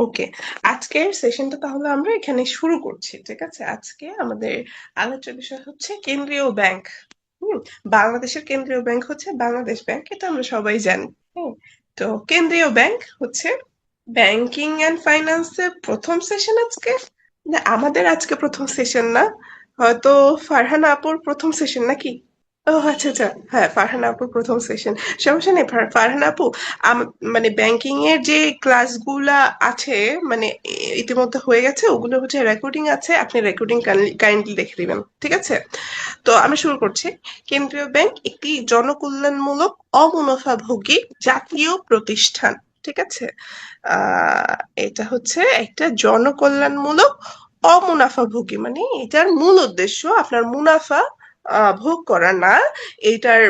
ওকে, আজকের সেশনটা তাহলে আমরা এখানে শুরু করছি। ঠিক আছে, আজকে আমাদের আলোচ্য বিষয় হচ্ছে কেন্দ্রীয় ব্যাংক। হুম বাংলাদেশের কেন্দ্রীয় ব্যাংক হচ্ছে বাংলাদেশ ব্যাংক, এটা আমরা সবাই জানি। হ্যাঁ, তো কেন্দ্রীয় ব্যাংক হচ্ছে ব্যাংকিং এন্ড ফাইন্যান্সের প্রথম সেশন আজকে। না, আমাদের আজকে প্রথম সেশন না, হয়তো ফারহানা আপুর প্রথম সেশন নাকি? ও আচ্ছা আচ্ছা, হ্যাঁ ফারহানা আপুর প্রথম সেশন। সমস্যা নেই, ফারহানা আপু, মানে ব্যাংকিং এর যে ক্লাসগুলা আছে, মানে ইতিমধ্যে হয়ে গেছে, ওগুলো হচ্ছে রেকর্ডিং আছে, আপনি রেকর্ডিং কাইন্ডলি দেখে দিবেন, ঠিক আছে? তো আমি শুরু করছি। কেন্দ্রীয় ব্যাংক একটি জনকল্যাণমূলক অমুনাফাভোগী জাতীয় প্রতিষ্ঠান। ঠিক আছে, আহ এটা হচ্ছে একটা জনকল্যাণমূলক অমুনাফাভোগী, মানে এটার মূল উদ্দেশ্য আপনার মুনাফা ভোগ করা না। এটার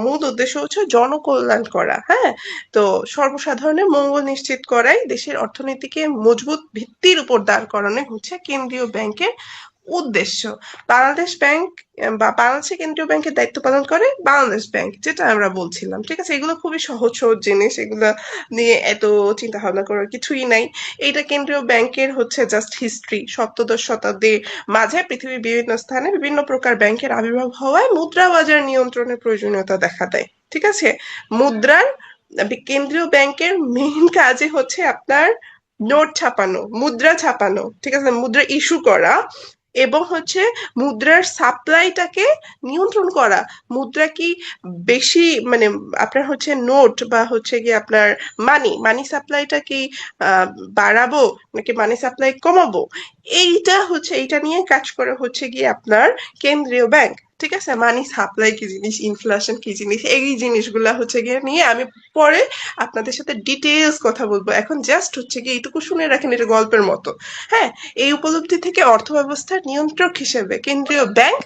মূল উদ্দেশ্য হচ্ছে জনকল্যাণ করা। হ্যাঁ, তো সর্বসাধারণের মঙ্গল নিশ্চিত করাই দেশের অর্থনীতিকে মজবুত ভিত্তির উপর দাঁড় করানো হচ্ছে কেন্দ্রীয় ব্যাংকের উদ্দেশ্য। বাংলাদেশ ব্যাংক বা বাংলাদেশের কেন্দ্রীয় ব্যাংকের দায়িত্ব পালন করে বাংলাদেশ ব্যাংক, যেটা আমরা বলছিলাম। ঠিক আছে, এগুলো খুবই সহজ সহজ জিনিস, এগুলো নিয়ে এত চিন্তা ভাবনা করার কিছুই নাই। এইটা কেন্দ্রীয় ব্যাংকের হচ্ছে জাস্ট হিস্ট্রি। সপ্তদশ শতাব্দীর মাঝে পৃথিবীর বিভিন্ন স্থানে বিভিন্ন প্রকার ব্যাংকের আবির্ভাব হওয়ায় মুদ্রা বাজার নিয়ন্ত্রণের প্রয়োজনীয়তা দেখা দেয়। ঠিক আছে, মুদ্রার কেন্দ্রীয় ব্যাংকের মেইন কাজই হচ্ছে আপনার নোট ছাপানো, মুদ্রা ছাপানো। ঠিক আছে, মুদ্রা ইস্যু করা এবং হচ্ছে মুদ্রার সাপ্লাইটাকে নিয়ন্ত্রণ করা। মুদ্রা কি বেশি, মানে আপনার হচ্ছে নোট বা হচ্ছে কি আপনার মানি সাপ্লাইটা কি আহ, বাড়াবো নাকি মানি সাপ্লাই কমাবো, এইটা নিয়ে কাজ করে হচ্ছে কি আপনার কেন্দ্রীয় ব্যাংক। ঠিক আছে, মানি সাপ্লাই কি জিনিস, ইনফ্লেশন কি জিনিস, এই জিনিসগুলা হচ্ছে গিয়ে নিয়ে আমি পরে আপনাদের সাথে ডিটেলস কথা বলবো। এখন জাস্ট হচ্ছে কি এইটুকু শুনে রাখেন, এটা গল্পের মতো। হ্যাঁ, এই উপলব্ধি থেকে অর্থব্যবস্থার নিয়ন্ত্রক হিসেবে কেন্দ্রীয় ব্যাংক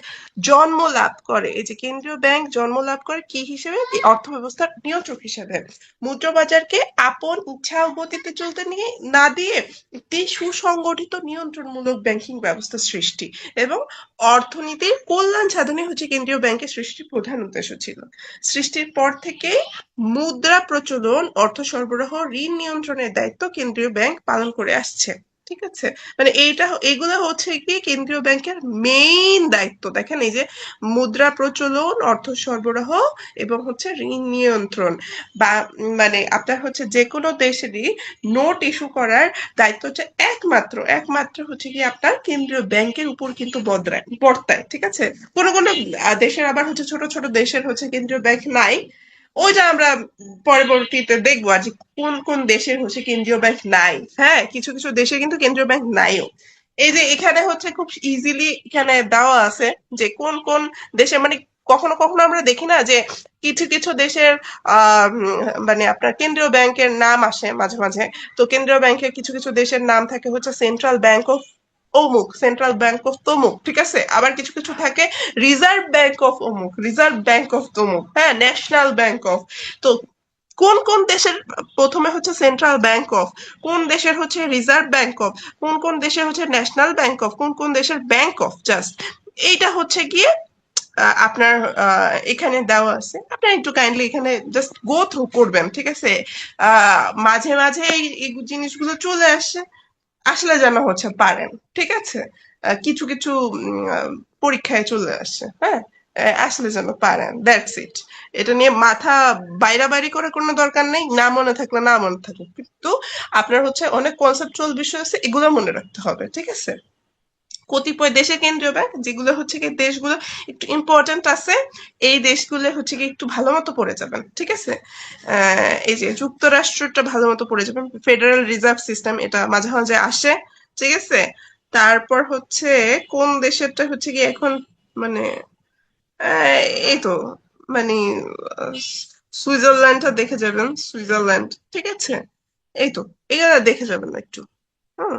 জন্ম লাভ করে। এই যে কেন্দ্রীয় ব্যাংক জন্ম লাভ করে কি হিসেবে? এই অর্থব্যবস্থার নিয়ন্ত্রক হিসেবে। মুদ্রা বাজারকে আপন ইচ্ছা ও গতিতে চলতে নিয়ে না দিয়ে একটি সুসংগঠিত নিয়ন্ত্রণমূলক ব্যাংকিং ব্যবস্থা সৃষ্টি এবং অর্থনীতির কল্যাণ সাধনে হচ্ছে কেন্দ্রীয় ব্যাংকের সৃষ্টির প্রধান উদ্দেশ্য ছিল। সৃষ্টির পর থেকেই মুদ্রা প্রচলন, অর্থ সরবরাহ, ঋণ নিয়ন্ত্রণের দায়িত্ব কেন্দ্রীয় ব্যাংক পালন করে আসছে। ঠিক আছে, মানে এগুলো হচ্ছে কি কেন্দ্রীয় ব্যাংকের মেইন দায়িত্ব। দেখেন, এই যে মুদ্রা প্রচলন, অর্থ সরবরাহ এবং হচ্ছে ঋণ নিয়ন্ত্রণ, বা মানে আপনার হচ্ছে যে কোনো দেশেরই নোট ইস্যু করার দায়িত্ব হচ্ছে একমাত্র একমাত্র হচ্ছে কি আপনার কেন্দ্রীয় ব্যাংকের উপর কিন্তু বর্তায়। ঠিক আছে, কোনো কোনো দেশের আবার হচ্ছে ছোট ছোট দেশের হচ্ছে কেন্দ্রীয় ব্যাংক নাই, ওইটা আমরা পরবর্তীতে দেখবো আর যে কোন কোন দেশের হচ্ছে কেন্দ্রীয় ব্যাংক নাই। হ্যাঁ, কিছু কিছু দেশে কিন্তু কেন্দ্রীয় ব্যাংক নাইও। এই যে এখানে হচ্ছে খুব ইজিলি এখানে দেওয়া আছে যে কোন কোন দেশে, মানে কখনো কখনো আমরা দেখি না যে কিছু কিছু দেশের মানে আপনার কেন্দ্রীয় ব্যাংকের নাম আসে মাঝে মাঝে। তো কেন্দ্রীয় ব্যাংকের কিছু কিছু দেশের নাম থাকে হচ্ছে সেন্ট্রাল ব্যাংক অফ অমুক, সেন্ট্রাল ব্যাংক অফ তমুক। ঠিক আছে, আবার কিছু কিছু থাকে রিজার্ভ ব্যাংক অফ অমুক, রিজার্ভ ব্যাংক অফ তমুক, হ্যাঁ, ন্যাশনাল ব্যাংক অফ। তো কোন কোন দেশের প্রথমে হচ্ছে সেন্ট্রাল ব্যাংক অফ, কোন দেশের হচ্ছে রিজার্ভ ব্যাংক অফ, কোন কোন দেশের হচ্ছে ন্যাশনাল ব্যাংক অফ, কোন কোন দেশের ব্যাংক অফ, জাস্ট এইটা হচ্ছে গিয়ে আপনার এখানে দেওয়া আছে। আপনার একটু কাইন্ডলি এখানে জাস্ট গো থ্রু করবেন। ঠিক আছে, মাঝে মাঝে এই জিনিসগুলো চলে আসে, আসলে যেন হচ্ছে পারেন। ঠিক আছে, কিছু কিছু পরীক্ষায় চলে আসে। হ্যাঁ, আসলে যেন পারেন, দ্যাটস ইট। এটা নিয়ে মাথা বাইরাবাড়ি করার কোনো দরকার নেই, না মনে থাকলে না মনে থাকুক, কিন্তু আপনার হচ্ছে অনেক কনসেপচুয়াল বিষয় আছে, এগুলো মনে রাখতে হবে। ঠিক আছে, কতিপয় দেশের কেন্দ্রীয় ব্যাংক যেগুলো হচ্ছে কি দেশগুলো একটু ইম্পর্টেন্ট আছে, এই দেশগুলো হচ্ছে কি একটু ভালো মতো পড়ে যাবেন। ঠিক আছে, এই যে যুক্তরাষ্ট্রটা ভালো মতো পড়ে যাবেন, ফেডারেল রিজার্ভ সিস্টেম এটা মাঝে মাঝে আসে। ঠিক আছে, তারপর হচ্ছে কোন দেশেরটা হচ্ছে কি এখন, মানে এই তো, মানে আহ, সুইজারল্যান্ডটা দেখে যাবেন, সুইজারল্যান্ড। ঠিক আছে, এই তো, এগুলো দেখে যাবেন একটু। হুম,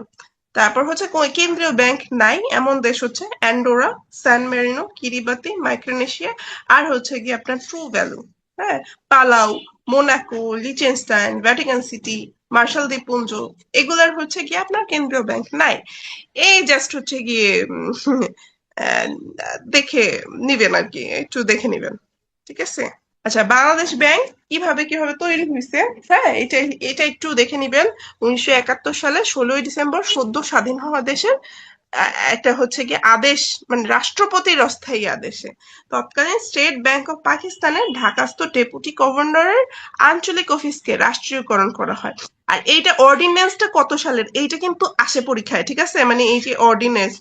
তারপর হচ্ছে কেন্দ্রীয় ব্যাংক নাই এমন দেশ হচ্ছে Andorra, San Marino, Kiribati, Micronesia, আর হচ্ছে কি আপনার ট্রু ভ্যালু। হ্যাঁ, Palau, Monaco, Liechtenstein, Vatican City, Marshall দ্বীপপুঞ্জ, এগুলার হচ্ছে কি আপনার কেন্দ্রীয় ব্যাংক নাই। এই জাস্ট হচ্ছে গিয়ে আহ, দেখে নিবেন আর কি, একটু দেখে নিবেন। ঠিক আছে, আচ্ছা, বাংলাদেশ ব্যাংক কিভাবে কিভাবে তৈরি হয়েছে, হ্যাঁ, এটা এটা একটু দেখে নিবেন। 1971 সালে 16ই ডিসেম্বর সদ্য স্বাধীন হওয়া দেশের একটা হচ্ছে কি আদেশ, মানে রাষ্ট্রপতির অস্থায়ী আদেশে তৎকালীন স্টেট ব্যাংক অফ পাকিস্তানের ঢাকাস্থ ডেপুটি গভর্নরের আঞ্চলিক অফিসকে রাষ্ট্রীয়করণ করা হয়। আর এইটা অর্ডিন্যান্সটা কত সালের, এইটা কিন্তু আসে পরীক্ষায়, ঠিক আছে? মানে এই যে অর্ডিন্যান্স,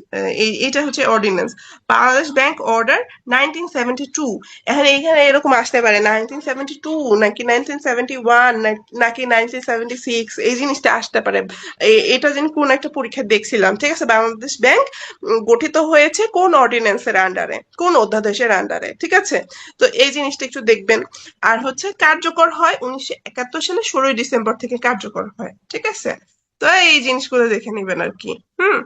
এইটা হচ্ছে অর্ডিন্যান্স, বাংলাদেশ ব্যাংক অর্ডার 1972। এখন এইখানে এরকম আসতে পারে 1972 নাকি 1971 নাকি 1976, এই জিনিসটা আসতে পারে। এটা যেন কোন একটা পরীক্ষা দেখছিলাম, ঠিক আছে? বাংলাদেশ ব্যাংক গঠিত হয়েছে কোন অর্ডিন্যান্সের আন্ডারে, কোন অধ্যাদেশের আন্ডারে, ঠিক আছে? তো এই জিনিসটা একটু দেখবেন। আর হচ্ছে কার্যকর হয় 1971 সালে 16ই ডিসেম্বর থেকে কার্যকর হয়, ঠিক আছে? তো এই জিনিসগুলো দেখে নিবেন আর কি। হুম।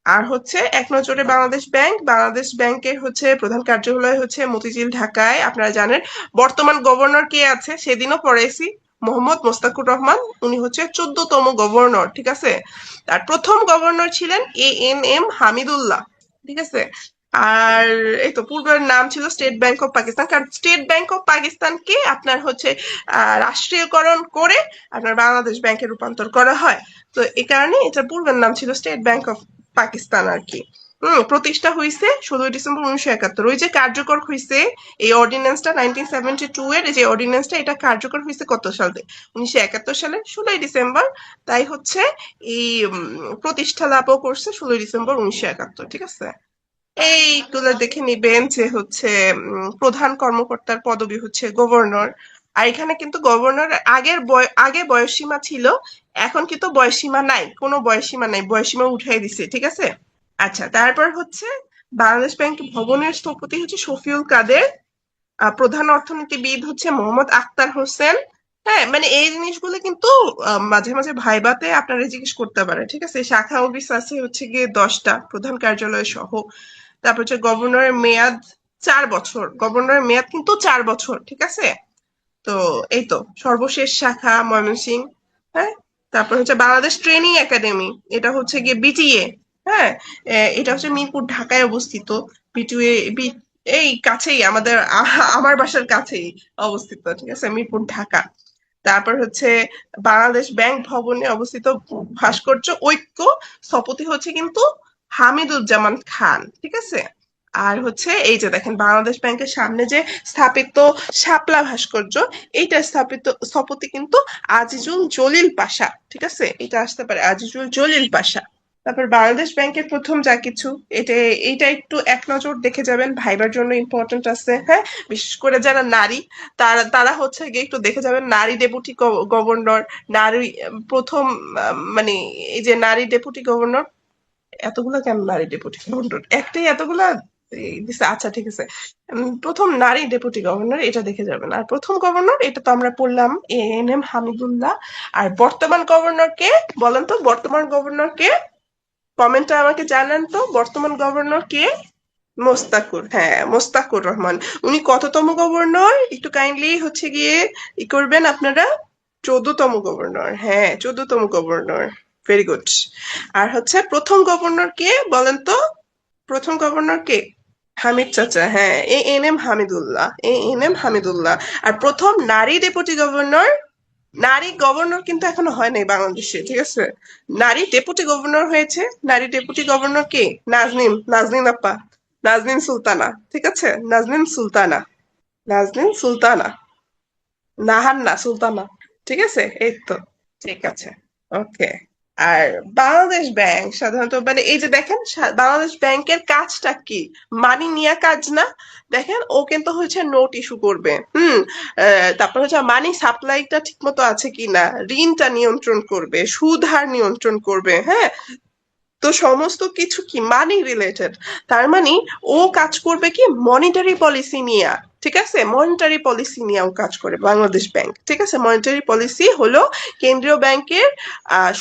আর হচ্ছে এক নজরে বাংলাদেশ ব্যাংক, বাংলাদেশ ব্যাংকের হচ্ছে প্রধান কার্যালয় হচ্ছে মতিঝিল, ঢাকায়। আপনারা জানেন বর্তমান গভর্নর কে আছে, সেদিনও পড়েছি, মোহাম্মদ মোস্তাকুর রহমান। উনি হচ্ছে 14তম গভর্নর, ঠিক আছে? তার প্রথম গভর্নর ছিলেন এএনএম হামিদুল্লাহ, ঠিক আছে? আর এই তো পূর্বের নাম ছিল স্টেট ব্যাংক অফ পাকিস্তান, কারণ স্টেট ব্যাংক অফ পাকিস্তানকে আপনার হচ্ছে রাষ্ট্রীয়করণ করে আপনার বাংলাদেশ ব্যাংকে রূপান্তর করা হয়। তো এই কারণে এটার পূর্বের নাম ছিল স্টেট ব্যাংক অফ পাকিস্তান আর কি। প্রতিষ্ঠা হয়েছে 16ই ডিসেম্বর 1971। ওই যে কার্যকর হয়েছে এই অর্ডিন্যান্সটা 1972 এর, এই যে অর্ডিন্যান্সটা, এটা কার্যকর হয়েছে কত সালে? 1971 সালে 16ই ডিসেম্বর। তাই হচ্ছে এই প্রতিষ্ঠা লাভও করছে 16ই ডিসেম্বর 1971, ঠিক আছে? এইগুলো দেখে নিবেন যে হচ্ছে প্রধান কর্মকর্তার পদবি হচ্ছে গভর্নর। আর এখানে কিন্তু গভর্নর আগে বয়সসীমা ছিল, এখন কিন্তু বয়সসীমা নাই, কোনো বয়সসীমা নাই, বয়সসীমা উঠাই দিছে, ঠিক আছে? আচ্ছা, তারপর হচ্ছে বাংলাদেশ ব্যাংক ভবনের স্থপতি হচ্ছে শফিউল কাদের। প্রধান অর্থনীতিবিদ হচ্ছে মোহাম্মদ আখতার হোসেন। হ্যাঁ, মানে এই জিনিসগুলো কিন্তু মাঝে মাঝে ভাইবাতে আপনারা জিজ্ঞেস করতে পারে, ঠিক আছে? শাখা অফিস আছে হচ্ছে গিয়ে 10টা, প্রধান কার্যালয় সহ। তারপর হচ্ছে গভর্নরের মেয়াদ 4 বছর, গভর্নরের মেয়াদ কিন্তু 4 বছর, ঠিক আছে? তো এই তো সর্বশেষ শাখা ময়মনসিংহ। হ্যাঁ। তারপর হচ্ছে বাংলাদেশ ট্রেনিং একাডেমি, এটা হচ্ছে গিয়ে বিটিএ। হ্যাঁ। এটা হচ্ছে মিরপুর, ঢাকায় অবস্থিত। বিটিএ এই কাছেই আমাদের, আমার বাসার কাছেই অবস্থিত, ঠিক আছে? মিরপুর, ঢাকা। তারপর হচ্ছে বাংলাদেশ ব্যাংক ভবনে অবস্থিত ভাস্কর্য ঐক্য, স্থপতি হচ্ছে কিন্তু হামিদুজ্জামান খান, ঠিক আছে? আর হচ্ছে এই যে দেখেন বাংলাদেশ ব্যাংকের সামনে যে স্থাপিত শাপলা ভাস্কর্য, এইটা স্থপতি কিন্তু আজিজুল জলিল পাশা, ঠিক আছে? এটা আসতে পারে আজিজুল জলিল পাশা। তারপর বাংলাদেশ ব্যাংকের প্রথম যা কিছু, এটা এইটা একটু এক নজর দেখে যাবেন, ভাইবার জন্য ইম্পর্টেন্ট আছে, হ্যাঁ। বিশেষ করে যারা নারী, তারা তারা হচ্ছে গিয়ে একটু দেখে যাবেন, নারী ডেপুটি গভর্নর, নারী প্রথম, মানে এই যে নারী ডেপুটি গভর্নর, এতগুলা কেন নারী ডেপুটি গভর্নর, একটাই এতগুলা দিছে? আচ্ছা, ঠিক আছে। প্রথম নারী ডেপুটি গভর্নর, এটা দেখে যাবেন। আর প্রথম গভর্নর, এটা তো আমরা পড়লাম, এএনএম হামিদুল্লাহ। আর বর্তমান গভর্নর কে বলেন তো, বর্তমান গভর্নর কে? কমেন্টে আমাকে জানান তো, বর্তমান গভর্নর কে? মোস্তাকুর, হ্যাঁ, মোস্তাকুর রহমান। উনি কততম গভর্নর একটু কাইন্ডলি হচ্ছে গিয়ে করবেন আপনারা? 14তম গভর্নর, হ্যাঁ, 14তম গভর্নর। Very good. আর হচ্ছে প্রথম গভর্নর কে বলেন তো? প্রথম গভর্নর কে? হামিদ চাচা, হ্যাঁ, এএনএম হামিদুল্লাহ, এএনএম হামিদুল্লাহ। আর প্রথম নারী ডেপুটি গভর্নর, নারী গভর্নর কিন্তু এখনো হয় নাই বাংলাদেশে, ঠিক আছে? নারী ডেপুটি গভর্নর হয়েছে। নারী ডেপুটি গভর্নর কে? নাজনীন, নাজনীন আপা, নাজনীন সুলতানা, ঠিক আছে? নাজনীন সুলতানা, নাজনীন সুলতানা, নাহান্না সুলতানা, ঠিক আছে? এই তো, ঠিক আছে, ওকে। আর বাংলাদেশ ব্যাংক সাধারণত, মানে এই যে দেখেন বাংলাদেশ ব্যাংকের কাজটা কি? মানি নিয়ে কাজ না। দেখেন ও কিন্তু হচ্ছে নোট ইস্যু করবে, তারপর হচ্ছে মানি সাপ্লাইটা ঠিক মতো আছে কিনা, ঋণটা নিয়ন্ত্রণ করবে, সুদ হার নিয়ন্ত্রণ করবে, হ্যাঁ। তো সমস্ত কিছু কি মানি রিলেটেড। তার মানে ও কাজ করবে কি মনিটারি পলিসি নিয়ে, ঠিক আছে? মনিটারি পলিসি নিয়ে ও কাজ করে বাংলাদেশ ব্যাংক, ঠিক আছে? মনিটারি পলিসি হলো কেন্দ্রীয় ব্যাংকের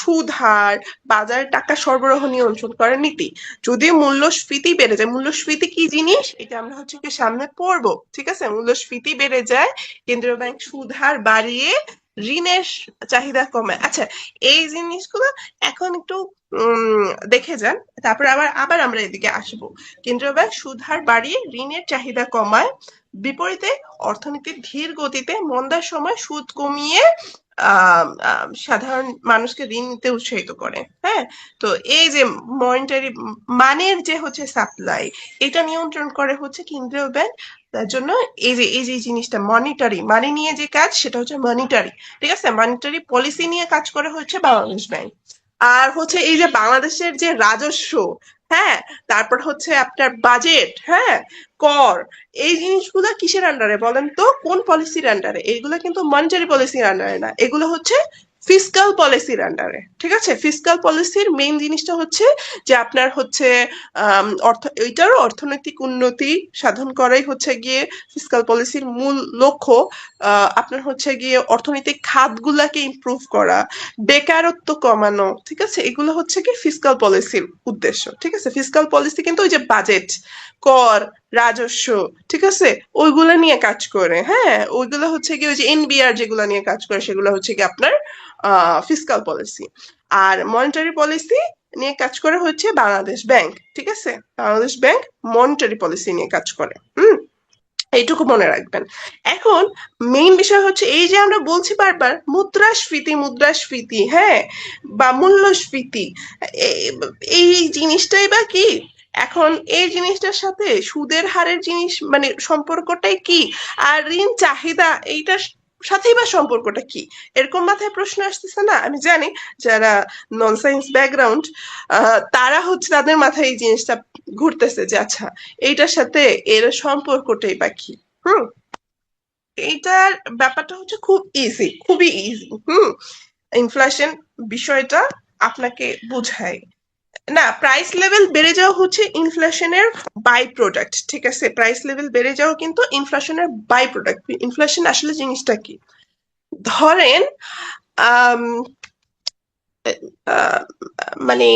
সুদ হার, বাজারে টাকা সরবরাহ নিয়ন্ত্রণ করার নীতি। যদি মূল্যস্ফীতি বেড়ে যায়, মূল্যস্ফীতি কি জিনিস এটা আমরা হচ্ছে কি সামনে পড়বো, ঠিক আছে? মূল্যস্ফীতি বেড়ে যায়, কেন্দ্রীয় ব্যাংক সুদ হার বাড়িয়ে ঋণের চাহিদা কমে। আচ্ছা, এই জিনিসগুলো এখন একটু দেখে যান, তারপর আবার আবার আমরা এদিকে আসবো। কেন্দ্রীয় ব্যাংক সুদ হার বাড়িয়ে ঋণের চাহিদা কমায়, বিপরীতে অর্থনীতির ধীর গতিতে মন্দার সময় সুদ কমিয়ে সাধারণ মানুষকে ঋণ নিতে উৎসাহিত করে। হ্যাঁ, তো এই যে মনিটারি মানের যে হচ্ছে সাপ্লাই, এটা নিয়ন্ত্রণ করে হচ্ছে কেন্দ্রীয় ব্যাংক। তার জন্য এই যে জিনিসটা মনিটারি, মানি নিয়ে যে কাজ সেটা হচ্ছে মনিটারি। ঠিক আছে, মনিটারি পলিসি নিয়ে কাজ করে হচ্ছে বাংলাদেশ ব্যাংক। আর হচ্ছে এই যে বাংলাদেশের যে রাজস্ব, হ্যাঁ, তারপর হচ্ছে আপনার বাজেট, হ্যাঁ, কর, এই জিনিসগুলো কিসের আন্ডারে বলেন তো? কোন পলিসির আন্ডারে? এইগুলো কিন্তু মনিটারি পলিসির আন্ডারে না, এগুলো হচ্ছে ফিসকাল পলিসির আন্ডারে। ঠিক আছে, ফিসকাল পলিসির মেইন জিনিসটা হচ্ছে যে আপনার হচ্ছে এইটারও অর্থনৈতিক উন্নতি সাধন করাই হচ্ছে গিয়ে ফিসকাল পলিসির মূল লক্ষ্য। আপনার হচ্ছে গিয়ে অর্থনৈতিক খাতগুলাকে ইমপ্রুভ করা, বেকারত্ব কমানো। ঠিক আছে, এগুলো হচ্ছে কি ফিসকাল পলিসির উদ্দেশ্য। ঠিক আছে, ফিসকাল পলিসি কিন্তু ওই যে বাজেট, কর, রাজস্ব, ঠিক আছে, ওইগুলো নিয়ে কাজ করে। হ্যাঁ, ওইগুলো হচ্ছে কি ওই যে এনবিআর যেগুলো নিয়ে কাজ করে সেগুলো হচ্ছে কি আপনার ফিসকাল পলিসি। আর মনিটারি পলিসি নিয়ে কাজ করে হচ্ছে বাংলাদেশ ব্যাংক। ঠিক আছে, বাংলাদেশ ব্যাংক মনিটারি পলিসি নিয়ে কাজ করে। এইটুকু মনে রাখবেন। এখন মেইন বিষয় হচ্ছে এই যে আমরা বলছি বারবার মুদ্রাস্ফীতি, মুদ্রাস্ফীতি, হ্যাঁ, বা মূল্যস্ফীতি, এই জিনিসটাই বা কি? এখন এই জিনিসটার সাথে সুদের হারের জিনিস মানে সম্পর্কটাই কি? আর ঋণ চাহিদা এইটার সাথেই বা সম্পর্কটা কি? এরকম মাথায় প্রশ্ন আসতেছে না? আমি জানি যারা নন সায়েন্স ব্যাকগ্রাউন্ড তারা হচ্ছে তাদের মাথায় এই জিনিসটা ঘুরতেছে যে আচ্ছা এইটার সাথে এর সম্পর্কটাই বা কি। হুম, এইটার ব্যাপারটা হচ্ছে খুব ইজি, খুবই ইজি। ইনফ্লেশন বিষয়টা আপনাকে বুঝাই না, প্রাইস লেভেল বেড়ে যাওয়া হচ্ছে ইনফ্লেশনের বাই প্রোডাক্ট। ঠিক আছে, প্রাইস লেভেল বেড়ে যাওয়া কিন্তু ইনফ্লেশনের বাই প্রোডাক্ট। ইনফ্লেশন আসলে জিনিসটা কি? ধরেন আম, আহ, মানে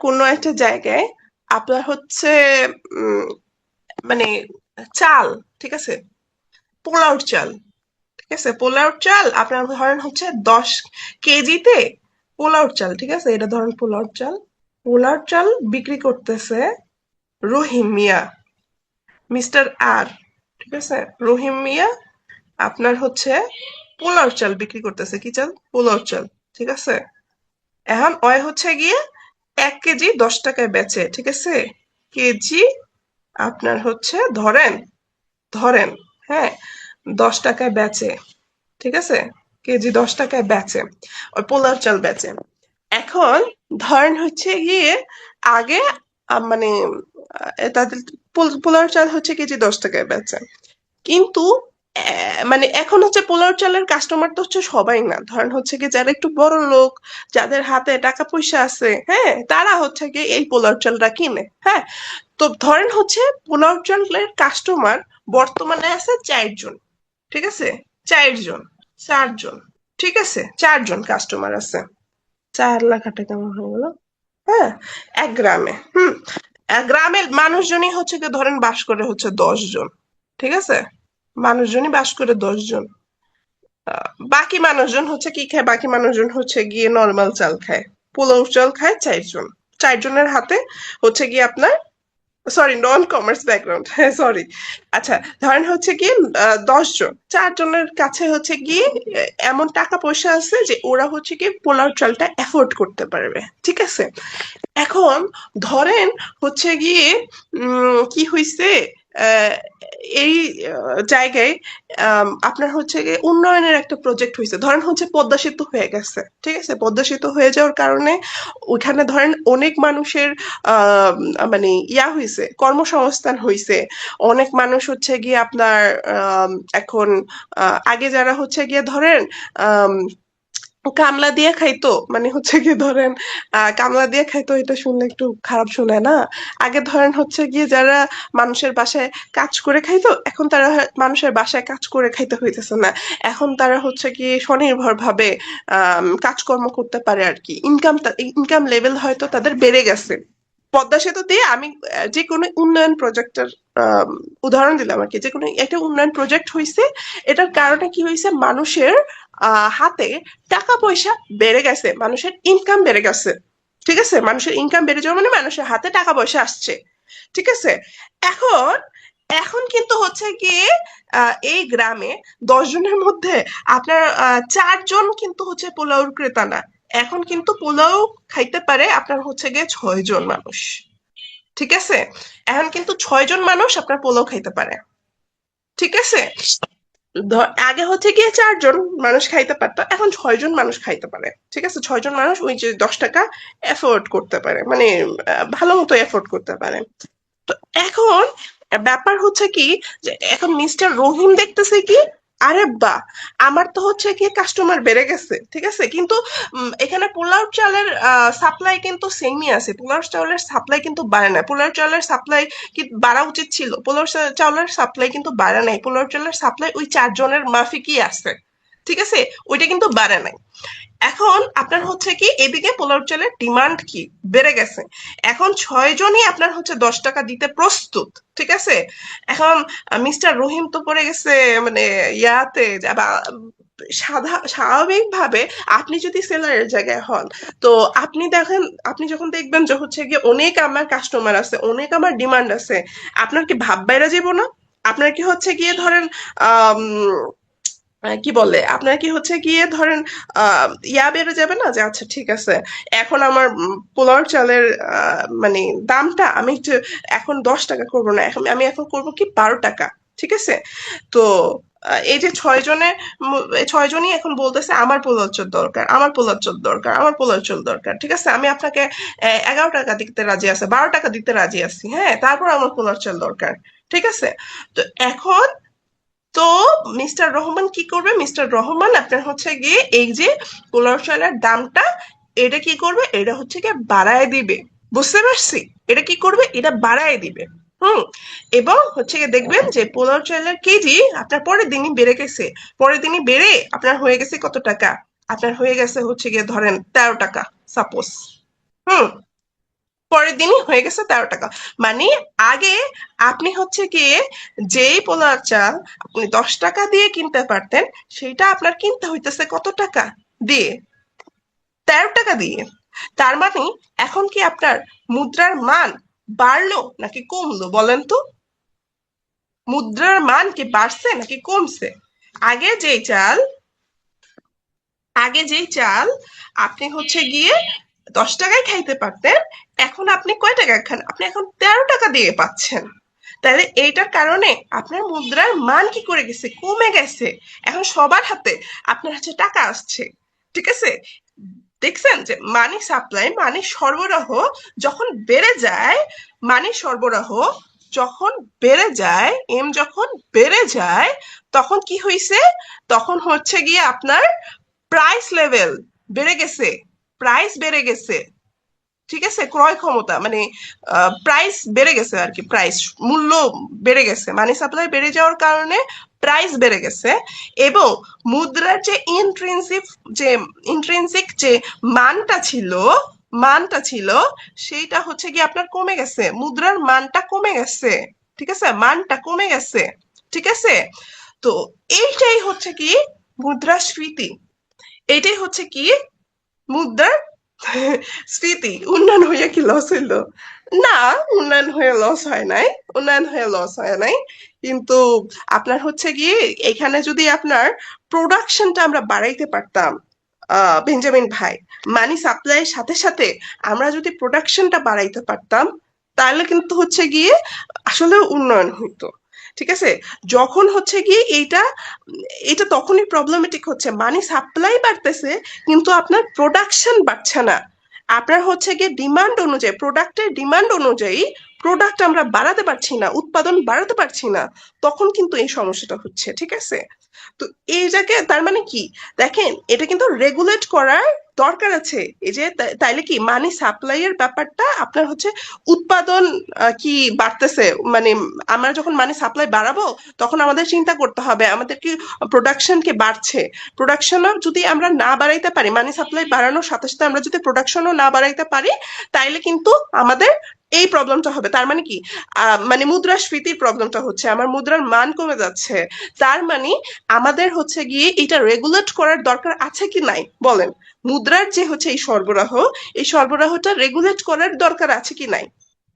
কোনো একটা জায়গায় আপনার হচ্ছে উম, মানে চাল, ঠিক আছে, পোলাও চাল, ঠিক আছে, পোলাও চাল আপনার ধরেন হচ্ছে 10 কেজিতে পোলাও চাল, ঠিক আছে, এটা ধরেন পোলাও চাল। পোলাও চাল বিক্রি করতেছে রহিম মিয়া, মিস্টার আর, ঠিক আছে, রহিম মিয়া আপনার হচ্ছে পোলাও চাল বিক্রি করতেছে। কি চাল? পোলাও চাল। ঠিক আছে, এখন ওই হচ্ছে গিয়ে 1 কেজি 10 টাকায় বেচে। ঠিক আছে, কেজি আপনার হচ্ছে ধরেন ধরেন হ্যাঁ 10 টাকায় বেচে। ঠিক আছে, কেজি 10 টাকায় বেচে, ওই পোলাও চাল বেচে। এখন ধরেন হচ্ছে গিয়ে আগে মানে তাদের পোলাও চাল হচ্ছে কেজি 10 টাকায় বেচে, কিন্তু মানে এখন হচ্ছে পোলাও চালের কাস্টমার তো হচ্ছে সবাই না, ধরেন হচ্ছে কি যারা একটু বড় লোক, যাদের হাতে টাকা পয়সা আছে, হ্যাঁ, তারা হচ্ছে কি এই পোলাও চালটা কিনে। হ্যাঁ, তো ধরেন হচ্ছে পোলাও চালের কাস্টমার বর্তমানে আছে 4 জন। ঠিক আছে, 4 জন, 4 জন, ঠিক আছে, 4 জন কাস্টমার আছে। 4 লাখ টাকা কেমন হয়ে গেল? হ্যাঁ, এক গ্রামে। এক গ্রামের মানুষজনই হচ্ছে কি ধরেন বাস করে হচ্ছে 10 জন। ঠিক আছে, মানুষজনই বাস করে 10 জন। বাকি মানুষজন হচ্ছে কি খায়? বাকি মানুষজন হচ্ছে গিয়ে নর্মাল চাল খায়, পোলাও চাল খায় 4 জন। 4 জনের হাতে হচ্ছে গিয়ে আপনার, সরি, নন কমার্স ব্যাকগ্রাউন্ড, হ্যাঁ সরি। আচ্ছা, ধরেন হচ্ছে কি 10 জন, 4 জনের কাছে হচ্ছে গিয়ে এমন টাকা পয়সা আছে যে ওরা হচ্ছে কি পোলাও চালটা এফোর্ড করতে পারবে। ঠিক আছে, এখন ধরেন হচ্ছে গিয়ে কি হইছে, আহ, এই জায়গায় আপনার হচ্ছে গিয়ে উন্নয়নের একটা প্রজেক্ট হয়েছে, ধরেন হচ্ছে পদ্মা সেতু হয়ে গেছে। ঠিক আছে, পদ্মা সেতু হয়ে যাওয়ার কারণে ওইখানে ধরেন অনেক মানুষের আহ মানে হয়েছে, কর্মসংস্থান হয়েছে। অনেক মানুষ হচ্ছে গিয়ে আপনার এখন আগে যারা হচ্ছে গিয়ে ধরেন আহ কামলা দিয়ে খাইতো, মানে হচ্ছে গিয়ে ধরেন কামলা দিয়ে খাইতো, এটা শুনলে একটু খারাপ শোনায় না? আগে ধরেন হচ্ছে গিয়ে যারা মানুষের বাসায় কাজ করে খাইতো, এখন তারা মানুষের বাসায় কাজ করে খাইতে হইতেছে না। এখন তারা হচ্ছে গিয়ে স্বনির্ভর ভাবে কাজকর্ম করতে পারে আর কি। ইনকাম লেভেল হয়তো তাদের বেড়ে গেছে। পদ্মা সেতু দিয়ে আমি যে কোনো উন্নয়ন প্রজেক্টের উদাহরণ দিলাম আর কি, যে কোনো একটা উন্নয়ন প্রজেক্ট হয়েছে, এটার কারণে কি হয়েছে, মানুষের হাতে টাকা পয়সা বেড়ে গেছে, মানুষের ইনকাম বেড়ে গেছে। ঠিক আছে, মানুষের ইনকাম বেড়ে যাওয়া মানে মানুষের হাতে টাকা পয়সা আসছে। ঠিক আছে, এখন এখন কিন্তু হচ্ছে গিয়ে এই গ্রামে 10 জনের মধ্যে আপনার 4 জন কিন্তু হচ্ছে পোলাওর ক্রেতা না। এখন কিন্তু পোলাও খাইতে পারে আপনার হচ্ছে গিয়ে 6 জন মানুষ। ঠিক আছে, এখন কিন্তু 6 জন মানুষ আপনার পোলাও খাইতে পারে। ঠিক আছে, আগে হচ্ছে গিয়ে 4 জন মানুষ খাইতে পারতো, এখন 6 জন মানুষ খাইতে পারে। ঠিক আছে, 6 জন মানুষ ওই যে 10 টাকা এফোর্ড করতে পারে, মানে ভালো মতো এফোর্ড করতে পারে। তো এখন ব্যাপার হচ্ছে কি, যে এখন মিস্টার রহিম দেখতেছে কি, আরে বাহ, আমার তো হচ্ছে কি কাস্টমার বেড়ে গেছে। ঠিক আছে, কিন্তু এখানে পোলাও চালের সাপ্লাই কিন্তু সেমই আছে, পোলাও চালের সাপ্লাই কিন্তু বাড়ে না। পোলাও চালের সাপ্লাই কি বাড়া উচিত ছিল? পোলাও চালের সাপ্লাই কিন্তু বাড়ে নাই, পোলাও চালের সাপ্লাই ওই 4 জনের মাফিকই আছে। ঠিক আছে, ওইটা কিন্তু বাড়ে নাই। এখন আপনার হচ্ছে কি এদিকে পোলাও চালের ডিমান্ড কি বেড়ে গেছে, এখন 6 জনই আপনার হচ্ছে 10 টাকা দিতে প্রস্তুত। ঠিক আছে, এখন মিস্টার রহিম তো পড়ে গেছে মানে ইয়াতে স্বাভাবিকভাবে আপনি যদি সেলারের জায়গায় হন, তো আপনি দেখেন, আপনি যখন দেখবেন যে হচ্ছে গিয়ে অনেক আমার কাস্টমার আছে, অনেক আমার ডিমান্ড আছে, আপনার কি ভাব বাইরা যাবো না? আপনার কি হচ্ছে গিয়ে ধরেন আহ কি বলে, আপনার কি হচ্ছে গিয়ে ধরেন বেড়ে যাবে না, যে আচ্ছা ঠিক আছে, এখন আমার পোলাও চালের মানে দামটা আমি একটু এখন 10 টাকা করবো না, এখন আমি এখন করবো কি 12 টাকা। ঠিক আছে, তো এই যে 6 জনে, এই 6 জনই এখন বলতেছে আমার পোলাও চাল দরকার, আমার পোলাও চাল দরকার, আমার পোলাও চাল দরকার। ঠিক আছে, আমি আপনাকে 11 টাকা দিতে রাজি আছি, 12 টাকা দিতে রাজি আছি, হ্যাঁ, তারপর আমার পোলাও চাল দরকার। ঠিক আছে, তো এখন তো মিস্টার রহমান কি করবে, মিস্টার রহমান আপনার হচ্ছে গিয়ে এই যে পোলাও চালের দামটা, এটা কি করবে, এটা হচ্ছে গিয়ে বাড়ায় দিবে। বুঝতে পারছি, এটা কি করবে, এটা বাড়ায় দিবে। হুম, এবং হচ্ছে গিয়ে দেখবেন যে পোলাও চালের কেজি আপনার পরের দিনই বেড়ে গেছে, পরের দিনই বেড়ে আপনার হয়ে গেছে কত টাকা, আপনার হয়ে গেছে হচ্ছে গিয়ে ধরেন 13 টাকা সাপোজ। হুম, পরের দিনই হয়ে গেছে 13 টাকা। মানে আগে আপনি হচ্ছে গিয়ে যেই পোলার চাল আপনি 10 টাকা দিয়ে কিনতে পারতেন, সেটা আপনার কিনতে হইতেছে কত টাকা দিয়ে, 13 টাকা দিয়ে। তার মানে এখন কি আপনার মুদ্রার মান বাড়লো নাকি কমলো বলেন তো? মুদ্রার মান কি বাড়ছে নাকি কমছে? আগে যেই চাল আগে যেই চাল আপনি হচ্ছে গিয়ে 10 টাকায় খাইতে পারতেন, এখন আপনি কয় টাকা খান, আপনি এখন 13 টাকা দিয়ে পাচ্ছেন। তাহলে এইটার কারণে আপনার মুদ্রার মান কি করে গেছে, কমে গেছে। এখন সবার হাতে আপনার কাছে টাকা আসছে। ঠিক আছে, দেখছেন যে মানি সাপ্লাই, মানি সরবরাহ যখন বেড়ে যায়, মানি সরবরাহ যখন বেড়ে যায়, যখন বেড়ে যায়, তখন কি হয়েছে, তখন হচ্ছে গিয়ে আপনার প্রাইস লেভেল বেড়ে গেছে, প্রাইস বেড়ে গেছে। ঠিক আছে, ক্রয় ক্ষমতা মানে প্রাইস বেড়ে গেছে আর কি, প্রাইস মূল্য বেড়ে গেছে, মানি সাপ্লাই বেড়ে যাওয়ার কারণে প্রাইস বেড়ে গেছে। এবং মুদ্রার যে ইন্ট্রিনসিক যে মানটা ছিল, মানটা ছিল সেইটা হচ্ছে কি আপনার কমে গেছে, মুদ্রার মানটা কমে গেছে। ঠিক আছে, মানটা কমে গেছে। ঠিক আছে, তো এইটাই হচ্ছে কি মুদ্রাস্ফীতি, এইটাই হচ্ছে কি মুদ্রার স্মৃতি। উন্নয়ন হইয়া কি লস হইলো? না, উন্নয়ন হয়ে লস হয় নাই, উন্নয়ন হয়ে লস হয় নাই। কিন্তু আপনার হচ্ছে গিয়ে এখানে যদি আপনার প্রোডাকশনটা আমরা বাড়াইতে পারতাম, বেঞ্জামিন ভাই, মানি সাপ্লাইয়ের সাথে সাথে আমরা যদি প্রোডাকশনটা বাড়াইতে পারতাম, তাহলে কিন্তু হচ্ছে গিয়ে আসলে উন্নয়ন হইতো। ঠিক আছে, যখন হচ্ছে গিয়ে এইটা এটা তখনই প্রবলেমেটিক হচ্ছে, মানি সাপ্লাই বাড়তেছে কিন্তু আপনার প্রোডাকশন বাড়ছে না। আপনার হচ্ছে গিয়ে ডিমান্ড অনুযায়ী, প্রোডাক্টের ডিমান্ড অনুযায়ী প্রোডাক্ট আমরা বাড়াতে পারছি না, উৎপাদন বাড়াতে পারছি না, তখন কিন্তু এই সমস্যাটা হচ্ছে। ঠিক আছে, তো এই জায়গায় তার মানে কি, দেখেন এটা কিন্তু রেগুলেট করার দরকার আছে। এই যে তাইলে কি মানি সাপ্লাই এর ব্যাপারটা আপনার হচ্ছে উৎপাদন কি বাড়তেছে, মানে আমরা যখন মানি সাপ্লাই বাড়াবো, তখন আমাদের চিন্তা করতে হবে আমাদের কি প্রোডাকশন কি বাড়ছে। প্রোডাকশনও যদি আমরা না বাড়াইতে পারি, মানি সাপ্লাই বাড়ানোর সাথে সাথে আমরা যদি প্রোডাকশনও না বাড়াইতে পারি, তাইলে কিন্তু আমাদের এই প্রবলেমটা হবে। তার মানে কি, মানে মুদ্রাস্ফীতির প্রবলেমটা হচ্ছে আমার মুদ্রার মান কমে যাচ্ছে। তার মানে আমাদের হচ্ছে গিয়ে এটা রেগুলেট করার দরকার আছে কি নাই বলেন? মুদ্রার যে হচ্ছে এই সরবরাহটা রেগুলেট করার দরকার আছে কি নাই?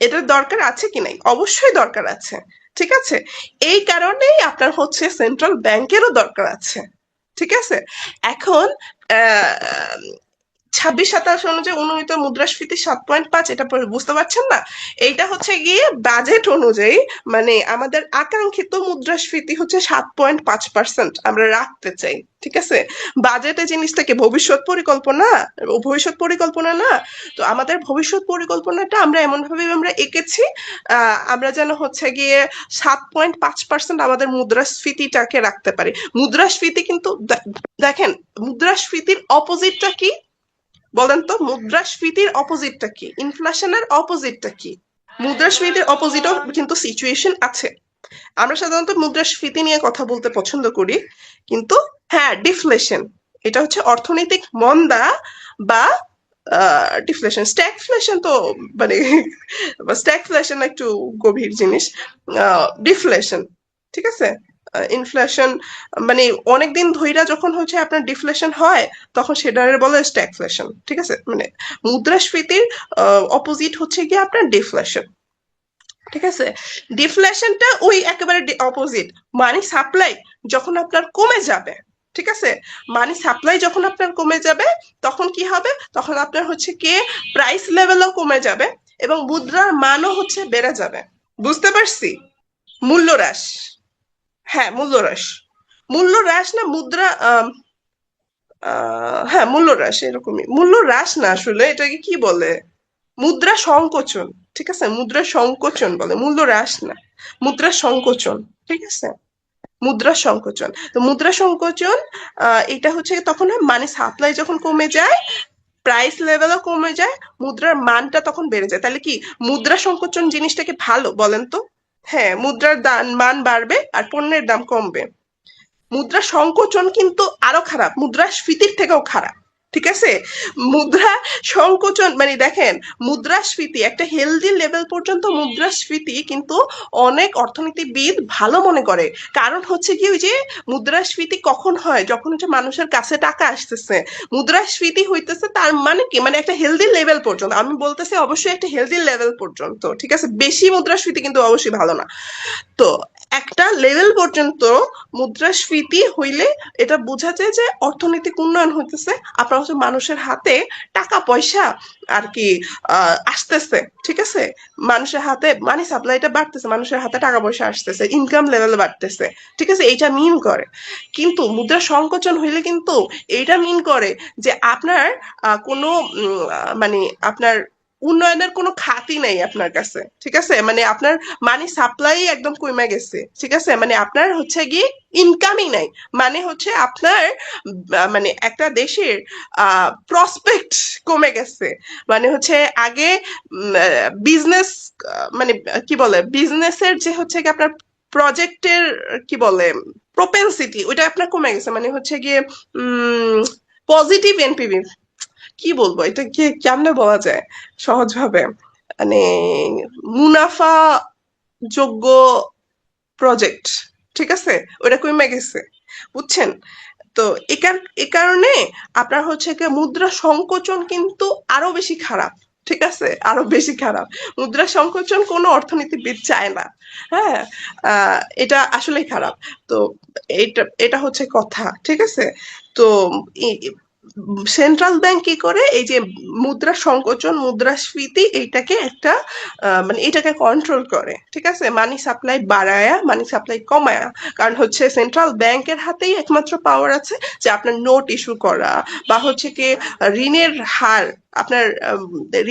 এটার দরকার আছে কি নাই? অবশ্যই দরকার আছে। ঠিক আছে, এই কারণেই আপনার হচ্ছে সেন্ট্রাল ব্যাংকেরও দরকার আছে। ঠিক আছে, এখন আহ 26-27 অনুযায়ী অনুমিত মুদ্রাস্ফীতি 7.5, এটা বুঝতে পারছেন না? এইটা হচ্ছে গিয়ে বাজেট অনুযায়ী, মানে আমাদের আকাঙ্ক্ষিত মুদ্রাস্ফীতি হচ্ছে 7.5% আমরা রাখতে চাই। ঠিক আছে, বাজেটে জিনিসটাকে ভবিষ্যৎ পরিকল্পনা না। তো আমাদের ভবিষ্যৎ পরিকল্পনাটা আমরা এমন ভাবে আমরা এঁকেছি, আমরা যেন হচ্ছে গিয়ে 7.5% আমাদের মুদ্রাস্ফীতিটাকে রাখতে পারি। মুদ্রাস্ফীতি কিন্তু দেখেন, মুদ্রাস্ফীতির অপোজিটটা কি বলেন তো? মুদ্রাস্ফীতির অপোজিটটা কি? ইনফ্লেশনের অপোজিটটা কি? মুদ্রাস্ফীতির অপোজিটও কিন্তু সিচুয়েশন আছে। আমরা সাধারণত মুদ্রাস্ফীতি নিয়ে কথা বলতে পছন্দ করি, কিন্তু হ্যাঁ, ডিফ্লেশন, এটা হচ্ছে অর্থনৈতিক মন্দা বা ডিফ্লেশন। স্ট্যাগফ্লেশন তো মানে স্ট্যাগফ্লেশন একটু গভীর জিনিস। ডিফ্লেশন, ঠিক আছে। ইনফ্লেশন মানে অনেকদিন ধইরা যখন হচ্ছে আপনার ডিফ্লেশন হয়, তখন সেটারে বলে স্ট্যাগফ্লেশন। ঠিক আছে, মানে মুদ্রাস্ফীতির অপোজিট হচ্ছে গিয়ে আপনার ডিফ্লেশন। ঠিক আছে, ডিফ্লেশনটা ওই একেবারে অপোজিট। মানি সাপ্লাই যখন আপনার কমে যাবে, ঠিক আছে, মানি সাপ্লাই যখন আপনার কমে যাবে, তখন কি হবে? তখন আপনার হচ্ছে কি প্রাইস লেভেলও কমে যাবে এবং মুদ্রার মানও হচ্ছে বেড়ে যাবে। বুঝতে পারছি? মূল্য হ্রাস, হ্যাঁ মূল্য হ্রাস। মূল্য হ্রাস না মুদ্রা, হ্যাঁ মূল্য হ্রাস, এরকমই। মূল্য হ্রাস না, আসলে এটাকে কি বলে, মুদ্রা সংকোচন। ঠিক আছে, মুদ্রা সংকোচন বলে, মূল্য হ্রাস না, মুদ্রা সংকোচন। ঠিক আছে, মুদ্রা সংকোচন। তো মুদ্রা সংকোচন এটা হচ্ছে তখন মানে সাপ্লাই যখন কমে যায়, প্রাইস লেভেলও কমে যায়, মুদ্রার মানটা তখন বেড়ে যায়। তাহলে কি মুদ্রা সংকোচন জিনিসটাকে ভালো বলেন তো? হ্যাঁ, মুদ্রার মান বাড়বে আর পণ্যের দাম কমবে। মুদ্রা সংকোচন কিন্তু আরো খারাপ, মুদ্রাস্ফীতির থেকেও খারাপ। ঠিক আছে, মুদ্রা সংকোচন মানে দেখেন, মুদ্রাস্ফীতি একটা হেলদি লেভেল পর্যন্ত মুদ্রাস্ফীতি কিন্তু অনেক অর্থনীতিবিদ ভালো মনে করে। কারণ হচ্ছে কি, ওই যে মুদ্রাস্ফীতি কখন হয়? যখন হচ্ছে মানুষের কাছে টাকা আসতেছে। মুদ্রাস্ফীতি হইতেছে তার মানে কি, মানে একটা হেলদি লেভেল পর্যন্ত, আমি বলতেছি অবশ্যই একটা হেলদি লেভেল পর্যন্ত। ঠিক আছে, বেশি মুদ্রাস্ফীতি কিন্তু অবশ্যই ভালো না। তো একটা লেভেল পর্যন্ত মুদ্রাস্ফীতি হইলে এটা বোঝা যায় যে অর্থনৈতিক উন্নয়ন হইতেছে, আপনার হচ্ছে মানুষের হাতে টাকা পয়সা আর কি আসতেছে। ঠিক আছে, মানুষের হাতে মানি সাপ্লাইটা বাড়তেছে, মানুষের হাতে টাকা পয়সা আসতেছে, ইনকাম লেভেল বাড়তেছে। ঠিক আছে, এইটা মিন করে। কিন্তু মুদ্রা সংকোচন হইলে কিন্তু এইটা মিন করে যে আপনার কোনো মানে আপনার উন্নয়নের কোনো খাতই নাই আপনার কাছে। ঠিক আছে, মানে আপনার মানি সাপ্লাই একদম কমে গেছে। ঠিক আছে, মানে আপনার হচ্ছে গিয়ে ইনকামই নাই। মানে হচ্ছে আপনার মানে একটা দেশের প্রসপেক্ট কমে গেছে। মানে হচ্ছে আগে বিজনেস, মানে কি বলে, বিজনেসের যে হচ্ছে কি আপনার প্রজেক্টের কি বলে প্রপেন্সিটি, ওইটা আপনার কমে গেছে। মানে হচ্ছে গিয়ে পজিটিভ এনপিভি, কি বলবো এটা, কি কেমনে বলা যায় সহজভাবে, মানে মুনাফা যোগ্য প্রজেক্ট। ঠিক আছে, ওটা কমে গেছে, বুঝছেন? তো এ কারণে আপনার হচ্ছে কি মুদ্রা সংকোচন কিন্তু আরো বেশি খারাপ। ঠিক আছে, আরো বেশি খারাপ। মুদ্রা সংকোচন কোনো অর্থনীতিবিদ চায় না। হ্যাঁ, এটা আসলেই খারাপ। তো এটা হচ্ছে কথা। ঠিক আছে, তো সেন্ট্রাল ব্যাংক কি করে, এই যে মুদ্রা সংকোচন, মুদ্রাস্ফীতি, এইটাকে একটা মানে এটাকে কন্ট্রোল করে। ঠিক আছে, মানি সাপ্লাই বাড়ায়া মানি সাপ্লাই কমায়া। কারণ হচ্ছে সেন্ট্রাল ব্যাংকের হাতেই একমাত্র পাওয়ার আছে যে আপনার নোট ইস্যু করা, বা হচ্ছে কি ঋণের হার, আপনার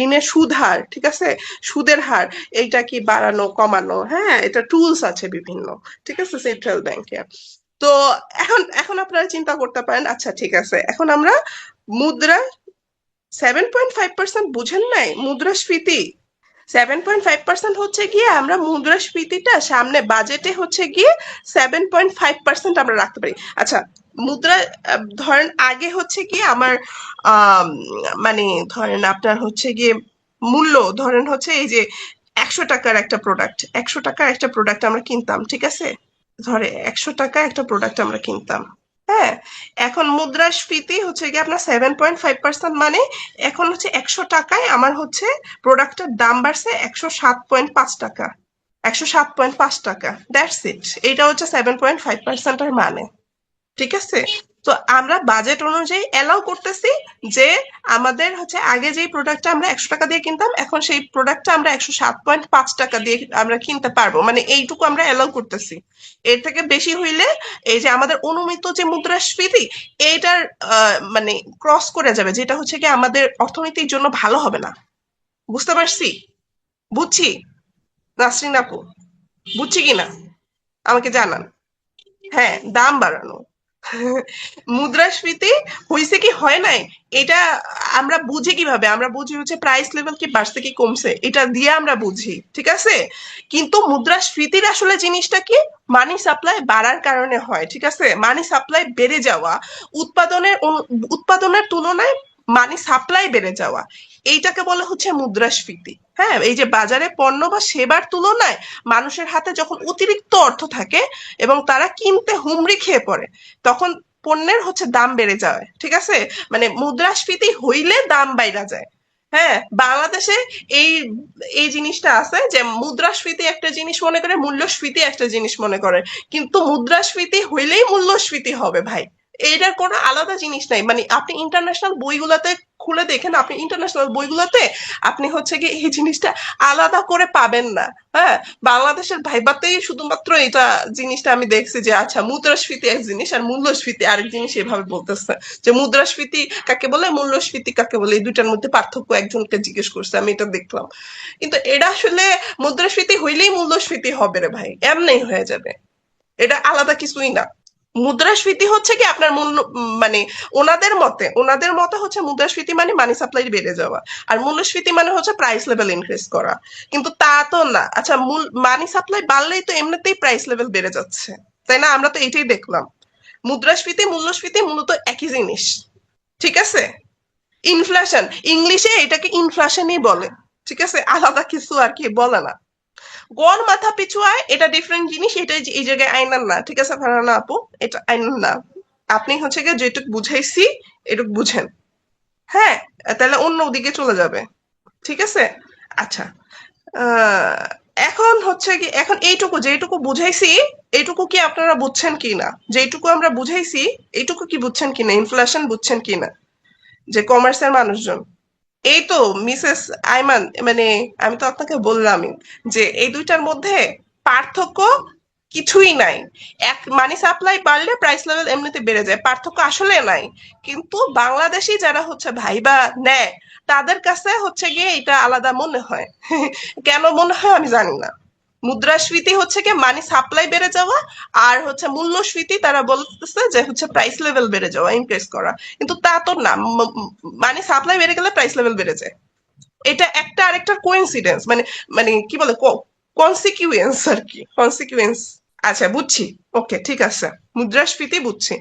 ঋণের সুদ হার, ঠিক আছে, সুদের হার, এইটা কি বাড়ানো কমানো। হ্যাঁ, এটা টুলস আছে বিভিন্ন। ঠিক আছে, সেন্ট্রাল ব্যাংকের। তো এখন এখন আপনারা চিন্তা করতে পারেন, আচ্ছা ঠিক আছে, এখন আমরা মুদ্রা 7.5% বুঝেন নাই মুদ্রাস্ফীতি। 7.5% হচ্ছে গিয়ে আমরা মুদ্রাস্ফীতিটা সামনে বাজেটে হচ্ছে গিয়ে 7.5% আমরা রাখতে পারি। আচ্ছা, মুদ্রা ধরেন আগে হচ্ছে গিয়ে আমার মানে ধরেন আপনার হচ্ছে গিয়ে মূল্য ধরেন হচ্ছে এই যে 100 টাকার একটা প্রোডাক্ট, 100 টাকার একটা প্রোডাক্ট আমরা কিনতাম, ঠিক আছে? ধরে 100 টাকা একটা প্রোডাক্ট আমরা কিনতাম। হ্যাঁ, এখন মুদ্রাস্ফীতি হচ্ছে গিয়ে আপনার 7.5%, মানে এখন হচ্ছে 100 টাকায় আমার হচ্ছে প্রোডাক্টের দাম বাড়ছে 107.5 টাকা, 107.5 টাকা, দ্যাটস ইট। এইটা হচ্ছে 7.5%-এর মানে, ঠিক আছে? তো আমরা বাজেট অনুযায়ী অ্যালাউ করতেছি যে আমাদের হচ্ছে আগে যেই প্রোডাক্টটা আমরা 100 টাকা দিয়ে কিনতাম, এখন সেই প্রোডাক্টটা আমরা 107.5 টাকা দিয়ে আমরা কিনতে পারবো, মানে এইটুকু আমরা অ্যালাউ করতেছি। এর থেকে বেশি হইলে এই যে আমাদের অনুমিত যে মুদ্রাস্ফীতি, এইটার মানে ক্রস করে যাবে, যেটা হচ্ছে কি আমাদের অর্থনীতির জন্য ভালো হবে না। বুঝতে পারছি? বুঝছি নাসরিন আপু, বুঝছি কিনা আমাকে জানান। হ্যাঁ, দাম বাড়ানো। মুদ্রাস্ফীতি হয়েছে কি হয় নাই, এটা আমরা বুঝি কিভাবে? আমরা বুঝি হচ্ছে প্রাইস লেভেল কি বাড়ছে কি কমছে, এটা দিয়ে আমরা বুঝি, ঠিক আছে? কিন্তু মুদ্রাস্ফীতির আসলে জিনিসটা কি? মানি সাপ্লাই বাড়ার কারণে হয়, ঠিক আছে? মানি সাপ্লাই বেড়ে যাওয়া, উৎপাদনের তুলনায় মানি সাপ্লাই বেড়ে যাওয়া, এইটাকে বলে হচ্ছে মুদ্রাস্ফীতি। হ্যাঁ, এই যে বাজারে পণ্য বা সেবার তুলনায় মানুষের হাতে যখন অতিরিক্ত অর্থ থাকে এবং তারা কিনতে হুমড়ি খেয়ে পড়ে, তখন পণ্যের হচ্ছে দাম বেড়ে যায়, ঠিক আছে? মানে মুদ্রাস্ফীতি হইলে দাম বাইরা যায়। হ্যাঁ, বাংলাদেশে এই এই জিনিসটা আছে যে মুদ্রাস্ফীতি একটা জিনিস মনে করে, মূল্যস্ফীতি একটা জিনিস মনে করে, কিন্তু মুদ্রাস্ফীতি হইলেই মূল্যস্ফীতি হবে ভাই। এটার কোনো আলাদা জিনিস নাই। মানে আপনি ইন্টারন্যাশনাল বইগুলাতে খুলে দেখেন, আপনি ইন্টারন্যাশনাল বইগুলাতে আপনি হচ্ছে কি এই জিনিসটা আলাদা করে পাবেন না। হ্যাঁ, বাংলাদেশের ভাইবাতেই শুধুমাত্র এটা জিনিসটা আমি দেখছি যে আচ্ছা মুদ্রাস্ফীতি এক জিনিস আর মূল্যস্ফীতি আরেক জিনিস, এভাবে বলতেছে যে মুদ্রাস্ফীতি কাকে বলে, মূল্যস্ফীতি কাকে বলে, এই দুইটার মধ্যে পার্থক্য একজনকে জিজ্ঞেস করছে, আমি এটা দেখলাম। কিন্তু এটা আসলে মুদ্রাস্ফীতি হইলেই মূল্যস্ফীতি হবে রে ভাই, এমনি হয়ে যাবে, এটা আলাদা কিছুই না। মুদ্রাস্ফীতি হচ্ছে কি আপনার মূল্য, মানে ওনাদের মতে হচ্ছে মুদ্রাস্ফীতি মানে মানি সাপ্লাই বেড়ে যাওয়া, আর মূল্যস্ফীতি মানে হচ্ছে প্রাইস লেভেল ইনক্রিজ করা। কিন্তু তা তো না। আচ্ছা, মানি সাপ্লাই বাড়লেই তো এমনিতেই প্রাইস লেভেল বেড়ে যাচ্ছে, তাই না? আমরা তো এটাই দেখলাম। মুদ্রাস্ফীতি মূল্যস্ফীতি মূলত একই জিনিস, ঠিক আছে? ইনফ্লেশন, ইংলিশে এটাকে ইনফ্লেশনই বলে, ঠিক আছে? আলাদা কিছু আর কি বলে না। গড় মাথা পিছু আয় এটা ডিফারেন্ট জিনিস, এটা এই জায়গায় আইনার না, ঠিক আছে ফারহানা আপু? এটা আইনার না। আপনি হচ্ছে গিয়ে যেটুক বুঝাইছি এটুক বুঝেন। হ্যাঁ, তাহলে অন্য ওদিকে চলে যাবে, ঠিক আছে? আচ্ছা, আহ, এখন হচ্ছে কি, এখন এইটুকু যেটুকু বুঝাইছি এইটুকু কি আপনারা বুঝছেন কি না? যেটুকু আমরা বুঝাইছি এইটুকু কি বুঝছেন কিনা, ইনফ্লেশন বুঝছেন কিনা, যে কমার্সের মানুষজন? এই তো মিসেস আইমান, মানে আমি তো আপনাকে বললামই যে এই দুইটার মধ্যে পার্থক্য কিছুই নাই। এক মানি সাপ্লাই বাড়লে প্রাইস লেভেল এমনিতে বেড়ে যায়, পার্থক্য আসলে নাই। কিন্তু বাংলাদেশি যারা হচ্ছে ভাইবা নেয়, তাদের কাছে হচ্ছে গিয়ে এটা আলাদা মনে হয়। কেন মনে হয় আমি জানি না। মুদ্রাস্ফীতি হচ্ছে কি মানি সাপ্লাই বেড়ে যাওয়া, আর হচ্ছে মূল্যস্ফীতি তারা বলতেছে যে হচ্ছে প্রাইস লেভেল বেড়ে যাওয়া, ইনক্রিজ করা। কিন্তু তা তো না। মানি সাপ্লাই বেড়ে গেলে প্রাইস লেভেল বেড়ে যায়, এটা একটা আরেকটার কোইন্সিডেন্স, মানে মানে কি বলে, কনসিকুয়েন্স আর কি, কনসিকুয়েন্স। আচ্ছা, বুঝছি। ওকে, ঠিক আছে, মুদ্রাস্ফীতি বুঝছি।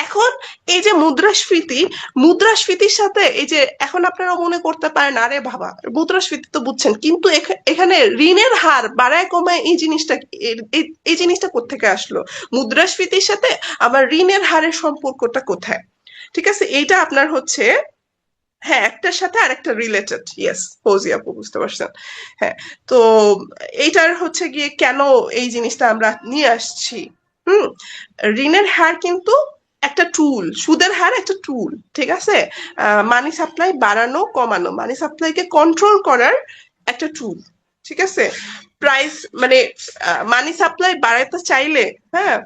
এখন এই যে মুদ্রাস্ফীতি, মুদ্রাস্ফীতির সাথে এই যে এখন আপনারা মনে করতে পারেন আরে বাবা মুদ্রাস্ফীতি তো বুঝছেন, কিন্তু এখানে ঋণের হার বাড়ায় কমায় এই জিনিসটা, এই জিনিসটা কোত্থেকে আসলো? মুদ্রাস্ফীতির সাথে আবার ঋণের হারের সম্পর্কটা কোথায়? ঠিক আছে, এইটা আপনার হচ্ছে, হ্যাঁ, একটার সাথে আরেকটা রিলেটেড, ইয়েস ফৌজি আপু, বুঝতে পারছেন। হ্যাঁ, তো এইটার হচ্ছে গিয়ে কেন এই জিনিসটা আমরা নিয়ে আসছি। হুম, ঋণের হার কিন্তু একটা টুল, সুদের হার একটা টুল, ঠিক আছে? মানি সাপ্লাই বাড়ানো কমানো, মানি সাপ্লাইকে কন্ট্রোল করার একটা টুল, ঠিক আছে? প্রাইস মানে মানি সাপ্লাই বাড়াতে চাইলে, হ্যাঁ,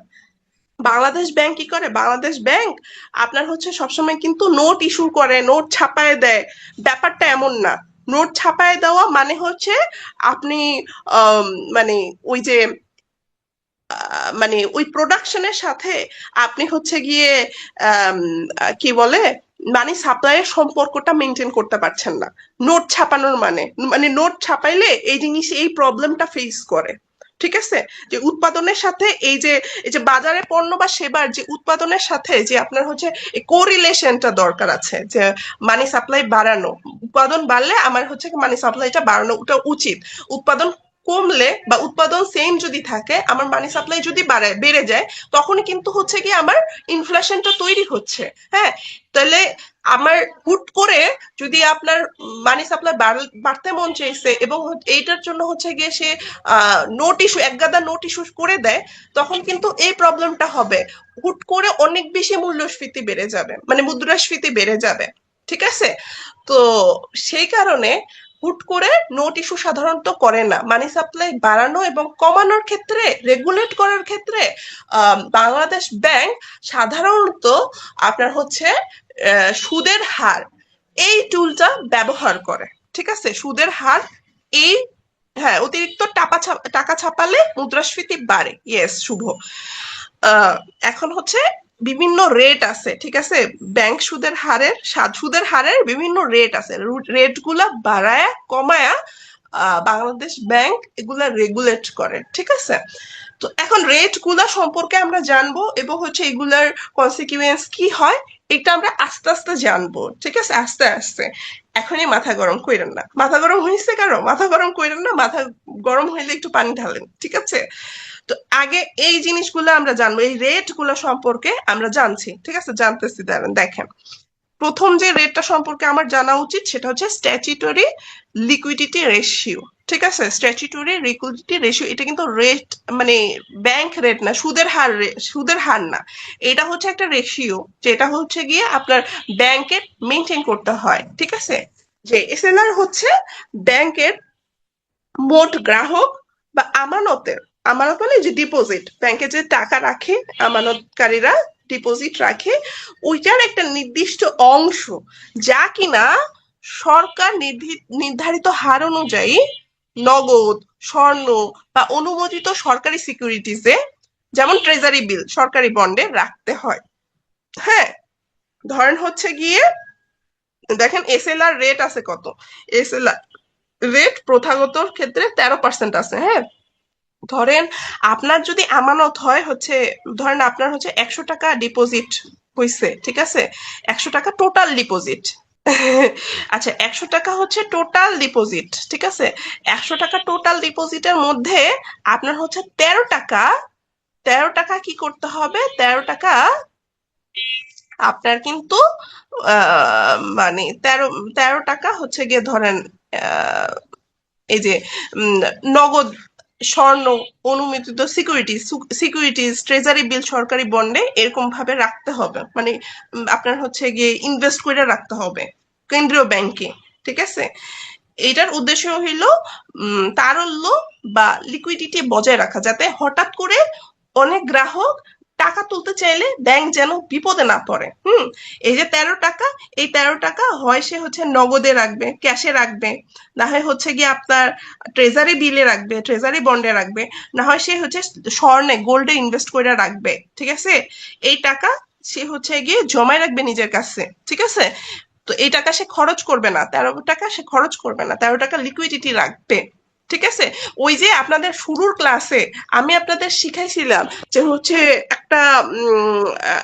বাংলাদেশ ব্যাংক কি করে? বাংলাদেশ ব্যাংক আপনার হচ্ছে সবসময় কিন্তু নোট ইস্যু করে, নোট ছাপায় দেয়। ব্যাপারটা এমন না। নোট ছাপায় দেওয়া মানে হচ্ছে আপনি আম, মানে ওই যে মানে ওই প্রোডাকশনের সাথে আপনি হচ্ছে গিয়ে আম, কি বলে, মানে সাপ্লাইয়ের সম্পর্কটা মেনটেন করতে পারছেন না। নোট ছাপানোর মানে, মানে নোট ছাপাইলে এই জিনিস এই প্রবলেমটা ফেস করে। ঠিক আছে, যে উৎপাদনের সাথে এই যে বাজারে পণ্য বা সেবার যে উৎপাদনের সাথে যে আপনার হচ্ছে কোরিলেশনটা দরকার আছে, যে মানি সাপ্লাই বাড়ানো, উৎপাদন বাড়লে আমার হচ্ছে মানি সাপ্লাইটা বাড়ানো ওটা উচিত। উৎপাদন কমলে বা উৎপাদন সেম যদি থাকে, আমার মানি সাপ্লাই যদি বেড়ে যায়, তখনই কিন্তু হচ্ছে কি আমার ইনফ্লেশনটা তৈরি হচ্ছে। হ্যাঁ, তাহলে আমার হুট করে যদি আপনার মানি সাপ্লাই বাড়তে মন চাইছে এবং এইটার জন্য হচ্ছে গিয়ে সে নোট ইস্যু, একগাদা নোট ইস্যু করে দেয়, তখন কিন্তু এই প্রবলেমটা হবে। হুট করে অনেক বেশি মূল্যস্ফীতি বেড়ে যাবে, মানে মুদ্রাস্ফীতি বেড়ে যাবে। ঠিক আছে, তো সেই কারণে হুট করে নোট ইস্যু সাধারণত করে না। মানি সাপ্লাই বাড়ানো এবং কমানোর ক্ষেত্রে, রেগুলেট করার ক্ষেত্রে বাংলাদেশ ব্যাংক সাধারণত আপনার হচ্ছে সুদের হার, এই টুলটা ব্যবহার করে। ঠিক আছে, সুদের হার, এই, হ্যাঁ, অতিরিক্ত টাকা ছাপালে মুদ্রাস্ফীতি বাড়ে। ইয়েস শুভ। আহ, এখন হচ্ছে বিভিন্ন রেট আছে, ঠিক আছে, ব্যাংক সুদের হারের বিভিন্ন রেট আছে, রেট গুলা বাড়ায়া কমায়া বাংলাদেশ ব্যাংক এগুলা রেগুলেট করে। ঠিক আছে, তো এখন রেট গুলা সম্পর্কে আমরা জানবো এবং হচ্ছে এগুলার কনসিকুয়েন্স কি হয়, এটা আমরা আস্তে আস্তে জানবো। ঠিক আছে, আস্তে আস্তে, এখনই মাথা গরম কইরেন না। মাথা গরম হয়েছে কারো? মাথা গরম কইরেন না, মাথা গরম হইলে একটু পানি ঢালেন। ঠিক আছে, তো আগে এই জিনিসগুলো আমরা জানবো, এই রেট গুলো সম্পর্কে আমরা জানছি। ঠিক আছে, জানতেছি, দাঁড়ান দেখেন। প্রথম যে রেটটা সম্পর্কে আমার জানা উচিত সেটা হচ্ছে স্ট্যাচুটরি লিকুইডিটি রেশিও। ঠিক আছে, স্ট্যাচুটরি লিকুইডিটি রেশিও, এটা কিন্তু রেট, মানে ব্যাংক রেট না, সুদের হার না। এটা হচ্ছে একটা রেশিও, যেটা হচ্ছে গিয়ে আপনার ব্যাংকের মেনটেন করতে হয়। ঠিক আছে, যে এসএলআর হচ্ছে ব্যাংকের মোট গ্রাহক বা আমানতের, আমানত মানে যে ডিপোজিট, ব্যাংকে যে টাকা রাখে আমানতকারীরা, ডিপোজিট রাখে, ওইটার একটা নির্দিষ্ট অংশ, যা কিনা সরকার নির্ধারিত হার অনুযায়ী নগদ, স্বর্ণ বা অনুমোদিত সরকারি সিকিউরিটিজে, যেমন ট্রেজারি বিল, সরকারি বন্ডে রাখতে হয়। হ্যাঁ, ধরেন হচ্ছে গিয়ে দেখেন এসএলআর রেট আছে কত। এসএলআর রেট প্রথাগত ক্ষেত্রে 13% আছে। হ্যাঁ, ধরেন আপনার যদি আমানত হয় হচ্ছে, ধরেন আপনার হচ্ছে 100 টাকা ডিপোজিট হয়েছে। ঠিক আছে, 100 টাকা টোটাল ডিপোজিট। আচ্ছা, 100 টাকা হচ্ছে টোটাল ডিপোজিট। ঠিক আছে, 100 টাকা টোটাল ডিপোজিটের মধ্যে আপনার হচ্ছে 13 টাকা, 13 টাকা কি করতে হবে, 13 টাকা আপনার কিন্তু মানে 13 টাকা হচ্ছে গিয়ে ধরেন আহ, এই যে উম, নগদ, স্বর্ণ, অনুমোদিত সিকিউরিটিজ, ট্রেজারি বিল, সরকারি বন্ডে এরকম ভাবে রাখতে হবে, মানে আপনার হচ্ছে গিয়ে ইনভেস্ট করে রাখতে হবে কেন্দ্রীয় ব্যাংকে। ঠিক আছে, এইটার উদ্দেশ্য হইল তারল্য বা লিকুইডিটি বজায় রাখা, যাতে হঠাৎ করে অনেক গ্রাহক টাকা তুলতে চাইলে ব্যাংক যেন বিপদে না পড়ে। এই যে 13 টাকা, এই 13 টাকা হয় সে হচ্ছে নগদে রাখবে, ক্যাশে রাখবে, না হয় হচ্ছে গিয়ে আপনার ট্রেজারি বিলে রাখবে, ট্রেজারি বন্ডে রাখবে, না হয় সে হচ্ছে স্বর্ণে, গোল্ডে ইনভেস্ট করে রাখবে। ঠিক আছে, এই টাকা সে হচ্ছে গিয়ে জমায় রাখবে নিজের কাছে। ঠিক আছে, তো এই টাকা সে খরচ করবে না, 13 টাকা সে খরচ করবে না, 13 টাকা লিকুইডিটি রাখবে। ঠিক আছে, ওই যে আপনাদের শুরুর ক্লাসে আমি আপনাদের শিখাইছিলাম যে হচ্ছে একটা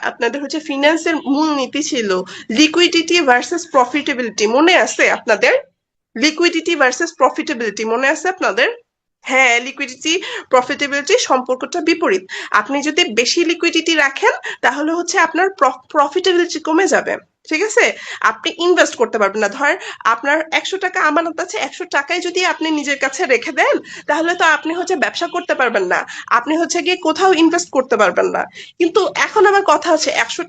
আপনাদের হচ্ছে ফিনান্সের মূল নীতি ছিল লিকুইডিটি ভার্সেস প্রফিটেবিলিটি, মনে আছে আপনাদের? লিকুইডিটি ভার্সেস প্রফিটেবিলিটি মনে আছে আপনাদের? হ্যাঁ, লিকুইডিটি প্রফিটেবিলিটি সম্পর্কটা বিপরীত। আপনি যদি বেশি লিকুইডিটি রাখেন, তাহলে হচ্ছে আপনার প্রফিটেবিলিটি কমে যাবে। ঠিক আছে, আপনি ইনভেস্ট করতে পারবেন না। ধরেন আপনার 100 টাকা আমানত আছে, 100 টাকায় যদি আপনি নিজের কাছে রেখে দেন, তাহলে তো আপনি হচ্ছে ব্যবসা করতে পারবেন না, আপনি হচ্ছে গিয়ে কোথাও ইনভেস্ট করতে পারবেন না। কিন্তু এখন আমার কথা হচ্ছে 100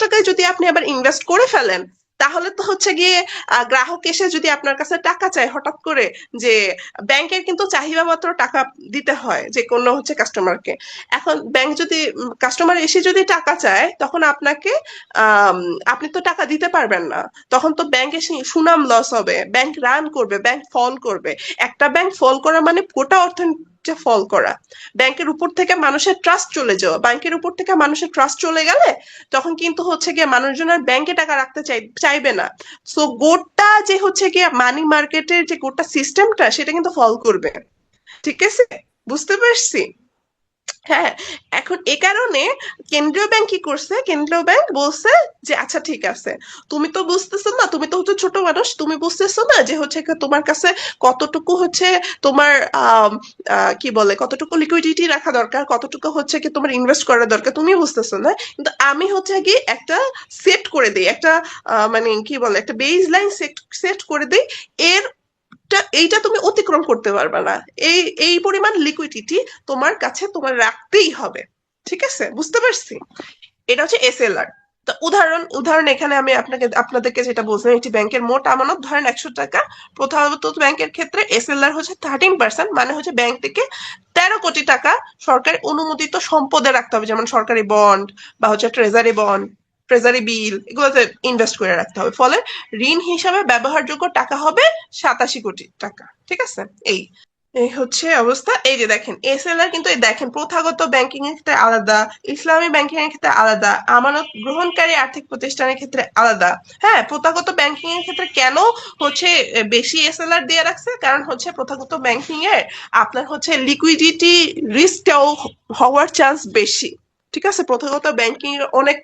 টাকায় যদি আপনি আবার ইনভেস্ট করে ফেলেন, তাহলে তো হচ্ছে গিয়ে গ্রাহক এসে যদি আপনার কাছে টাকা চায় হঠাৎ করে, যে ব্যাংকের কিন্তু চাহিদা মাত্র টাকা দিতে হয় যে কোনো হচ্ছে কাস্টমারকে। এখন ব্যাংক যদি, কাস্টমার এসে যদি টাকা চায়, তখন আপনাকে আম, আপনি তো টাকা দিতে পারবেন না। তখন তো ব্যাংকের সুনাম লস হবে, ব্যাংক রান করবে, ব্যাংক ফল করবে। একটা ব্যাংক ফল করা মানে গোটা অর্থনীতিটা ফল করা। ব্যাংকের উপর থেকে মানুষের ট্রাস্ট চলে যাওয়া, ব্যাংকের উপর থেকে মানুষের ট্রাস্ট চলে গেলে তখন কিন্তু হচ্ছে গিয়ে মানুষজন আর ব্যাংকে টাকা রাখতে চাইবে না। সো গোটা যে হচ্ছে গিয়ে মানি মার্কেটের যে গোটা সিস্টেমটা, সেটা কিন্তু ফল করবে। ঠিক আছে, বুঝতে পারছি। হ্যাঁ, এখন এ কারণে কেন্দ্রীয় ব্যাংক কি করছে, কেন্দ্রীয় ব্যাংক বলছে যে আচ্ছা ঠিক আছে, তুমি তো বুঝতেছো না, তুমি তো হচ্ছে ছোট মানুষ, তুমি বুঝতেছো না যে হচ্ছে কি তোমার কাছে কতটুকু হচ্ছে তোমার আম, কি বলে কতটুকু লিকুইডিটি রাখা দরকার, কতটুকু হচ্ছে কি তোমার ইনভেস্ট করা দরকার, তুমি বুঝতেছো না, কিন্তু আমি হচ্ছে কি একটা সেট করে দিই, একটা মানে কি বলে একটা বেজ লাইন সেট সেট করে দিই। এর এইটা তুমি অতিক্রম করতে পারবে না। এই এই পরিমাণ লিকুইডিটি তোমার কাছে তোমার রাখতেই হবে। ঠিক আছে, বুঝতে পারছি। এটা হচ্ছে এসএলআর। তো উদাহরণ উদাহরণ এখানে আমি আপনাদেরকে যেটা বলছিলাম, একটি ব্যাংকের মোট আমানত ধরেন 100 টাকা। প্রথাগত ব্যাংকের ক্ষেত্রে এসএলআর হচ্ছে 13%, মানে হচ্ছে ব্যাংক থেকে 13 কোটি টাকা সরকারি অনুমোদিত সম্পদে রাখতে হবে, যেমন সরকারি বন্ড বা হচ্ছে ট্রেজারি বন্ড, ট্রেজারি বিল, এগুলোতে ইনভেস্ট করে রাখতে হবে। ফলে ঋণ হিসাবে ব্যবহারযোগ্য টাকা হবে 87 কোটি টাকা। ঠিক আছে, এই এই হচ্ছে অবস্থা। এই যে দেখেন এসএলআর কিন্তু, এই দেখেন প্রথাগত ব্যাংকিং এর ক্ষেত্রে আলাদা, ইসলামী ব্যাংকিং এর ক্ষেত্রে আলাদা, আমানত গ্রহণকারী আর্থিক প্রতিষ্ঠানের ক্ষেত্রে আলাদা। হ্যাঁ, প্রথাগত ব্যাংকিং এর ক্ষেত্রে কেন হচ্ছে বেশি এসএলআর দিয়ে রাখছে, কারণ হচ্ছে প্রথাগত ব্যাংকিং এর আপনার হচ্ছে লিকুইডিটি রিস্কটাও হওয়ার চান্স বেশি। ঠিক আছে, প্রথাগত ব্যাংকিং এর অনেক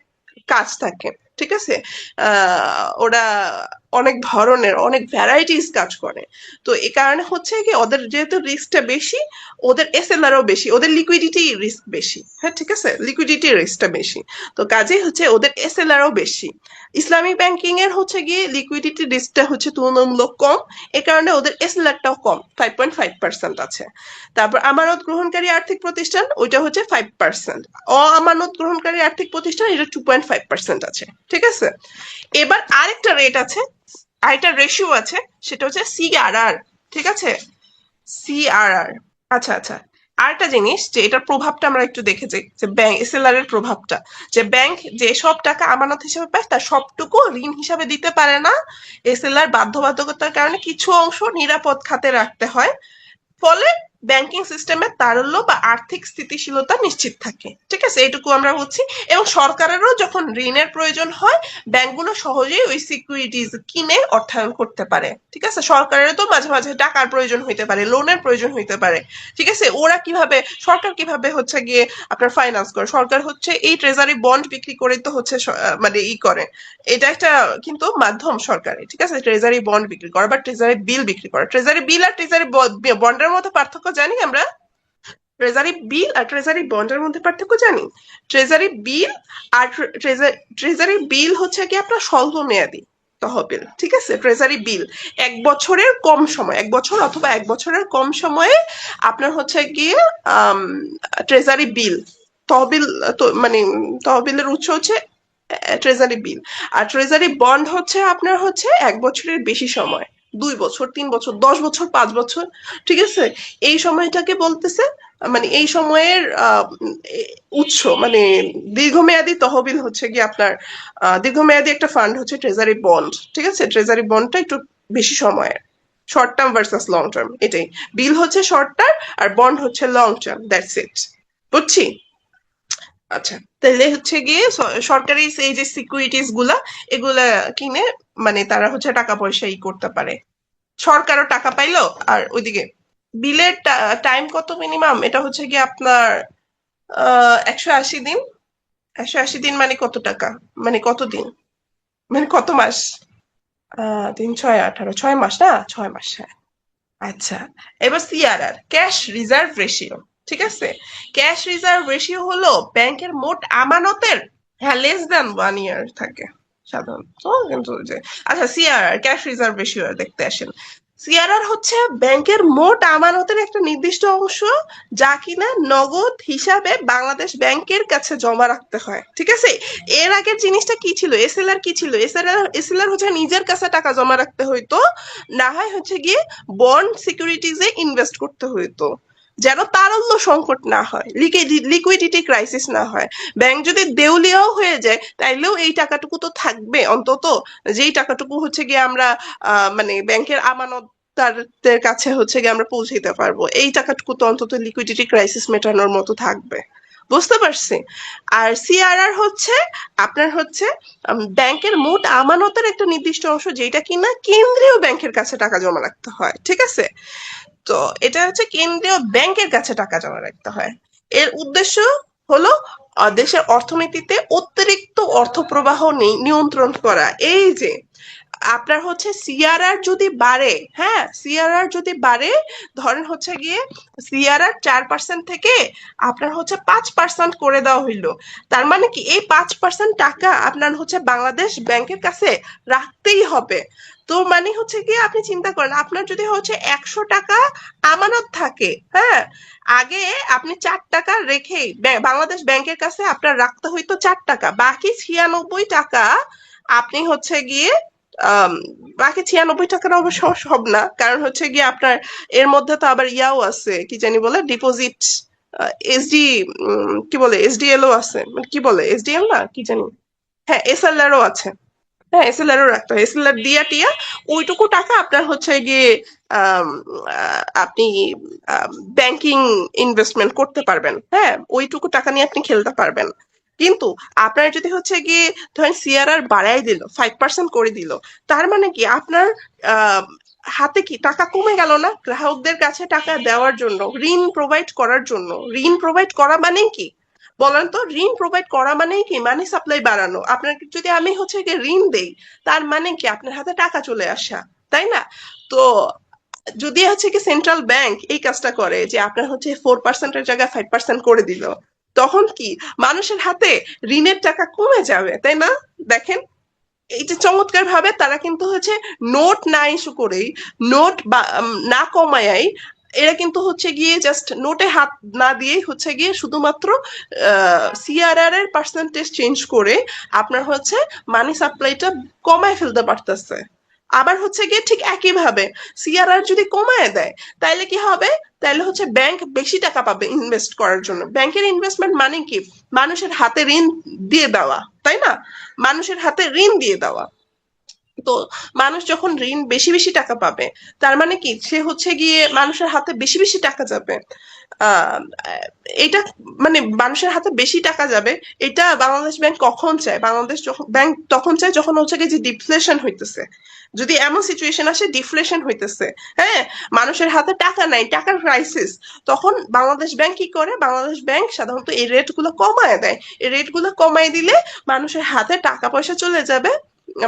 কাজ থাকে। ঠিক আছে, ওরা অনেক ধরনের অনেক ভ্যারাইটিস কাজ করে। তো এই কারণে হচ্ছে কি ওদের যেহেতু রিস্কটা বেশি, ওদের এসএলআরও বেশি, ওদের লিকুইডিটি রিস্ক বেশি। হ্যাঁ ঠিক আছে, লিকুইডিটি রিস্কটা বেশি, তো কাজেই হচ্ছে ওদের এসএলআরও বেশি। ইসলামিক ব্যাংকিং এর হচ্ছে গিয়ে লিকুইডিটি রিস্কটা হচ্ছে তুলনামূলক কম, এ কারণে ওদের এসএলআরটাও কম, 5.5% আছে। তারপর আমানত গ্রহণকারী আর্থিক প্রতিষ্ঠান, ওইটা হচ্ছে 5%। অমানত গ্রহণকারী আর্থিক প্রতিষ্ঠান, এটা 2.5% আছে। ঠিক আছে, এবার আরেকটা রেট আছে, আরেকটা রেশিও আছে, সেটা হচ্ছে সিআরআর। ঠিক আছে, সিআরআর। আচ্ছা আচ্ছা, আরেকটা জিনিস যে এটার প্রভাবটা আমরা একটু দেখেছি, যে ব্যাংক এসএলআর এর প্রভাবটা, যে ব্যাংক যে সব টাকা আমানত হিসেবে পায় তার সবটুকু ঋণ হিসাবে দিতে পারে না। এসএলআর বাধ্যবাধকতার কারণে কিছু অংশ নিরাপদ খাতে রাখতে হয়। ফলে ব্যাংকিং সিস্টেমের তারল্য বা আর্থিক স্থিতিশীলতা নিশ্চিত থাকে। ঠিক আছে, এইটুকু আমরা বুঝছি। এবং সরকারেরও যখন ঋণের প্রয়োজন হয়, ব্যাংকগুলো সহজেই ওই সিকিউরিটিজ কিনে অর্থায়ন করতে পারে। ঠিক আছে, সরকারের তো মাঝে মাঝে টাকার প্রয়োজন হইতে পারে, লোনের প্রয়োজন হইতে পারে। ঠিক আছে, ওরা কিভাবে, সরকার কিভাবে হচ্ছে গিয়ে আপনার ফাইন্যান্স করে, সরকার হচ্ছে এই ট্রেজারি বন্ড বিক্রি করে তো হচ্ছে মানে ই করে। এটা একটা কিন্তু মাধ্যম সরকারের। ঠিক আছে, ট্রেজারি বন্ড বিক্রি করা বা ট্রেজারি বিল বিক্রি করা। ট্রেজারি বিল আর ট্রেজারি বন্ডের মধ্যে পার্থক্য জানি আমরা? ট্রেজারি বিল আর ট্রেজারি বন্ডের মধ্যে পার্থক্য জানি? ট্রেজারি বিল আর ট্রেজারি বিল হচ্ছে কি আপনার স্বল্প মেয়াদী তহবিল। ঠিক আছে, ট্রেজারি বিল 1 বছরের কম সময়, 1 বছর অথবা 1 বছরের কম সময়ে আপনার হচ্ছে গিয়ে ট্রেজারি বিল তহবিল, তো মানে তহবিলের উৎস হচ্ছে ট্রেজারি বিল। আর ট্রেজারি বন্ড হচ্ছে আপনার হচ্ছে 1 বছরের বেশি সময়, 2 বছর, 3 বছর, 10 বছর, 5 বছর। ঠিক আছে, এই সময়টাকে বলতেছে, মানে এই সময়ের উৎস, মানে দীর্ঘমেয়াদী তহবিল হচ্ছে কি আপনার দীর্ঘমেয়াদী একটা ফান্ড হচ্ছে ট্রেজারি বন্ড। ঠিক আছে, ট্রেজারি বন্ডটা একটু বেশি সময়ের, short term versus long term এটাই। বিল হচ্ছে শর্ট টার্ম আর বন্ড হচ্ছে লং টার্ম, দ্যাটস ইট। বুঝছি? আচ্ছা, তাহলে হচ্ছে গিয়ে সরকারি এই যে সিকিউরিটিজ গুলা, এগুলা কিনে মানে তারা হচ্ছে টাকা পয়সা ই করতে পারে, সরকারও টাকা পাইলো। আর ওইদিকে বিলের টাইম কত মিনিমাম, এটা হচ্ছে গিয়ে আপনার 180 দিন। 180 দিন মানে কত টাকা, মানে কত দিন, মানে কত মাস? 3 6 18, 6 মাস না, 6 মাস, হ্যাঁ। আচ্ছা, এবার সিআরআর, ক্যাশ রিজার্ভ রেশিও। ঠিক আছে, ক্যাশ রিজার্ভ রেশিও হলো ব্যাংকের মোট আমানতের, হ্যাঁ লেস দ্যান 1 ইয়ার থাকে সাধারণত, কিন্তু যে আচ্ছা সিআরআর ক্যাশ রিজার্ভ রেশিও দেখতে আসেন। সিআরআর হচ্ছে ব্যাংকের মোট আমানতের একটা নির্দিষ্ট অংশ, যা কিনা নগদ হিসাবে বাংলাদেশ ব্যাংকের কাছে জমা রাখতে হয়। ঠিক আছে, এর আগের জিনিসটা কি ছিল, এসএলআর কি ছিল, এসএলআর এসএলআর হচ্ছে নিজের কাছে টাকা জমা রাখতে হইতো, না হয় হচ্ছে গিয়ে বন্ড সিকিউরিটিজে ইনভেস্ট করতে হইতো, যেন তারল্য সংকট না হয়, লিকুইডিটি ক্রাইসিস না হয়। ব্যাংক যদি দেউলিয়াও হয়ে যায় তাইলেও এই টাকাটুকু তো থাকবে অন্তত, যেই টাকাটুকু হচ্ছে গিয়ে আমরা মানে ব্যাংকের আমানতদারদের কাছে হচ্ছে গিয়ে আমরা পৌঁছে দিতে পারবো, এই টাকাটুকু তো অন্তত লিকুইডিটি ক্রাইসিস মেটানোর মতো থাকবে। বুঝতে পারছি? আর সিআরআর হচ্ছে আপনার হচ্ছে ব্যাংকের মোট আমানতের একটা নির্দিষ্ট অংশ, যেটা কিনা কেন্দ্রীয় ব্যাংকের কাছে টাকা জমা রাখতে হয়। ঠিক আছে, তো এটা হচ্ছে কেন্দ্রীয় ব্যাংকের কাছে টাকা জমা রাখতে হয়। এর উদ্দেশ্য হলো দেশের অর্থনীতিতে অতিরিক্ত অর্থ প্রবাহ নিয়ন্ত্রণ করা। এই যে আপনার হচ্ছে সিআরআর যদি বাড়ে, হ্যাঁ সিআরআর যদি বাড়ে, ধরেন হচ্ছে গিয়ে সিআরআর 4% থেকে আপনার হচ্ছে 5% করে দেওয়া হইলো, তার মানে কি এই 5% টাকা আপনার হচ্ছে বাংলাদেশ ব্যাংকের কাছে রাখতেই হবে। তো মানে হচ্ছে কি আপনি চিন্তা করেন, আপনার যদি হচ্ছে 100 টাকা আমানত থাকে, হ্যাঁ আগে আপনি 4 টাকা রেখেই বাংলাদেশ ব্যাংকের কাছে আপনার রাখতে হইতো 4 টাকা, বাকি 96 টাকা আপনি হচ্ছে গিয়ে আম, বাকি 96 টাকাটা অবশ্য সব না, কারণ হচ্ছে গিয়ে আপনার এর মধ্যে তো আবার ইয়াও আছে, কি জানি বলে ডিপোজিট, এসডি, কি বলে এসডিএল ও আছে, মানে কি বলে এসডিএল না কি জানি, হ্যাঁ এসএলআর ও আছে। হ্যাঁ এসএলআর ও রাখতে হয়, এসএলআর দিয়া টিয়া ওইটুকু টাকা আপনার হচ্ছে গিয়ে আম, আপনি ব্যাংকিং ইনভেস্টমেন্ট করতে পারবেন, হ্যাঁ ওইটুকু টাকা নিয়ে আপনি খেলতে পারবেন। কিন্তু আপনার যদি হচ্ছে গিয়ে ধরেন সিআরআর বাড়াই দিল, 5% করে দিল, তার মানে কি আপনার আহ, হাতে কি টাকা কমে গেল না গ্রাহকদের কাছে টাকা দেওয়ার জন্য, ঋণ প্রোভাইড করার জন্য। ঋণ প্রোভাইড করা মানে কি বলেন তো? ঋণ প্রোভাইড করা মানেই কি মানি সাপ্লাই বাড়ানো। আপনার যদি আমি হচ্ছে গিয়ে ঋণ দেই, তার মানে কি আপনার হাতে টাকা চলে আসা, তাই না? তো যদি হচ্ছে কি সেন্ট্রাল ব্যাংক এই কাজটা করে যে আপনার হচ্ছে 4%-এর জায়গায় 5% করে দিল, তখন কি মানুষের হাতে ঋণের টাকা কমে যাবে, তাই না? দেখেন এই যে চমৎকার ভাবে তারা কিন্তু হচ্ছে নোট না ইস্যু করেই, নোট বা না কমায়াই, এরা কিন্তু হচ্ছে গিয়ে জাস্ট নোটে হাত না দিয়েই হচ্ছে গিয়ে শুধুমাত্র সিআরআর এর পার্সেন্টেজ চেঞ্জ করে আপনার হচ্ছে মানি সাপ্লাইটা কমায় ফেলতে পারতেছে। আবার হচ্ছে গিয়ে ঠিক একই ভাবে সিআরআর যদি কমায় দেয়, তাইলে কি হবে? তাইলে হচ্ছে ব্যাংক বেশি টাকা পাবে ইনভেস্ট করার জন্য। ব্যাংকের ইনভেস্টমেন্ট মানে কি মানুষের হাতে ঋণ দিয়ে দেওয়া, তাই না? মানুষের হাতে ঋণ দিয়ে দেওয়া। তো মানুষ যখন ঋণ বেশি বেশি টাকা পাবে, তার মানে কি সে হচ্ছে গিয়ে মানুষের হাতে বেশি বেশি টাকা যাবে। আহ এটা মানে মানুষের হাতে বেশি টাকা যাবে, এটা বাংলাদেশ ব্যাংক কখন চায়? বাংলাদেশ যখন ব্যাংক তখন চায় যখন হচ্ছে গিয়ে যে ডিফ্লেশন হইতেছে, যদি এমন সিচুয়েশন আসে ডিফ্লেশন হইতেছে, হ্যাঁ মানুষের হাতে টাকা নাই, টাকার ক্রাইসিস, তখন বাংলাদেশ ব্যাংক কি করে? বাংলাদেশ ব্যাংক সাধারণত এই রেট গুলো কমায় দেয়। এই রেট গুলো কমায় দিলে মানুষের হাতে টাকা পয়সা চলে যাবে,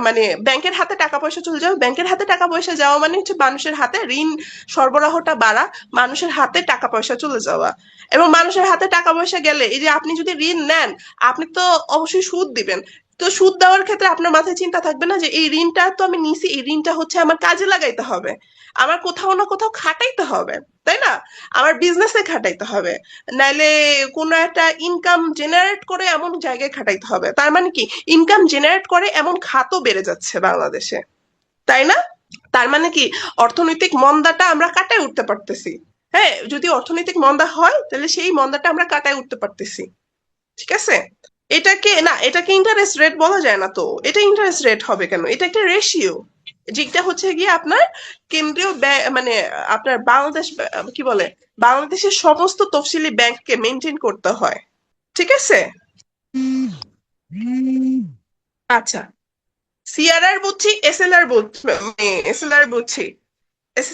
মানে ব্যাংকের হাতে টাকা পয়সা চলে যাবে। ব্যাংকের হাতে টাকা পয়সা যাওয়া মানে হচ্ছে মানুষের হাতে ঋণ সরবরাহটা বাড়া, মানুষের হাতে টাকা পয়সা চলে যাওয়া। এবং মানুষের হাতে টাকা পয়সা গেলে এই যে আপনি যদি ঋণ নেন, আপনি তো অবশ্যই সুদ দিবেন। তো সুদ দেওয়ার ক্ষেত্রে আপনার মাথায় চিন্তা থাকবে না যে এই ঋণটা তো আমি নিছি, এই ঋণটা হচ্ছে আমার কাজে লাগাইতে হবে, আমার কোথাও না কোথাও খাটাইতে হবে, তাই না? আমার বিজনেসে খাটাইতে হবে, নাইলে কোনো একটা ইনকাম জেনারেট করে এমন জায়গায় খাটাইতে হবে। তার মানে কি ইনকাম জেনারেট করে এমন খাতও বেড়ে যাচ্ছে বাংলাদেশে, তাই না? তার মানে কি অর্থনৈতিক মন্দাটা আমরা কাটায় উঠতে পারতেছি। হ্যাঁ যদি অর্থনৈতিক মন্দা হয় তাহলে সেই মন্দাটা আমরা কাটায় উঠতে পারতেছি, ঠিক আছে? এটাকে না, এটাকে ইন্টারেস্ট রেট বলা যায় না তো, এটা ইন্টারেস্ট রেট হবে কেন? এটা একটা রেশিও, যেটা হচ্ছে গিয়ে আপনার কেন্দ্রীয় মানে আপনার বাংলাদেশ কি বলে বাংলাদেশের সমস্ত তফসিলি ব্যাংককে মেনটেন করতে হয়, ঠিক আছে? আচ্ছা, সিআরআর বুঝছি, এসএলআর বুঝছি, মানে এসএলআর বুঝছি,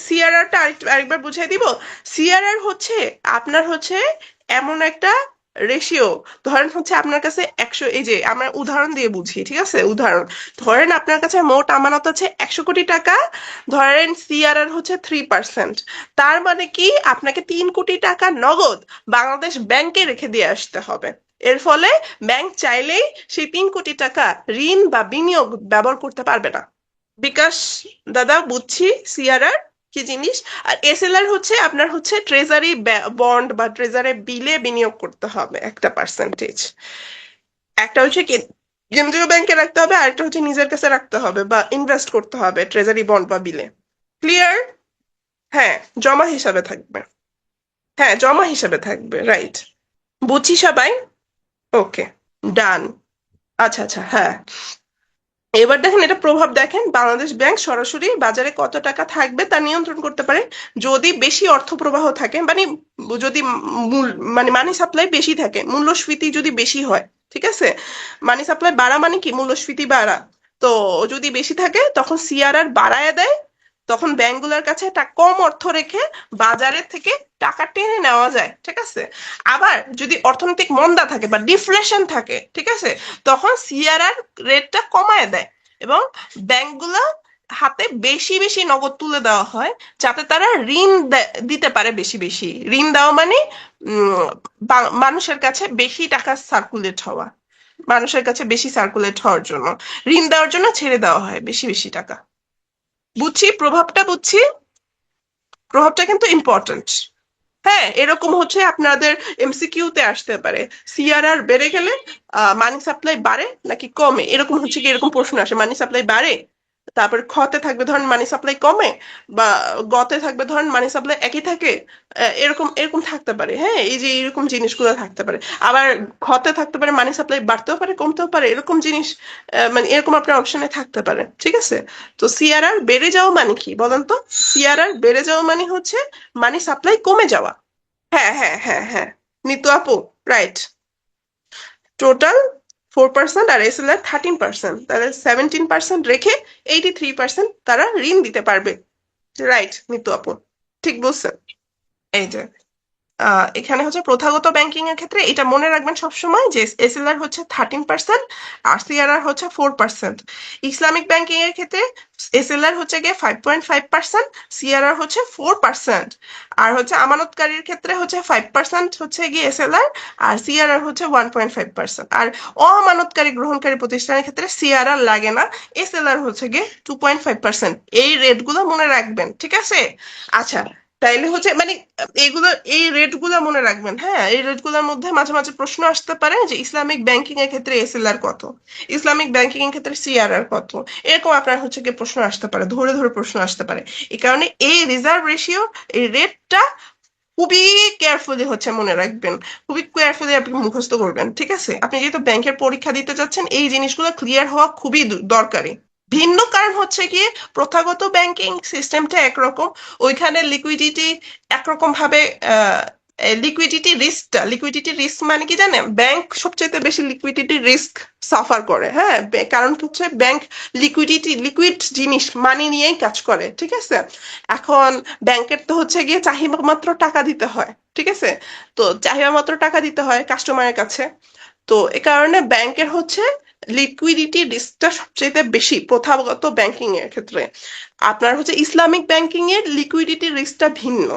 সিআরআর টা আরেকবার বুঝাই দিব। সিআরআর হচ্ছে আপনার হচ্ছে এমন একটা রেশিও, ধরেন হচ্ছে আপনার কাছে 100, এই যে আমরা উদাহরণ দিয়ে বুঝি, ঠিক আছে? উদাহরণ ধরেন আপনার কাছে মোট আমানত আছে 100 কোটি টাকা, ধরেন সিআরআর হচ্ছে 3%, তার মানে কি আপনাকে 3 কোটি টাকা নগদ বাংলাদেশ ব্যাংকে রেখে দিয়ে আসতে হবে। এর ফলে ব্যাংক চাইলেই সেই 3 কোটি টাকা ঋণ বা বিনিয়োগ ব্যবহার করতে পারবে না। বিকাশ, দাদা বুঝছি সিআরআর কি জিনিস। আর এসএলআর হচ্ছে আপনার হচ্ছে ট্রেজারি বন্ড বা ট্রেজারি বিলে বিনিয়োগ করতে হবে একটা পার্সেন্টেজ। একটা হচ্ছে কেন্দ্রীয় ব্যাংকে রাখতে হবে, আর একটা হচ্ছে নিজের কাছে রাখতে হবে বা ইনভেস্ট করতে হবে ট্রেজারি বন্ড বা বিলে। ক্লিয়ার? হ্যাঁ জমা হিসাবে থাকবে, হ্যাঁ জমা হিসাবে থাকবে, রাইট। বুঝছি সবাই? ওকে, ডান। আচ্ছা আচ্ছা, হ্যাঁ এবার দেখেন এটা প্রভাব দেখেন, বাংলাদেশ ব্যাংক সরাসরি বাজারে কত টাকা থাকবে তা নিয়ন্ত্রণ করতে পারে। যদি বেশি অর্থ প্রবাহ থাকে, মানে যদি মূল মানে মানি সাপ্লাই বেশি থাকে, মূল্যস্ফীতি যদি বেশি হয়, ঠিক আছে? মানি সাপ্লাই বাড়া মানে কি মূল্যস্ফীতি বাড়া। তো যদি বেশি থাকে তখন সিআরআর বাড়ায় দেয়, তখন ব্যাংকগুলোর কাছে কম অর্থ রেখে বাজারের থেকে টাকা টেনে নেওয়া যায়, ঠিক আছে। আবার যদি অর্থনৈতিক মন্দা থাকে বা ডিফ্লেশন থাকে, ঠিক আছে, তখন সিআরআর রেটটা কমায় দেয় এবং ব্যাংকগুলো হাতে বেশি বেশি নগদ তুলে দেওয়া হয়, যাতে তারা ঋণ দিতে পারে বেশি বেশি। ঋণ দেওয়া মানে মানুষের কাছে বেশি টাকা সার্কুলেট হওয়া, মানুষের কাছে বেশি সার্কুলেট হওয়ার জন্য ঋণ দেওয়ার জন্য ছেড়ে দেওয়া হয় বেশি বেশি টাকা। বুঝছি, প্রভাবটা বুঝছি, প্রভাবটা কিন্তু ইম্পর্টেন্ট। হ্যাঁ, এরকম হচ্ছে আপনাদের এমসিকিউ তে আসতে পারে, সিআরআর বেড়ে গেলে মানি সাপ্লাই বাড়ে নাকি কমে, এরকম হচ্ছে কি, এরকম প্রশ্ন আসে। মানি সাপ্লাই বাড়ে, তারপর খতে থাকবে ধরেন মানি সাপ্লাই কমে, বা গতে থাকবে ধরেন মানি সাপ্লাই একই থাকে। এরকম এরকম থাকতে পারে। হ্যাঁ, এই যে এরকম জিনিসগুলো থাকতে পারে। আবার খতে থাকতে পারে মানি সাপ্লাই বাড়তেও পারে কমতেও পারে, এরকম জিনিস মানে এরকম আপনার অপশনে থাকতে পারে, ঠিক আছে। তো সিআরআর বেড়ে যাওয়া মানে কি বলেন তো? সিআরআর বেড়ে যাওয়া মানে হচ্ছে মানি সাপ্লাই কমে যাওয়া। হ্যাঁ হ্যাঁ হ্যাঁ হ্যাঁ, নিতু আপু, রাইট। টোটাল 4% আর এসএলআর 13%, তাহলে 17% রেখে 83% তারা ঋণ দিতে পারবে। রাইট নিতু আপু, ঠিক বলছেন। এই যে এখানে হচ্ছে প্রথাগত ব্যাংকিং এর ক্ষেত্রে এটা মনে রাখবেন সবসময় যে এসএলআর হচ্ছে 13% আর সিআরআর হচ্ছে 4%। ইসলামিক ব্যাংকিং এর ক্ষেত্রে এসএলআর হচ্ছে গিয়ে 5.5%, সিআরআর হচ্ছে 4%। আর হচ্ছে আমানতকারীর ক্ষেত্রে হচ্ছে 5% হচ্ছে গিয়ে এসএলআর, আর সিআরআর হচ্ছে 1.5%। আর অমানতকারী গ্রহণকারী প্রতিষ্ঠানের ক্ষেত্রে সিআরআর লাগে না, এসএলআর হচ্ছে গিয়ে 2.5%। এই রেট গুলো মনে রাখবেন, ঠিক আছে। আচ্ছা, তাইলে হচ্ছে মানে এইগুলো, এই রেট গুলা মনে রাখবেন। হ্যাঁ, এই রেট গুলোর মধ্যে মাঝে মাঝে প্রশ্ন আসতে পারে যে ইসলামিক ব্যাংকিং এর ক্ষেত্রে এসএলআর কত, ইসলামিক ব্যাংকিং এর ক্ষেত্রে সিআরআর কত, এরকম আপনার হচ্ছে কি প্রশ্ন আসতে পারে, ধরে ধরে প্রশ্ন আসতে পারে। এই কারণে এই রিজার্ভ রেশিও, এই রেটটা খুবই কেয়ারফুলি হচ্ছে মনে রাখবেন, খুবই কেয়ারফুলি আপনি মুখস্থ করবেন, ঠিক আছে। আপনি যেহেতু ব্যাংকের পরীক্ষা দিতে যাচ্ছেন, এই জিনিসগুলো ক্লিয়ার হওয়া খুবই দরকারি। ভিন্ন কারণ হচ্ছে কি, প্রথাগত ব্যাংকিং সিস্টেমটা একরকম, ওইখানে লিকুইডিটি একরকম ভাবে, লিকুইডিটি রিস্ক মানে কি জানেন, ব্যাংক সবচেয়ে বেশি লিকুইডিটি রিস্ক সাফার করে। হ্যাঁ, কারণ হচ্ছে ব্যাংক লিকুইড জিনিস মানি নিয়েই কাজ করে, ঠিক আছে। এখন ব্যাংকের তো হচ্ছে গিয়ে চাহিদা মাত্র টাকা দিতে হয়, ঠিক আছে। তো চাহিদা মাত্র টাকা দিতে হয় কাস্টমারের কাছে। তো এ কারণে ব্যাংকের হচ্ছে লিকুইডিটি রিস্কটা সবচেয়ে বেশি প্রথাগত ব্যাংকিং এর ক্ষেত্রে। আপনার হচ্ছে ইসলামিক ব্যাংকিং এর লিকুইডিটি রিস্কটা ভিন্ন।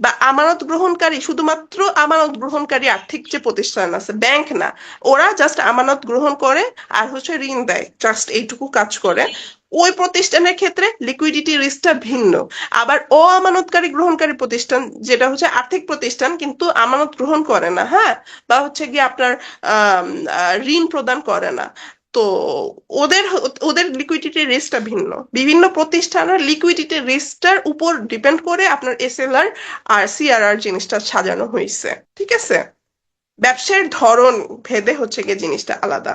বা আমানত গ্রহণকারী, শুধুমাত্র আমানত গ্রহণকারী আর্থিক যে প্রতিষ্ঠান আছে, ব্যাংক না, ওরা জাস্ট আমানত গ্রহণ করে আর হচ্ছে ঋণ দেয়, জাস্ট এইটুকু কাজ করে। ওই প্রতিষ্ঠানের ক্ষেত্রে লিকুইডিটি রিস্কটা ভিন্ন। আবার অআমানতকারী গ্রহণকারী প্রতিষ্ঠান, যেটা হচ্ছে আর্থিক প্রতিষ্ঠান কিন্তু আমানত গ্রহণ করে না, হ্যাঁ, বা হচ্ছে গিয়ে আপনার ঋণ প্রদান করে না, তো ওদের ওদের লিকুইডিটি রিস্কটা ভিন্ন। বিভিন্ন প্রতিষ্ঠানের লিকুইডিটি রিস্কটার উপর ডিপেন্ড করে আপনার এসএলআর আর সিআরআর জিনিসটা সাজানো হয়েছে, ঠিক আছে। ব্যবসার ধরন ভেদে হচ্ছে গিয়ে জিনিসটা আলাদা।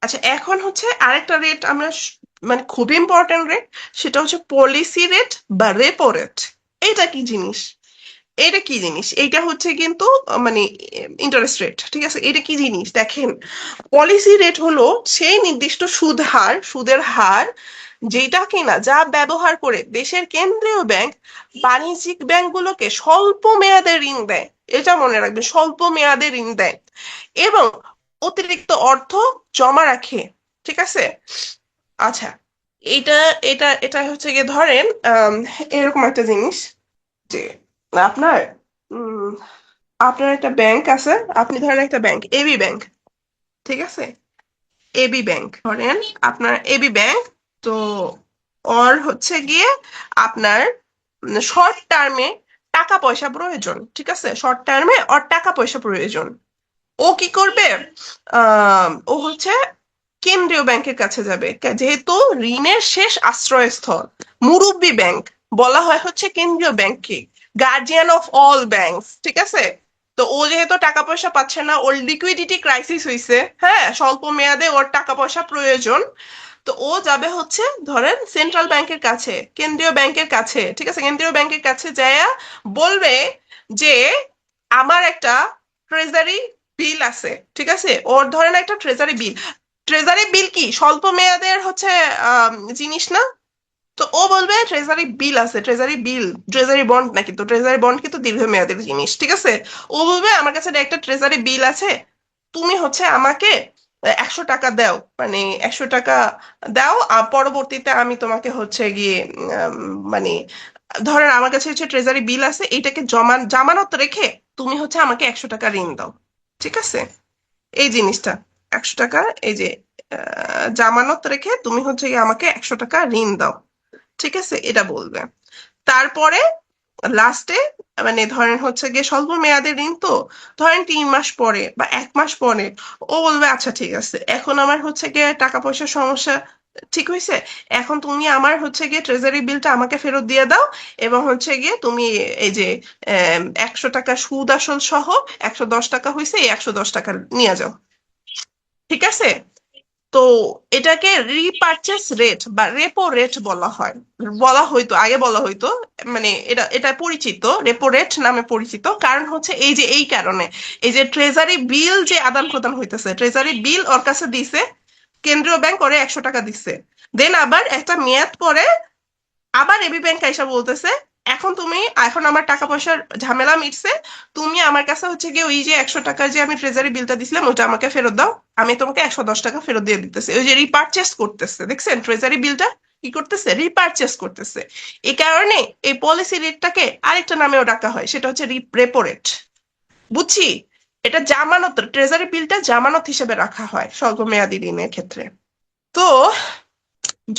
আচ্ছা, এখন হচ্ছে আরেকটা রেট আমরা মানে খুব ইম্পর্টেন্ট রেট, সেটা হচ্ছে পলিসি রেট বা রেপো রেট। এটা কি জিনিস? এটা কি জিনিস? এটা হচ্ছে কিন্তু মানে ইন্টারেস্ট রেট, ঠিক আছে। এটা কি জিনিস দেখেন, পলিসি রেট হলো সেই নির্দিষ্ট সুদের হার যেটা কিনা যা ব্যবহার করে দেশের কেন্দ্রীয় ব্যাংক বাণিজ্যিক ব্যাংকগুলোকে স্বল্প মেয়াদে ঋণ দেয়। এটা মনে রাখবেন, স্বল্প মেয়াদে ঋণ দেয় এবং অতিরিক্ত অর্থ জমা রাখে, ঠিক আছে। আচ্ছা, এটা এটা এটা হচ্ছে গিয়ে ধরেন এরকম একটা জিনিস যে আপনার উম আপনার একটা ব্যাংক আছে, আপনি ধরেন একটা ব্যাংক এবি ব্যাংক, ঠিক আছে। এবি ব্যাংক ধরেন, আপনার এবি ব্যাংক, তো ওর হচ্ছে গিয়ে আপনার শর্ট টার্মে টাকা পয়সা প্রয়োজন, ঠিক আছে। শর্ট টার্মে ওর টাকা পয়সা প্রয়োজন। ও কি করবে? ও হচ্ছে কেন্দ্রীয় ব্যাংকের কাছে যাবে, যেহেতু ঋণের শেষ আশ্রয়স্থল মুরব্বি ব্যাংক বলা হয় হচ্ছে কেন্দ্রীয় ব্যাংককে, গার্জিয়ান অফ অল ব্যাংকস, ঠিক আছে। তো ও যেহেতু টাকা পয়সা পাচ্ছে না, ওর লিকুইডিটি ক্রাইসিস হইছে, হ্যাঁ, স্বল্প মেয়াদে ওর টাকা পয়সা প্রয়োজন। তো ও যাবে হচ্ছে ধরেন সেন্ট্রাল ব্যাংকের কাছে, কেন্দ্রীয় ব্যাংকের কাছে, ঠিক আছে। কেন্দ্রীয় ব্যাংকের কাছে যায়া বলবে যে আমার একটা ট্রেজারি বিল আছে, ঠিক আছে। ওর ধরেন একটা ট্রেজারি বিল, ট্রেজারি বিল কি স্বল্প মেয়াদের হচ্ছে জিনিস না? তো ও বলবে ট্রেজারি বিল আছে, ট্রেজারি বিল, ট্রেজারি বন্ড নাকি, তো ট্রেজারি বন্ড কিন্তু দীর্ঘমেয়াদের জিনিস, ঠিক আছে। ও বলবে আমার কাছে একটা ট্রেজারি বিল আছে, তুমি হচ্ছে আমাকে 100 টাকা দাও, মানে 100 টাকা দাও, আর পরবর্তীতে আমি তোমাকে হচ্ছে গিয়ে মানে ধরেন আমার কাছে হচ্ছে ট্রেজারি বিল আছে, এইটাকে জামানত রেখে তুমি হচ্ছে আমাকে 100 টাকা ঋণ দাও, ঠিক আছে। এই জিনিসটা 100 টাকা, এই যে জামানত রেখে তুমি হচ্ছে গিয়ে আমাকে 100 টাকা ঋণ দাও, ঠিক আছে, এটা বলবে। তারপরে লাস্টে মানে ধরেন হচ্ছে গিয়ে স্বল্প মেয়াদের ঋণ, তো ধরেন 3 মাস পরে বা 1 মাস পরে ও বলবে আচ্ছা ঠিক আছে, এখন আমার হচ্ছে গিয়ে টাকা পয়সার সমস্যা ঠিক হয়েছে, এখন তুমি আমার হচ্ছে গিয়ে ট্রেজারি বিলটা আমাকে ফেরত দিয়ে দাও, এবং হচ্ছে গিয়ে তুমি এই যে 100 টাকা সুদ আসল সহ 110 টাকা হয়েছে, এই 110 টাকা নিয়ে যাও, ঠিক আছে। তো এটাকে রিপারচেস রেট বা রেপো রেট বলা হয়, বলা হইতো আগে, বলা হইতো, মানে এটা এটা পরিচিত, রেপো রেট নামে পরিচিত, কারণ হচ্ছে এই যে এই কারণে, এই যে ট্রেজারি বিল যে আদান প্রদান হইতেছে, ট্রেজারি বিল ওর কাছে দিছে, কেন্দ্রীয় ব্যাংক ওরে 100 টাকা দিচ্ছে, দেন আবার একটা মেয়াদ পরে আবার এবি ব্যাংক আইসা বলতেছে এখন তুমি, এখন আমার টাকা পয়সার ঝামেলা মিটছে, তুমি আমার কাছে হচ্ছে গিয়ে ওই যে 100 টাকার যে আমি ট্রেজারি বিলটা দিছিলাম ওটা আমাকে ফেরত দাও, আমি তোমাকে 110 টাকা ফেরত দিয়ে দিতেছি, ওই যে রিপারচেস করতেছে, দেখছেন ট্রেজারি বিলটা কি করতেছে, রিপারচেস করতেছে। এই কারণে এই পলিসি রেটটাকে আরেকটা নামেও ডাকা হয়, সেটা হচ্ছে রেপো রেট, বুঝছি। এটা জামানত, ট্রেজারি বিলটা জামানত হিসেবে রাখা হয় স্বল্প মেয়াদী ঋণের ক্ষেত্রে। তো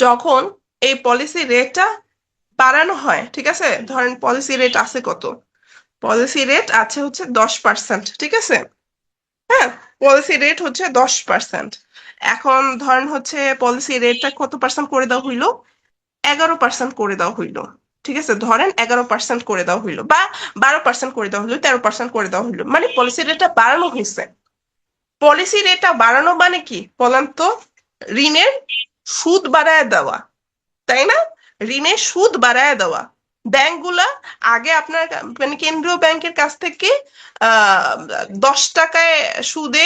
যখন এই পলিসি রেটটা বাড়ানো হয়, ঠিক আছে, ধরেন পলিসি রেট আছে কত, পলিসি রেট আছে হচ্ছে 10%, ঠিক আছে। হ্যাঁ, পলিসি রেট হচ্ছে 10%। এখন ধরেন হচ্ছে পলিসি রেটটা কত পার্সেন্ট করে দেওয়া হইলো, 11% করে দেওয়া হইলো, ঠিক আছে, ধরেন 11% করে দেওয়া হইলো, বা 12% করে দেওয়া হইলো, 13% করে দেওয়া হইলো, মানে পলিসি রেটটা বাড়ানো হয়েছে। পলিসি রেটটা বাড়ানো মানে কি বলেন তো, ঋণের সুদ বাড়ায় দেওয়া, তাই না, ঋণের সুদ বাড়ায় দেওয়া। ব্যাংকগুলা আগে আপনার মানে কেন্দ্রীয় ব্যাংকের কাছ থেকে 10 টাকায় সুদে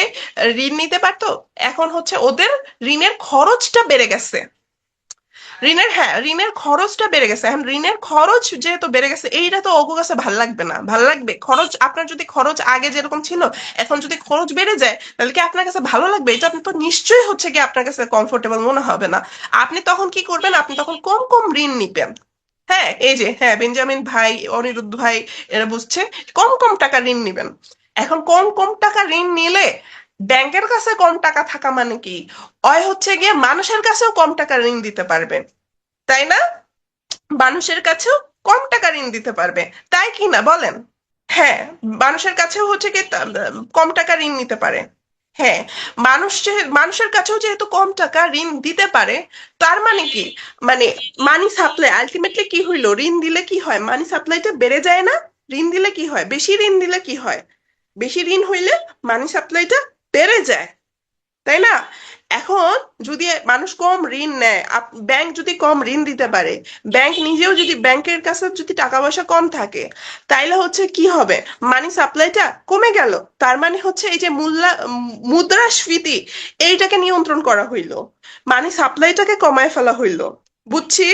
ঋণ নিতে পারতো, এখন হচ্ছে ওদের ঋণের খরচটা বেড়ে গেছে, ঋণের, হ্যাঁ ঋণের খরচটা বেড়ে গেছে, এখন ঋণের খরচ যেহেতু বেড়ে গেছে, এইটা তো ওগো কাছে ভাল লাগবে না, ভাল লাগবে খরচ, আপনার যদি খরচ আগে যেরকম ছিল এখন যদি খরচ বেড়ে যায় তাহলে কি আপনার কাছে ভালো লাগবে, এটা আপনি তো নিশ্চয়ই হচ্ছে কি আপনার কাছে কমফোর্টেবল মনে হবে না। আপনি তখন কি করবেন, আপনি তখন কম কম ঋণ নিবেন। হ্যাঁ, এই যে হ্যাঁ বেঞ্জামিন ভাই, অনিরুদ্ধ ভাই, এরা বুঝছে, কম কম টাকা ঋণ নিবেন। এখন কম কম টাকা ঋণ নিলে ব্যাংকের কাছে কম টাকা থাকা মানে কি, হয় হচ্ছে গিয়ে মানুষের কাছেও কম টাকা ঋণ দিতে পারবে, তাই না, মানুষের কাছেও কম টাকা ঋণ দিতে পারবে, তাই কি না বলেন। হ্যাঁ, মানুষের কাছেও হচ্ছে কি কম টাকা ঋণ নিতে পারে। হ্যাঁ, মানুষের কাছেও যেহেতু কম টাকা ঋণ দিতে পারে, তার মানে কি, মানে মানি সাপ্লাই আলটিমেটলি কি হইলো, ঋণ দিলে কি হয়, মানি সাপ্লাইটা বেড়ে যায় না, ঋণ দিলে কি হয়, বেশি ঋণ দিলে কি হয়, বেশি ঋণ হইলে মানি সাপ্লাইটা বেড়ে যায়, তাই না। এখন যদি মানুষ কম ঋণ নেয়, ব্যাংক যদি কম ঋণ দিতে পারে, ব্যাংক নিজেও যদি, ব্যাংকের কাছে যদি টাকা পয়সা কম থাকে, তাইলে হচ্ছে কি হবে, মানি সাপ্লাইটা কমে গেল, তার মানে হচ্ছে এই যে মুদ্রাস্ফীতি, এইটাকে নিয়ন্ত্রণ করা হইলো, মানি সাপ্লাইটাকে কমায় ফেলা হইলো, বুঝছি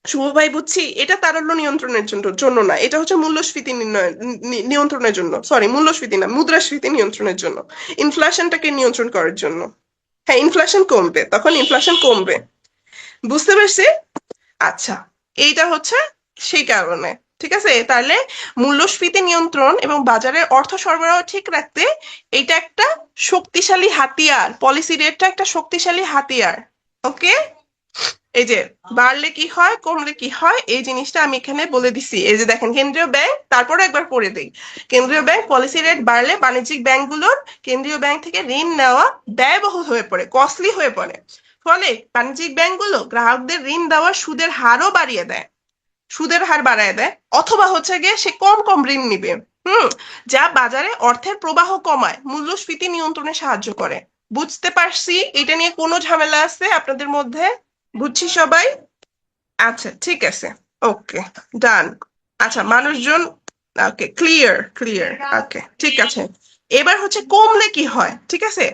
শুভ ভাই, বুঝছি, এটা তারল্য নিয়ন্ত্রণের জন্য জন্য না, এটা হচ্ছে মূল্যস্ফীতি নিয়ন্ত্রণের জন্য, সরি মূল্যস্ফীতি না, মুদ্রাস্ফীতি নিয়ন্ত্রণের জন্য, ইনফ্লেশনটাকে নিয়ন্ত্রণ করার জন্য। হ্যাঁ, ইনফ্লেশন কমবে, তখন ইনফ্লেশন কমবে, বুঝতে পারছি। আচ্ছা, এইটা হচ্ছে সেই কারণে, ঠিক আছে, তাহলে মূল্যস্ফীতি নিয়ন্ত্রণ এবং বাজারের অর্থ সরবরাহ ঠিক রাখতে এটা একটা শক্তিশালী হাতিয়ার, পলিসি রেটটা একটা শক্তিশালী হাতিয়ার। ওকে, এই যে বাড়লে কি হয় কমলে কি হয় এই জিনিসটা আমি এখানে বলে দিছি, এই যে দেখেন কেন্দ্রীয় ব্যাংক, তারপরে একবার পড়ে দিই, কেন্দ্রীয় ব্যাংক পলিসি রেট বাড়লে বাণিজ্যিক ব্যাংকগুলোর কেন্দ্রীয় ব্যাংক থেকে ঋণ নেওয়া ব্যয়বহুল হয়ে পড়ে, কস্টলি হয়ে পড়ে, ফলে বাণিজ্যিক ব্যাংকগুলো গ্রাহকদের ঋণ দেওয়ার সুদের হারও বাড়িয়ে দেয়, সুদের হার বাড়ায় দেয়, অথবা হচ্ছে গিয়ে সে কম কম ঋণ নিবে, হুম, যা বাজারে অর্থের প্রবাহ কমায়, মূল্যস্ফীতি নিয়ন্ত্রণে সাহায্য করে। বুঝতে পারছি, এটা নিয়ে কোনো ঝামেলা আছে আপনাদের মধ্যে, বুঝছি সবাই। আচ্ছা ঠিক আছে, ওকে, ডান। আচ্ছা মানুষজন, ওকে ক্লিয়ার ক্লিয়ার, ওকে ঠিক আছে। এবার হচ্ছে কমলে কি হয়, ঠিক আছে,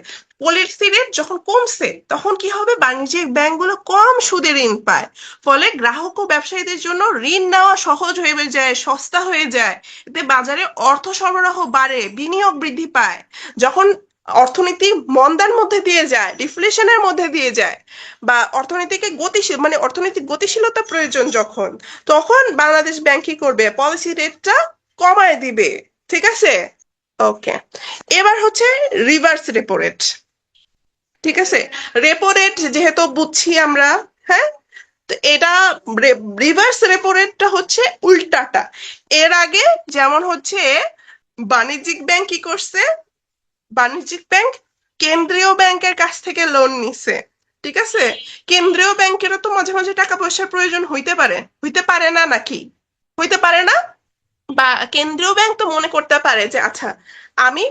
পলিসি রেট যখন কমছে তখন কি হবে, বাণিজ্যিক ব্যাংকগুলো কম সুদে ঋণ পায়, ফলে গ্রাহক ও ব্যবসায়ীদের জন্য ঋণ নেওয়া সহজ হয়ে যায়, সস্তা হয়ে যায়। এতে বাজারে অর্থ সরবরাহ বাড়ে, বিনিয়োগ বৃদ্ধি পায়। যখন অর্থনীতি মন্দার মধ্যে দিয়ে যায়, ডিফ্লেশনের মধ্যে দিয়ে যায়, বা অর্থনীতিকে গতিশীল মানে অর্থনৈতিক গতিশীলতা প্রয়োজন যখন, তখন বাংলাদেশ ব্যাংক কি করবে, পলিসি রেটটা কমায় দিবে। ঠিক আছে? ওকে, এবার হচ্ছে রিভার্স রেপো রেট। ঠিক আছে, রেপো রেট যেহেতু বুঝছি আমরা, হ্যাঁ, তো এটা রিভার্স রেপো রেটটা হচ্ছে উল্টাটা। এর আগে যেমন হচ্ছে বাণিজ্যিক ব্যাংক কি করছে, বাণিজ্যিক ব্যাংক কেন্দ্রীয় ব্যাংকের কাছ থেকে লোন নিছে। ঠিক আছে, কেন্দ্রীয় ব্যাংকেরও তো মাঝে মাঝে টাকা পয়সার প্রয়োজন হইতে পারে, হইতে পারে না নাকি, হইতে পারে না? বা কেন্দ্রীয় ব্যাংক তো মনে করতে পারে যে আচ্ছা, আমি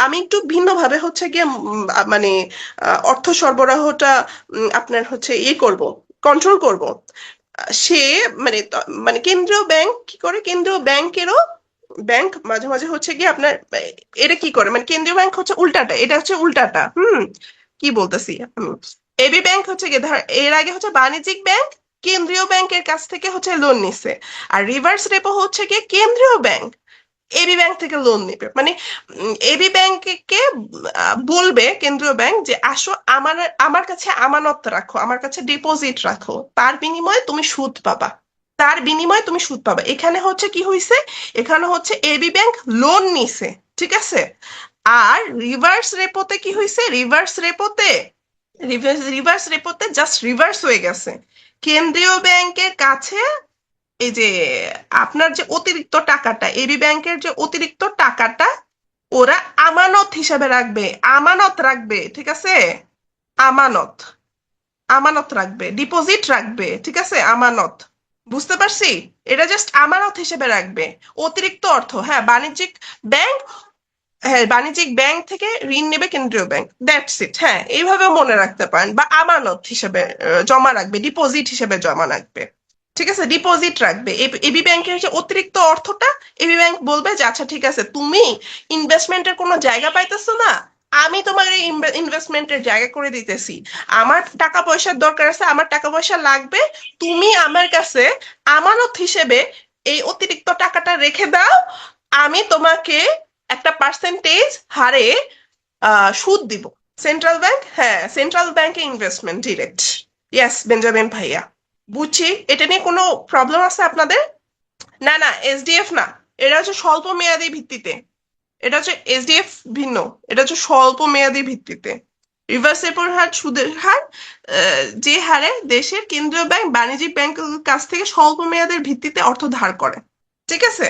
আমি একটু ভিন্ন ভাবে হচ্ছে গিয়ে মানে অর্থ সরবরাহটা আপনার হচ্ছে ইয়ে করব, কন্ট্রোল করব। সে মানে মানে কেন্দ্রীয় ব্যাংক কি করে, কেন্দ্রীয় ব্যাংকেরও ব্যাংক মাঝে মাঝে হচ্ছে গিয়ে আপনার এটা কি করে, মানে কেন্দ্রীয় ব্যাংক হচ্ছে উল্টাটা, এটা হচ্ছে উল্টাটা। কি বলতেছি আমি, এবি ব্যাংক হচ্ছে গিয়ে এর আগে হচ্ছে বাণিজ্যিক ব্যাংক কেন্দ্রীয় ব্যাংকের কাছ থেকে হচ্ছে লোন নিছে, আর রিভার্স রেপো হচ্ছে গিয়ে কেন্দ্রীয় ব্যাংক এবি ব্যাংক থেকে লোন নিবে। মানে এবি ব্যাংককে বলবে কেন্দ্রীয় ব্যাংক যে আসো আমার আমার কাছে আমানত রাখো, আমার কাছে ডিপোজিট রাখো, তার বিনিময়ে তুমি সুদ পাবা, তার বিনিময়ে তুমি সুদ পাবা। এখানে হচ্ছে কি হয়েছে, এখানে হচ্ছে এবি ব্যাংক লোন নিছে। ঠিক আছে, আর রিভার্স রেপোতে কি হয়েছে, রিভার্স রেপোতে রিভার্স রেপোতে জাস্ট রিভার্স হয়ে গেছে। কেন্দ্রীয় ব্যাংকের কাছে এই যে আপনার যে অতিরিক্ত টাকাটা, এবি ব্যাংকের যে অতিরিক্ত টাকাটা ওরা আমানত হিসাবে রাখবে, আমানত রাখবে। ঠিক আছে, আমানত, আমানত রাখবে, ডিপোজিট রাখবে। ঠিক আছে, আমানত, বুঝতে পারছি? এটা জাস্ট আমানত হিসেবে রাখবে, অতিরিক্ত অর্থ। হ্যাঁ, বাণিজ্যিক ব্যাংক, হ্যাঁ বাণিজ্যিক ব্যাংক থেকে ঋণ নেবে কেন্দ্রীয় ব্যাংক, দ্যাটস ইট। হ্যাঁ, এইভাবে মনে রাখতে পারেন, বা আমানত হিসেবে জমা রাখবে, ডিপোজিট হিসেবে জমা রাখবে। ঠিক আছে, ডিপোজিট রাখবে। এবি ব্যাংকের যে অতিরিক্ত অর্থটা এবি ব্যাংক বলবে যে আচ্ছা ঠিক আছে, তুমি ইনভেস্টমেন্টের কোনো জায়গা পাইতেছো না, আমি তোমার এই ইনভেস্টমেন্টের জায়গা করে দিতেছি। আমার টাকা পয়সার দরকার আছে, আমার টাকা পয়সা লাগবে, তুমি আমার কাছে আমানত হিসেবে এই অতিরিক্ত টাকাটা রেখে দাও, আমি তোমাকে একটা পার্সেন্টেজ হারে সুদ দিব। সেন্ট্রাল ব্যাংক, হ্যাঁ সেন্ট্রাল ব্যাংকে ইনভেস্টমেন্ট ডিরেক্ট। ইয়েস বেঞ্জামিন ভাইয়া, বুঝছি। এটা নিয়ে কোনো প্রবলেম আছে আপনাদের? না না, এসডিএফ না, এটা হচ্ছে স্বল্প মেয়াদী ভিত্তিতে, এটা হচ্ছে এসডিএফ ভিন্ন, এটা হচ্ছে স্বল্প মেয়াদী ভিত্তিতে। রিভার্স রেপোর হার, সুদের হার, যে হারে দেশের কেন্দ্রীয় ব্যাংক বাণিজ্যিক ব্যাংকের কাছ থেকে স্বল্প মেয়াদের ভিত্তিতে অর্থ ধার করে। ঠিক আছে,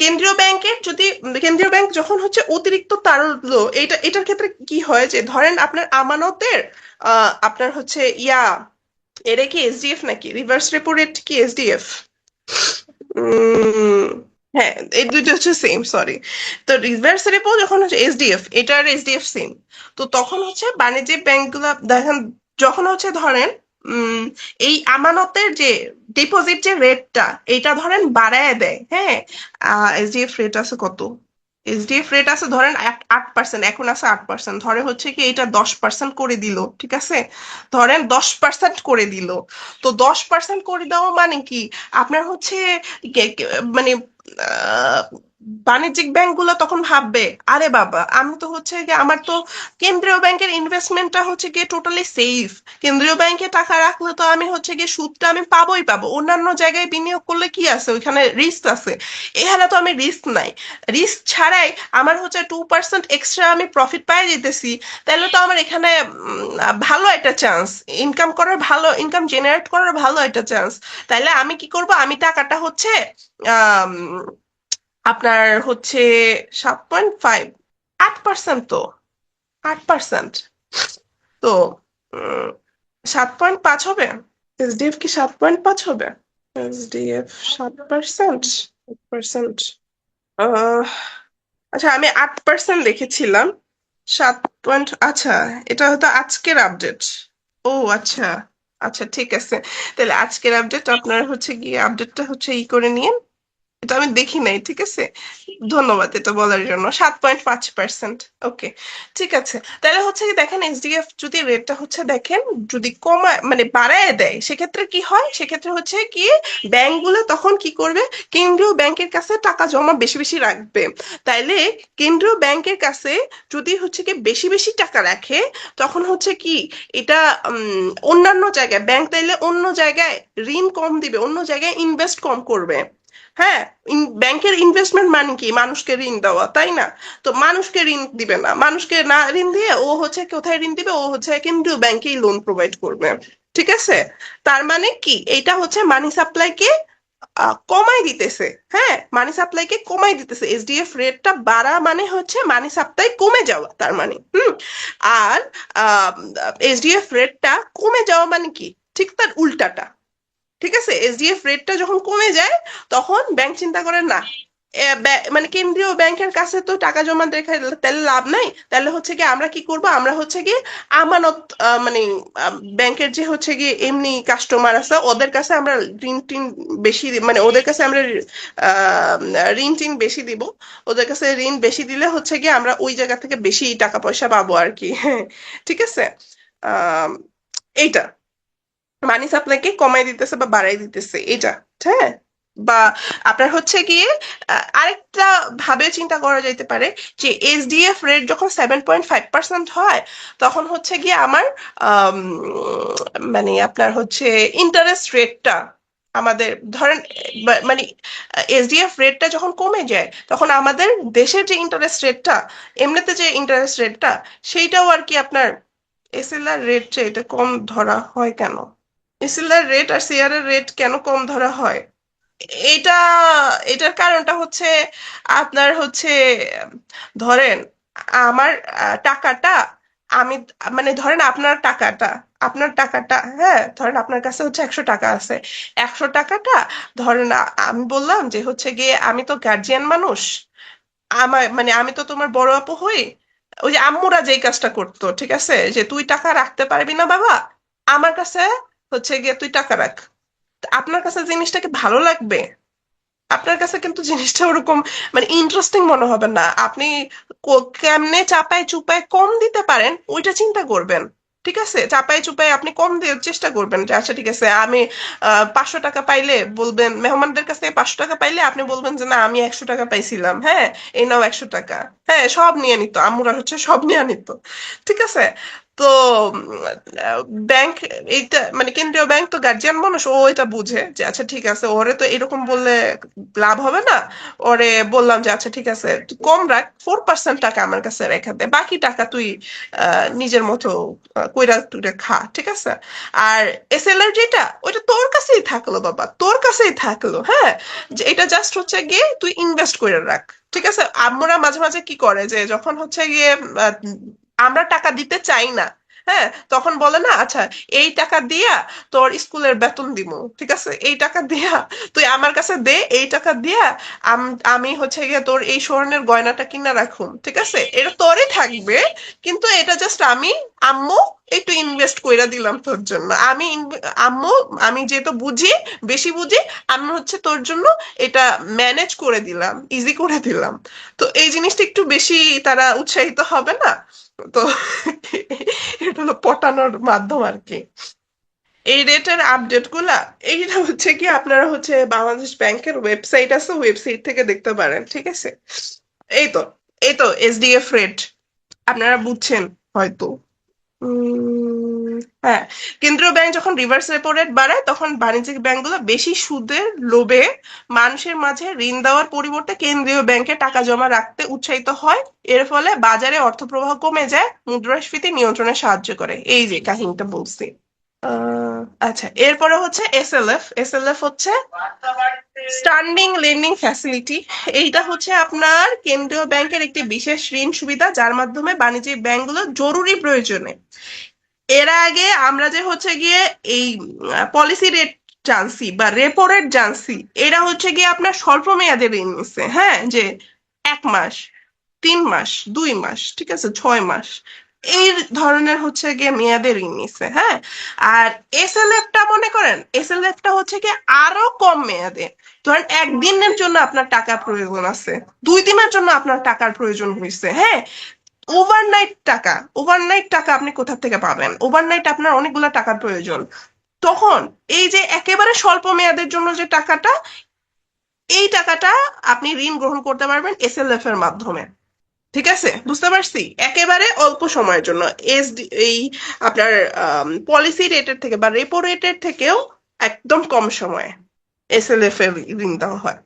কেন্দ্রীয় ব্যাংকের যদি, কেন্দ্রীয় ব্যাংক যখন হচ্ছে অতিরিক্ত তারল্য, এটার ক্ষেত্রে কি হয় যে ধরেন আপনার আমানতের আপনার হচ্ছে এটা কি এসডিএফ নাকি রিভার্স রেপো রেট কি এসডিএফ? উম হ্যাঁ, এই দুইটা হচ্ছে সেম, সরি। তো রিভার্স রেপো যখন হচ্ছে এসডিএফ, এটা আর এসডিএফ সেম। তো তখন হচ্ছে বাণিজ্যিক ব্যাংকগুলো দেখেন, যখন হচ্ছে ধরেন উম এই আমানতের যে ডিপোজিট যে রেটটা, এটা ধরেন বাড়ায় দেয়, হ্যাঁ। এসডিএফ রেট আছে কত, এসডিএফ রেট আছে ধরেন 8%, এখন আছে 8%, ধরে হচ্ছে কি এটা 10% করে দিল। ঠিক আছে, ধরেন 10% করে দিল। তো 10% করে দেওয়া মানে কি, আপনার হচ্ছে মানে আহ, বাণিজ্যিক ব্যাংকগুলো তখন ভাববে আরে বাবা, আমি তো হচ্ছে গিয়ে আমার তো কেন্দ্রীয় ব্যাংকের ইনভেস্টমেন্টটা হচ্ছে গিয়ে টোটালি সেফ, কেন্দ্রীয় ব্যাংকে টাকা রাখলে তো আমি হচ্ছে গিয়ে সুদটা আমি পাবোই পাবো, অন্যান্য জায়গায় বিনিয়োগ করলে কি আছে, ওইখানে রিস্ক আছে, এখানে তো আমি রিস্ক নাই, রিস্ক ছাড়াই আমার হচ্ছে 2% এক্সট্রা আমি প্রফিট পাই যেতেছি, তাহলে তো আমার এখানে ভালো একটা চান্স, ইনকাম করার, ভালো ইনকাম জেনারেট করার ভালো একটা চান্স। তাইলে আমি কি করব, আমি টাকাটা হচ্ছে আম, আপনার হচ্ছে 7.5, 8%, তো 8%, তো 7.5 হবে, এসডিএফ কি 7.5 হবে? এসডিএফ 7%, 8%, আচ্ছা আমি 8% লিখেছিলাম, 7 পয়েন্ট, আচ্ছা এটা হয়তো আজকের আপডেট। ও আচ্ছা, আচ্ছা ঠিক আছে, তাহলে আজকের আপডেট আপনার হচ্ছে গিয়ে আপডেটটা হচ্ছে ই করে নিন, এটা আমি দেখি নাই, ঠিক আছে। ধন্যবাদ এটা বলার জন্য। 7.5%। ওকে, ঠিক আছে। তাহলে হচ্ছে কি দেখেন, এসডিএফ যদি রেটটা হচ্ছে দেখেন, যদি কমায় মানে বাড়ায় দেয়, সেক্ষেত্রে কি হয়, সেক্ষেত্রে হচ্ছে কি ব্যাংকগুলো তখন কি করবে, কেন্দ্রীয় ব্যাংকের কাছে টাকা জমা বেশি বেশি রাখবে। তাইলে কেন্দ্রীয় ব্যাংকের কাছে যদি হচ্ছে কি বেশি বেশি টাকা রাখে, তখন হচ্ছে কি এটা অন্যান্য জায়গায় ব্যাংক তাইলে অন্য জায়গায় ঋণ কম দিবে, অন্য জায়গায় ইনভেস্ট কম করবে। হ্যাঁ, ব্যাংকের ইনভেস্টমেন্ট মানে কি, মানুষকে ঋণ দেওয়া, তাই না? তো মানুষকে ঋণ দিবে না, মানুষকে না ঋণ দিয়ে ও হচ্ছে কোথায় ঋণ দিবে, ও হচ্ছে কেন্দ্রীয় ব্যাংকেই লোন প্রোভাইড করবে। ঠিক আছে, তার মানে কি এটা হচ্ছে মানি সাপ্লাইকে কমাই দিতেছে। হ্যাঁ, মানি সাপ্লাইকে কমাই দিতেছে, এসডিএফ রেটটা বাড়া মানে হচ্ছে মানি সাপ্লাই কমে যাওয়া, তার মানে আর এসডিএফ রেটটা কমে যাওয়া মানে কি, ঠিক তার উল্টাটা। ঠিক আছে, এসডিএফ রেটটা যখন কমে যায়, তখন ব্যাংক চিন্তা করে না, মানে কেন্দ্রীয় ব্যাংকের কাছে তো টাকা জমা রেখে তাহলে লাভ নাই, তাহলে হচ্ছে কি আমরা কি করব, আমরা হচ্ছে কি আমানত মানে ব্যাংকের যে হচ্ছে কি এমনি কাস্টমার আছে ওদের কাছে আমরা ঋণ টিন বেশি মানে ওদের কাছে আমরা আহ, ঋণ টিন বেশি দিব। ওদের কাছে ঋণ বেশি দিলে হচ্ছে কি আমরা ওই জায়গা থেকে বেশি টাকা পয়সা পাবো আর কি। ঠিক আছে, আহ এইটা মানি সাপ্লাইকে কমাই দিতেছে বা বাড়াই দিতেছে এটা। হ্যাঁ, বা আপনার হচ্ছে গিয়ে আরেকটা ভাবে চিন্তা করা যাইতে পারে যে এসডিএফ রেট যখন 7.5% হয়, তখন হচ্ছে গিয়ে আমার আম, মানে আপনার হচ্ছে ইন্টারেস্ট রেটটা আমাদের ধরেন মানে এসডিএফ রেটটা যখন কমে যায়, তখন আমাদের দেশের যে ইন্টারেস্ট রেটটা, এমনিতে যে ইন্টারেস্ট রেটটা, সেইটাও আর কি আপনার এসএলআর রেট চেয়ে এটা কম ধরা হয় কেন? এসএলআর রেট আর সিআর এর রেট কেন কম ধরা হয়? এটা এটার কারণটা হচ্ছে আপনার হচ্ছে উম, ধরেন আমার টাকাটা আমি মানে ধরেন আপনার টাকাটা, হ্যাঁ ধরেন আপনার কাছে হচ্ছে 100 টাকা আছে। 100 টাকাটা ধরেন আমি বললাম যে হচ্ছে গিয়ে আমি তো গার্জিয়ান মানুষ, আমার মানে আমি তো তোমার বড় আপু হই। ওই যে আম্মুরা যেই কাজটা করতো, ঠিক আছে, যে তুই টাকা রাখতে পারবি না বাবা, আমার কাছে হচ্ছে গিয়ে তুই টাকা রাখ। তা আপনার কাছে জিনিসটা কি ভালো লাগবে? আপনার কাছে কিন্তু জিনিসটা ওরকম মানে ইন্টারেস্টিং মনে হবে না। আপনি কেমনে চাপায় চুপায় কম দিতে পারেন ওইটা চিন্তা করবেন। ঠিক আছে, চাপায় চুপায় আপনি কম দেওয়ার চেষ্টা করবেন, যে আচ্ছা ঠিক আছে আমি 500 টাকা পাইলে বলবেন, মেহমানদের কাছে 500 টাকা পাইলে আপনি বলবেন যে না আমি 100 টাকা পাইছিলাম, হ্যাঁ এই নাও 100 টাকা। হ্যাঁ, সব নিয়ে নিত, আম্মুরা হচ্ছে সব নিয়ে নিত। ঠিক আছে, তো ব্যাংক এইটা মানে কেন্দ্রীয় ব্যাংক তো গার্জিয়ান মানুষ, ও এটা বুঝে যে আচ্ছা ঠিক আছে ওরে তো এরকম বললে লাভ হবে না। ওরে বললাম যে আচ্ছা ঠিক আছে তুই কম রাখ, 4% টাকা আমার কাছে রেখে দে, বাকি টাকা তুই নিজের মতো কইরা টুইরা খা। ঠিক আছে, আর এসএলআর যেটা ওইটা তোর কাছেই থাকলো বাবা, তোর কাছেই থাকলো। হ্যাঁ, যে এটা জাস্ট হচ্ছে গিয়ে তুই ইনভেস্ট করে রাখ। ঠিক আছে, আমরা মাঝে মাঝে কি করে যে যখন হচ্ছে গিয়ে আহ, আমরা টাকা দিতে চাই না, হ্যাঁ তখন বলে না আচ্ছা এই টাকা দিয়া তোর স্কুলের বেতন দিব, ঠিক আছে এই টাকা দিয়া তুই আমার কাছে দে, এই টাকা দিয়া আমি হচ্ছে গিয়ে তোর এই স্বর্ণের গয়নাটা কিনা রাখুম, ঠিক আছে এটা তোরই থাকবে, কিন্তু এটা জাস্ট আমি আম্মু একটু ইনভেস্ট কইরা দিলাম তোর জন্য। আম্মু আমি যেহেতু বুঝি, বেশি বুঝি, আমি হচ্ছে তোর জন্য এটা ম্যানেজ করে দিলাম, ইজি করে দিলাম। তো এই জিনিসটা একটু বেশি তারা উৎসাহিত হবে না? তো এটা হলো পটানোর মাধ্যম আর কি। এই রেটের আপডেট গুলা এইটা হচ্ছে কি আপনারা হচ্ছে বাংলাদেশ ব্যাংকের ওয়েবসাইট আছে, ওয়েবসাইট থেকে দেখতে পারেন। ঠিক আছে, এই তো এসডিএফ রেট আপনারা বুঝছেন হয়তো। উম, হ্যাঁ, কেন্দ্রীয় ব্যাংক যখন রিভার্স রেপো রেট বাড়ায়, তখন বাণিজ্যিক ব্যাংকগুলো বেশি সুদের লোভে মানুষের মাঝে ঋণ দেওয়ার পরিবর্তে কেন্দ্রীয় ব্যাংকে টাকা জমা রাখতে উৎসাহিত হয়। এর ফলে বাজারে অর্থ প্রবাহ কমে যায়, মুদ্রাস্ফীতি নিয়ন্ত্রণে সাহায্য করে। এই যে কাহিনীটা বলছি। আচ্ছা, এরপরে হচ্ছে এসএলএফ। এসএলএফ হচ্ছে স্ট্যান্ডিং লেন্ডিং ফ্যাসিলিটি। এইটা হচ্ছে আপনার কেন্দ্রীয় ব্যাংকের একটি বিশেষ ঋণ সুবিধা, যার মাধ্যমে বাণিজ্যিক ব্যাংকগুলো জরুরি প্রয়োজনে, এর আগে আমরা যে হচ্ছে গিয়ে এই পলিসি রেট জানছি বা রেপো রেট জানছি, এরা হচ্ছে গিয়ে আপনার স্বল্প মেয়াদে ঋণ নিচ্ছে। হ্যাঁ, যে 1 মাস, 3 মাস, 2 মাস, ঠিক আছে, 6 মাস, এই ধরনের হচ্ছে গিয়ে মেয়াদে ঋণ নিচ্ছে, হ্যাঁ। আর এসএলএফ টা মনে করেন, এসএলএফ টা হচ্ছে গিয়ে আরো কম মেয়াদে। ধরেন একদিনের জন্য আপনার টাকা প্রয়োজন আছে, 2 দিনের জন্য আপনার টাকার প্রয়োজন হয়েছে, হ্যাঁ। ওভারনাইট টাকা, ওভারনাইট টাকা আপনি কোথা থেকে পাবেন? ওভারনাইট আপনার অনেকগুলো টাকার প্রয়োজন। তখন এই যে একেবারে স্বল্প মেয়াদের জন্য যে টাকাটা, এই টাকাটা আপনি ঋণ গ্রহণ করতে পারবেন এসএলএফ এর মাধ্যমে। ঠিক আছে, বুঝতে পারছি? একেবারে অল্প সময়ের জন্য এই আপনার পলিসি রেটের থেকে বা রেপো রেটের থেকেও একদম কম সময়ে এসএলএফ এর ঋণ দেওয়া হয়।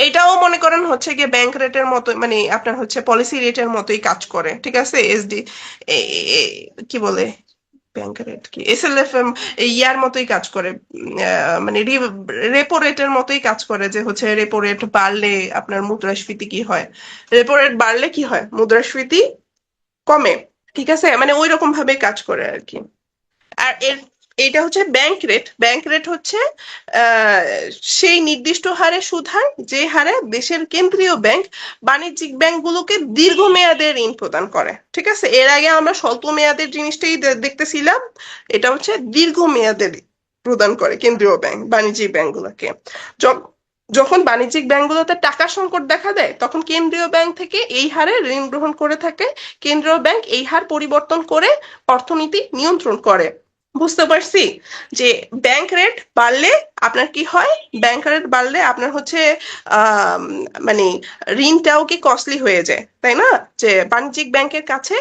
এটাও মনে করেন হচ্ছে গিয়ে ব্যাংক রেটের মতো, মানে আপনার হচ্ছে পলিসি রেটের মতোই কাজ করে। ঠিক আছে, কি বলে, ব্যাংক রেট কি, এসএলএফ ইয়ার মতোই কাজ করে। মানে রেপো রেটের মতোই কাজ করে, যে হচ্ছে রেপো রেট বাড়লে আপনার মুদ্রাস্ফীতি কি হয়, রেপো রেট বাড়লে কি হয়, মুদ্রাস্ফীতি কমে। ঠিক আছে, মানে ওই রকম ভাবে কাজ করে আর কি। আর এটা হচ্ছে ব্যাংক রেট। ব্যাংক রেট হচ্ছে আহ, সেই নির্দিষ্ট হারে সুদ হার, যে হারে দেশের কেন্দ্রীয় ব্যাংক বাণিজ্যিক ব্যাংকগুলোকে দীর্ঘমেয়াদে ঋণ প্রদান করে। ঠিক আছে, এর আগে আমরা স্বল্প মেয়াদের জিনিসটাই দেখতেছিলাম, এটা হচ্ছে দীর্ঘমেয়াদে প্রদান করে কেন্দ্রীয় ব্যাংক বাণিজ্যিক ব্যাংকগুলোকে। য- যখন বাণিজ্যিক ব্যাংকগুলোতে টাকা সংকট দেখা দেয়, তখন কেন্দ্রীয় ব্যাংক থেকে এই হারে ঋণ গ্রহণ করে থাকে। কেন্দ্রীয় ব্যাংক এই হার পরিবর্তন করে অর্থনীতি নিয়ন্ত্রণ করে। বুঝতে পারছি যে ব্যাংক রেট বাড়লে আপনার কি হয়, ব্যাংক রেট বাড়লে আপনার হচ্ছে আহ মানে ঋণটাও কি কস্টলি হয়ে যায়, তাই না? যে বাণিজ্যিক ব্যাংকের কাছে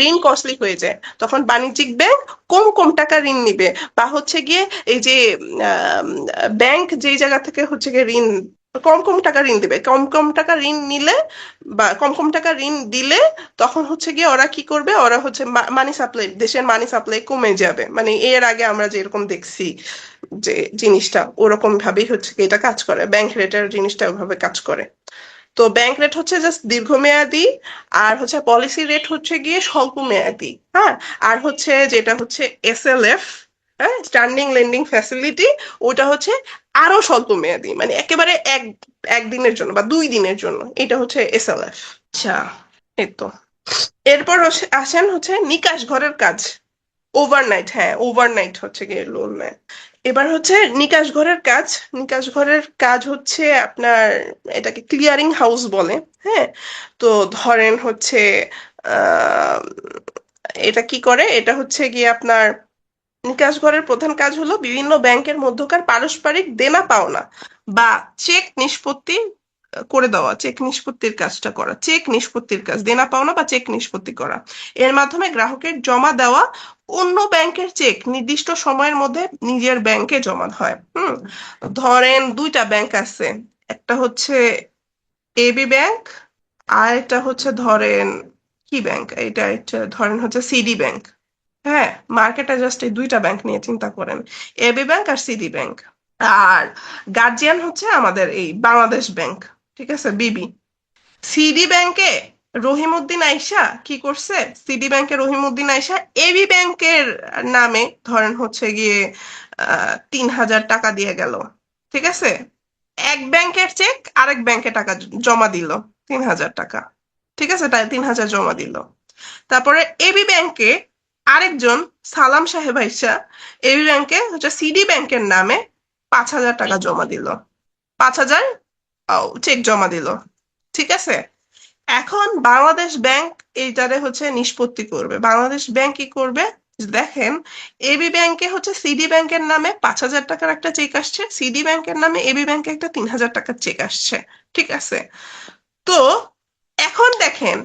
ঋণ কস্টলি হয়ে যায়, তখন বাণিজ্যিক ব্যাংক কম কম টাকা ঋণ নিবে। বা হচ্ছে গিয়ে এই যে ব্যাংক যেই জায়গা থেকে হচ্ছে গিয়ে ঋণ কম কম টাকা ঋণ দিবে, কম কম টাকা ঋণ নিলে বা কম কম টাকা ঋণ দিলে, তখন হচ্ছে গিয়ে ওরা কি করবে, ওরা হচ্ছে মানি সাপ্লাই, দেশের মানি সাপ্লাই কমে যাবে। মানে এর আগে আমরা যেরকম দেখছি যে জিনিসটা, ওরকম ভাবেই হচ্ছে কি এটা কাজ করে, ব্যাংক রেটের জিনিসটা ওইভাবে কাজ করে। তো ব্যাংক রেট হচ্ছে জাস্ট দীর্ঘমেয়াদী, আর হচ্ছে পলিসি রেট হচ্ছে গিয়ে স্বল্প মেয়াদী, হ্যাঁ। আর হচ্ছে যেটা হচ্ছে এসএলএফ, হ্যাঁ, স্ট্যান্ডিং লেন্ডিং ফ্যাসিলিটি, ওটা হচ্ছে আরো স্বল্প মেয়াদী, মানে একেবারে একদিনের জন্য বা 2 দিনের জন্য, এটা হচ্ছে এসএলএফ। আচ্ছা, এই তো। এরপর আসেন হচ্ছে নিকাশ ঘরের কাজ। ওভারনাইট, হ্যাঁ, ওভারনাইট হচ্ছে গিয়ে লোন নেয়। এবার হচ্ছে নিকাশ ঘরের কাজ। নিকাশ ঘরের কাজ হচ্ছে আপনার, এটাকে ক্লিয়ারিং হাউস বলে, হ্যাঁ। তো ধরেন হচ্ছে আহ এটা কি করে, এটা হচ্ছে গিয়ে আপনার নিকাশ ঘরের প্রধান কাজ হলো বিভিন্ন ব্যাংকের মধ্যকার পারস্পরিক দেনা পাওনা বা চেক নিষ্পত্তি করে দেওয়া, চেক নিষ্পত্তির কাজটা করা, চেক নিষ্পত্তির কাজ, দেনা পাওনা বা চেক নিষ্পত্তি করা। এর মাধ্যমে গ্রাহকের জমা দেওয়া অন্য ব্যাংকের চেক নির্দিষ্ট সময়ের মধ্যে নিজের ব্যাংকে জমা হয়। ধরেন 2টা ব্যাংক আছে, একটা হচ্ছে এবি ব্যাংক, আর একটা হচ্ছে ধরেন কি ব্যাংক, এটা ধরেন হচ্ছে সিডি ব্যাংক। হ্যাঁ, মার্কেটে জাস্ট এই 2টা ব্যাংক নিয়ে চিন্তা করেন, এবি ব্যাংক আর সিডি ব্যাংক। আর গার্জিয়ান হচ্ছে আমাদের এই বাংলাদেশ ব্যাংক। ঠিক আছে, বিবি। সিডি ব্যাংকে রহিমউদ্দিন আয়শা কি করছে, সিডি ব্যাংকে রহিমউদ্দিন আয়শা এবি ব্যাংকের নামে ধরেন হচ্ছে গিয়ে 3,000 টাকা দিয়ে গেল। ঠিক আছে, এক ব্যাংকের চেক আরেক ব্যাংকে টাকা জমা দিল, 3,000 টাকা। ঠিক আছে, তাই 3,000 জমা দিল। তারপরে এবি ব্যাংকে আরেকজন সালাম সাহেব আইসা এবি ব্যাংকে হচ্ছে সিডি ব্যাংকের নামে 5,000 টাকা জমা দিল, 5,000 চেক জমা দিল। ঠিক আছে, এখন বাংলাদেশ ব্যাংক এইটারে হচ্ছে নিষ্পত্তি করবে। বাংলাদেশ ব্যাংক কি করবে, দেখেন এবি ব্যাংকে হচ্ছে সিডি ব্যাংকের নামে 5,000 টাকার একটা চেক আসছে, সিডি ব্যাংকের নামে এবি ব্যাংকে একটা 3,000 টাকার চেক আসছে। ঠিক আছে, তো এখন দেখেন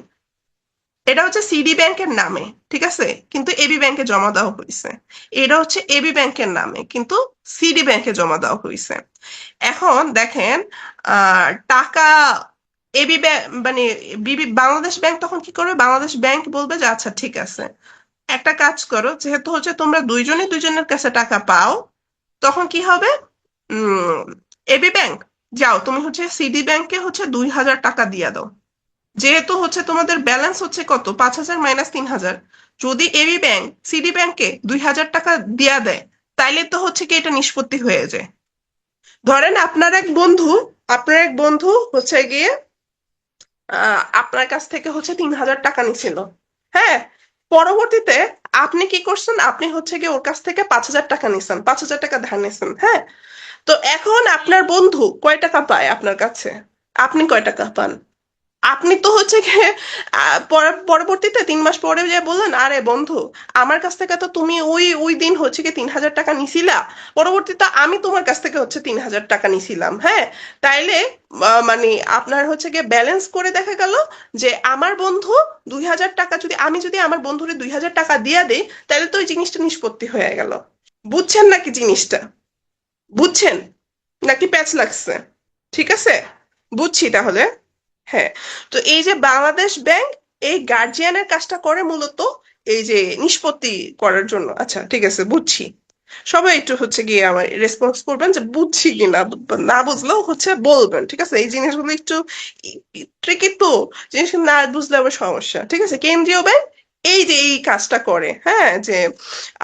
এটা হচ্ছে সিডি ব্যাংকের নামে, ঠিক আছে, কিন্তু এবি ব্যাংকে জমা দেওয়া হয়েছে। এটা হচ্ছে এবি ব্যাংকের নামে কিন্তু সিডি ব্যাংকে জমা দেওয়া হয়েছে। এখন দেখেন টাকা এবি ব্যাংক মানে বাংলাদেশ ব্যাংক তখন কি করবে, বাংলাদেশ ব্যাংক বলবে যে আচ্ছা ঠিক আছে, একটা কাজ করো, যেহেতু হচ্ছে তোমরা দুইজনই দুইজনের কাছে টাকা পাও, তখন কি হবে, এবি ব্যাংক যাও তুমি হচ্ছে সিডি ব্যাংকে হচ্ছে 2,000 টাকা দিয়ে দাও। যেহেতু হচ্ছে তোমাদের ব্যালেন্স হচ্ছে কত, 5,000 মাইনাস 3,000, যদি এবি ব্যাংক সিডি ব্যাংকে 2,000 টাকা দিয়া দেয়, তাইলে তো হচ্ছে কি এটা নিষ্পত্তি হয়ে যায়। ধরেন আপনার এক বন্ধু হচ্ছে গিয়ে আপনার কাছ থেকে হচ্ছে 3,000 টাকা নিছিল, হ্যাঁ। পরবর্তীতে আপনি কি করছেন, আপনি হচ্ছে গিয়ে ওর কাছ থেকে 5,000 টাকা নিছেন, 5,000 টাকা ধার নিছেন, হ্যাঁ? তো এখন আপনার বন্ধু কয় টাকা পায় আপনার কাছে, আপনি কয় টাকা পান? আপনি তো হচ্ছে গিয়ে পরবর্তীতে 3 মাস পরে যে বললেন, আরে বন্ধু, আমার কাছ থেকে তো তুমি ওই ওই দিন হচ্ছে গিয়ে 3,000 টাকা নিছিলা, পরবর্তীতে আমি তোমার কাছ থেকে হচ্ছে 3,000 টাকা নিছিলাম, হ্যাঁ? তাইলে মানে আপনার হচ্ছে গিয়ে ব্যালেন্স করে দেখা গেল যে আমার বন্ধু 2,000 টাকা, যদি আমার বন্ধুরে 2,000 টাকা দিয়ে দেই, তাহলে তো ওই জিনিসটা নিষ্পত্তি হয়ে গেল। বুঝছেন নাকি জিনিসটা? বুঝছেন নাকি প্যাচ লাগছে? ঠিক আছে, বুঝছি তাহলে। হ্যাঁ, তো এই যে বাংলাদেশ ব্যাংক এই গার্জিয়ানের কাজটা করে মূলত এই যে নিষ্পত্তি করার জন্য। আচ্ছা ঠিক আছে, বুঝছি। সবাই একটু হচ্ছে গিয়ে আমার রেসপন্স করবেন যে বুঝছি কি না, না বুঝলেও হচ্ছে বলবেন, ঠিক আছে? এই জিনিসগুলো একটু ট্রিকি তো, জিনিস না বুঝলে আবার সমস্যা। ঠিক আছে, কেন্দ্রীয় ব্যাংক এই যে এই কাজটা করে, হ্যাঁ, যে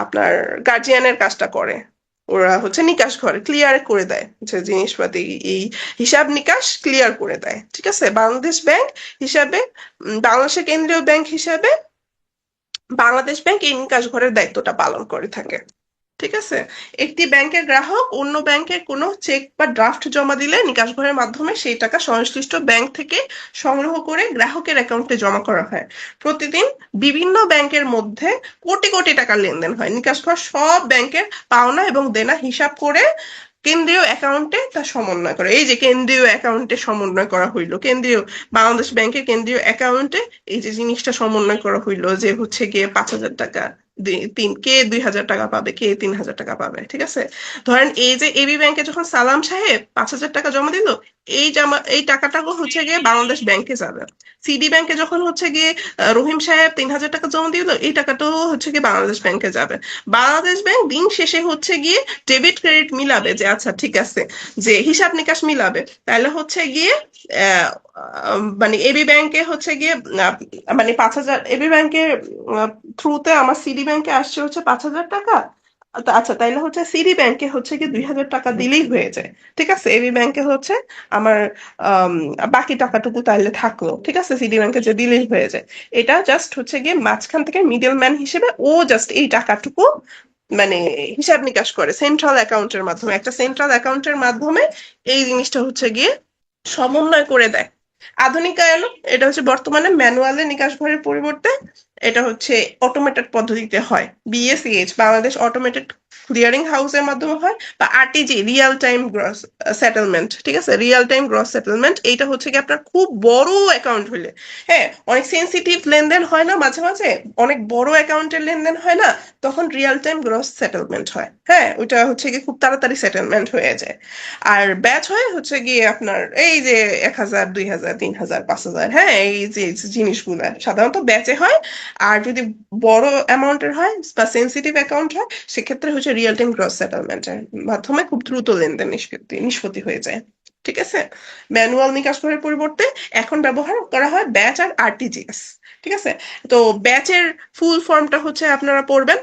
আপনার গার্জিয়ানের কাজটা করে। ওরা হচ্ছে নিকাশ ঘরে ক্লিয়ার করে দেয় যে জিনিসপাতি, এই হিসাব নিকাশ ক্লিয়ার করে দেয়। ঠিক আছে, বাংলাদেশ ব্যাংক হিসাবে, বাংলাদেশের কেন্দ্রীয় ব্যাংক হিসাবে বাংলাদেশ ব্যাংক এই নিকাশ ঘরের দায়িত্বটা পালন করে থাকে। ঠিক আছে, একটি ব্যাংকের গ্রাহক অন্য ব্যাংকে কোনো চেক বা ড্রাফট জমা দিলে নিকাশ ঘরের মাধ্যমে সেই টাকা সংশ্লিষ্ট ব্যাংক থেকে সংগ্রহ করে গ্রাহকের অ্যাকাউন্টে জমা করা হয়। প্রতিদিন বিভিন্ন ব্যাংকের মধ্যে কোটি কোটি টাকার লেনদেন হয়। নিকাশ ঘর সব ব্যাংকের পাওনা এবং দেনা হিসাব করে কেন্দ্রীয় অ্যাকাউন্টে তা সমন্বয় করে। এই যে কেন্দ্রীয় অ্যাকাউন্টে সমন্বয় করা হইলো, কেন্দ্রীয় বাংলাদেশ ব্যাংকের কেন্দ্রীয় অ্যাকাউন্টে এই যে জিনিসটা সমন্বয় করা হইলো, যে হচ্ছে গিয়ে 5,000 টাকা কে 2,000 টাকা পাবে, কে 3,000 টাকা পাবে। ঠিক আছে, ধরেন এই যে এবি ব্যাংকে যখন সালাম সাহেব 5,000 টাকা জমা দিল, এই টাকাটাও হচ্ছে গিয়ে বাংলাদেশ ব্যাংকে যাবে। সিডি ব্যাংকে যখন হচ্ছে গিয়ে রহিম সাহেব 3,000 টাকা জমা দিল, এই টাকাটাও হচ্ছে গিয়ে বাংলাদেশ ব্যাংকে যাবে। বাংলাদেশ ব্যাংক দিন শেষে হচ্ছে গিয়ে ডেবিট ক্রেডিট মিলাবে, যে আচ্ছা ঠিক আছে, যে হিসাব নিকাশ মিলাবে, তাহলে হচ্ছে গিয়ে আহ, মানে এবি ব্যাংকে হচ্ছে গিয়ে মানে 5,000, এবি ব্যাংকের থ্রুতে আমার সিডি ব্যাংকে আসছে হচ্ছে 5,000 টাকা। আচ্ছা তাইলে হচ্ছে সিডি ব্যাংকে হচ্ছে কি 2,000 টাকা দিলেই হয়ে যায়। ঠিক আছে, এবি ব্যাংকে হচ্ছে আমার আম, বাকি টাকাটুকু তাইলে থাকলো। ঠিক আছে, সিডি ব্যাংকে যে দিলেই হয়ে যায়। এটা জাস্ট হচ্ছে গিয়ে মাঝখান থেকে মিডল ম্যান হিসেবে ও জাস্ট এই টাকাটুকু মানে হিসাব নিকাশ করে সেন্ট্রাল অ্যাকাউন্টের মাধ্যমে, একটা সেন্ট্রাল অ্যাকাউন্টের মাধ্যমে এই জিনিসটা হচ্ছে গিয়ে সমন্বয় করে দেয়। আধুনিকায়ন, এটা হচ্ছে বর্তমানে ম্যানুয়ালে নিকাশ ঘরের পরিবর্তে এটা হচ্ছে অটোমেটেড পদ্ধতিতে হয়। বিএসিএইচ, বাংলাদেশ অটোমেটেড ক্লিয়ারিং হাউসের মাধ্যমে হয়, বা RTG, real time gross settlement. ঠিক আছে, রিয়েল টাইম গ্রস সেটেলমেন্ট, এইটা হচ্ছে কি আপনার খুব বড় অ্যাকাউন্ট হইলে, হ্যাঁ, অনেক সেন্সিটিভ লেনদেন হয় না মাঝে মাঝে, অনেক বড় অ্যাকাউন্টের লেনদেন হয় না, তখন রিয়েল টাইম গ্রস সেটেলমেন্ট হয়। হ্যাঁ, ওইটা হচ্ছে কি খুব তাড়াতাড়ি সেটেলমেন্ট হয়ে যায়। আর ব্যাচ হয় হচ্ছে গিয়ে আপনার এই যে 1,000, 2,000, 3,000, 5,000, হ্যাঁ, এই যে জিনিসগুলো সাধারণত ব্যাচে হয়। আর যদি বড় অ্যামাউন্টের হয় বা সেন্সিটিভ অ্যাকাউন্ট হয়, সেক্ষেত্রে হচ্ছে রিয়েল টাইম গ্রস সেটেলমেন্টের মাধ্যমে খুব দ্রুত লেনদেন নিষ্পত্তি নিষ্পত্তি হয়ে যায়। ঠিক আছে, ম্যানুয়াল নিকাশ করার পরিবর্তে এখন ব্যবহার করা হয় ব্যাচ আর আরটিজিএস। ঠিক আছে, তো ব্যাচের ফুল ফর্মটা হচ্ছে আপনারা পড়বেন,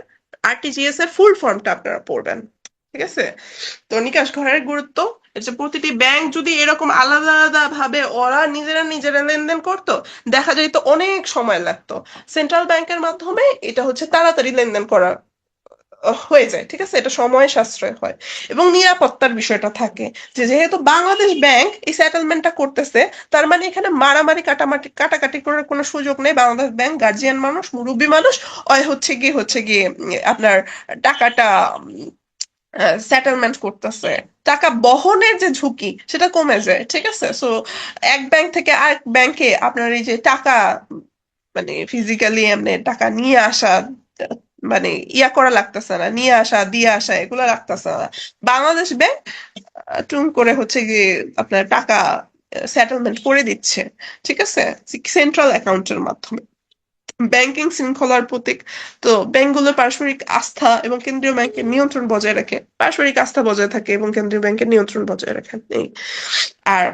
আরটিজিএস এর ফুল ফর্মটা আপনারা পড়বেন। ঠিক আছে, তো নিকাশ ঘরের গুরুত্ব, এই যে প্রতিটি ব্যাংক যদি এরকম আলাদা আলাদা ভাবে ওরা নিজেরা নিজেরা লেনদেন করতো, দেখা যেত অনেক সময় লাগতো। সেন্ট্রাল ব্যাংকের মাধ্যমে এটা হচ্ছে তাড়াতাড়ি লেনদেন করা হয়ে যায়। ঠিক আছে, এটা সময় সাশ্রয় হয় এবং নিরাপত্তার বিষয়টা থাকে, যে যেহেতু বাংলাদেশ ব্যাংক এই সেটেলমেন্টটা করতেছে, তার মানে এখানে মারামারি কাটাকাটি করার কোনো সুযোগ নেই। বাংলাদেশ ব্যাংক গার্জিয়ান মানুষ, মুরব্বী মানুষ, ওই হচ্ছে গিয়ে আপনার টাকাটা সেটেলমেন্ট করতেছে, টাকা বহনের যে ঝুঁকি সেটা কমে যায়। ঠিক আছে, সো এক ব্যাংক থেকে আরেক ব্যাংকে আপনার এই যে টাকা মানে ফিজিক্যালি এমনি টাকা নিয়ে আসা, মানে ইয়া করা লাগতেছে না, নিয়ে আসা দিয়ে আসা এগুলো লাগতেছে না। বাংলাদেশ ব্যাংক টুন করে হচ্ছে গিয়ে আপনার টাকা সেটেলমেন্ট করে দিচ্ছে। ঠিক আছে, সেন্ট্রাল অ্যাকাউন্টের মাধ্যমে। ব্যাংকিং শৃঙ্খলার প্রতীক। তো ব্যাংকগুলো পারস্পরিক আস্থা এবং কেন্দ্রীয় ব্যাংকের নিয়ন্ত্রণ বজায় রাখে, পারস্পরিক আস্থা বজায় থাকে এবং কেন্দ্রীয় ব্যাংকের নিয়ন্ত্রণ বজায় রাখে এই। আর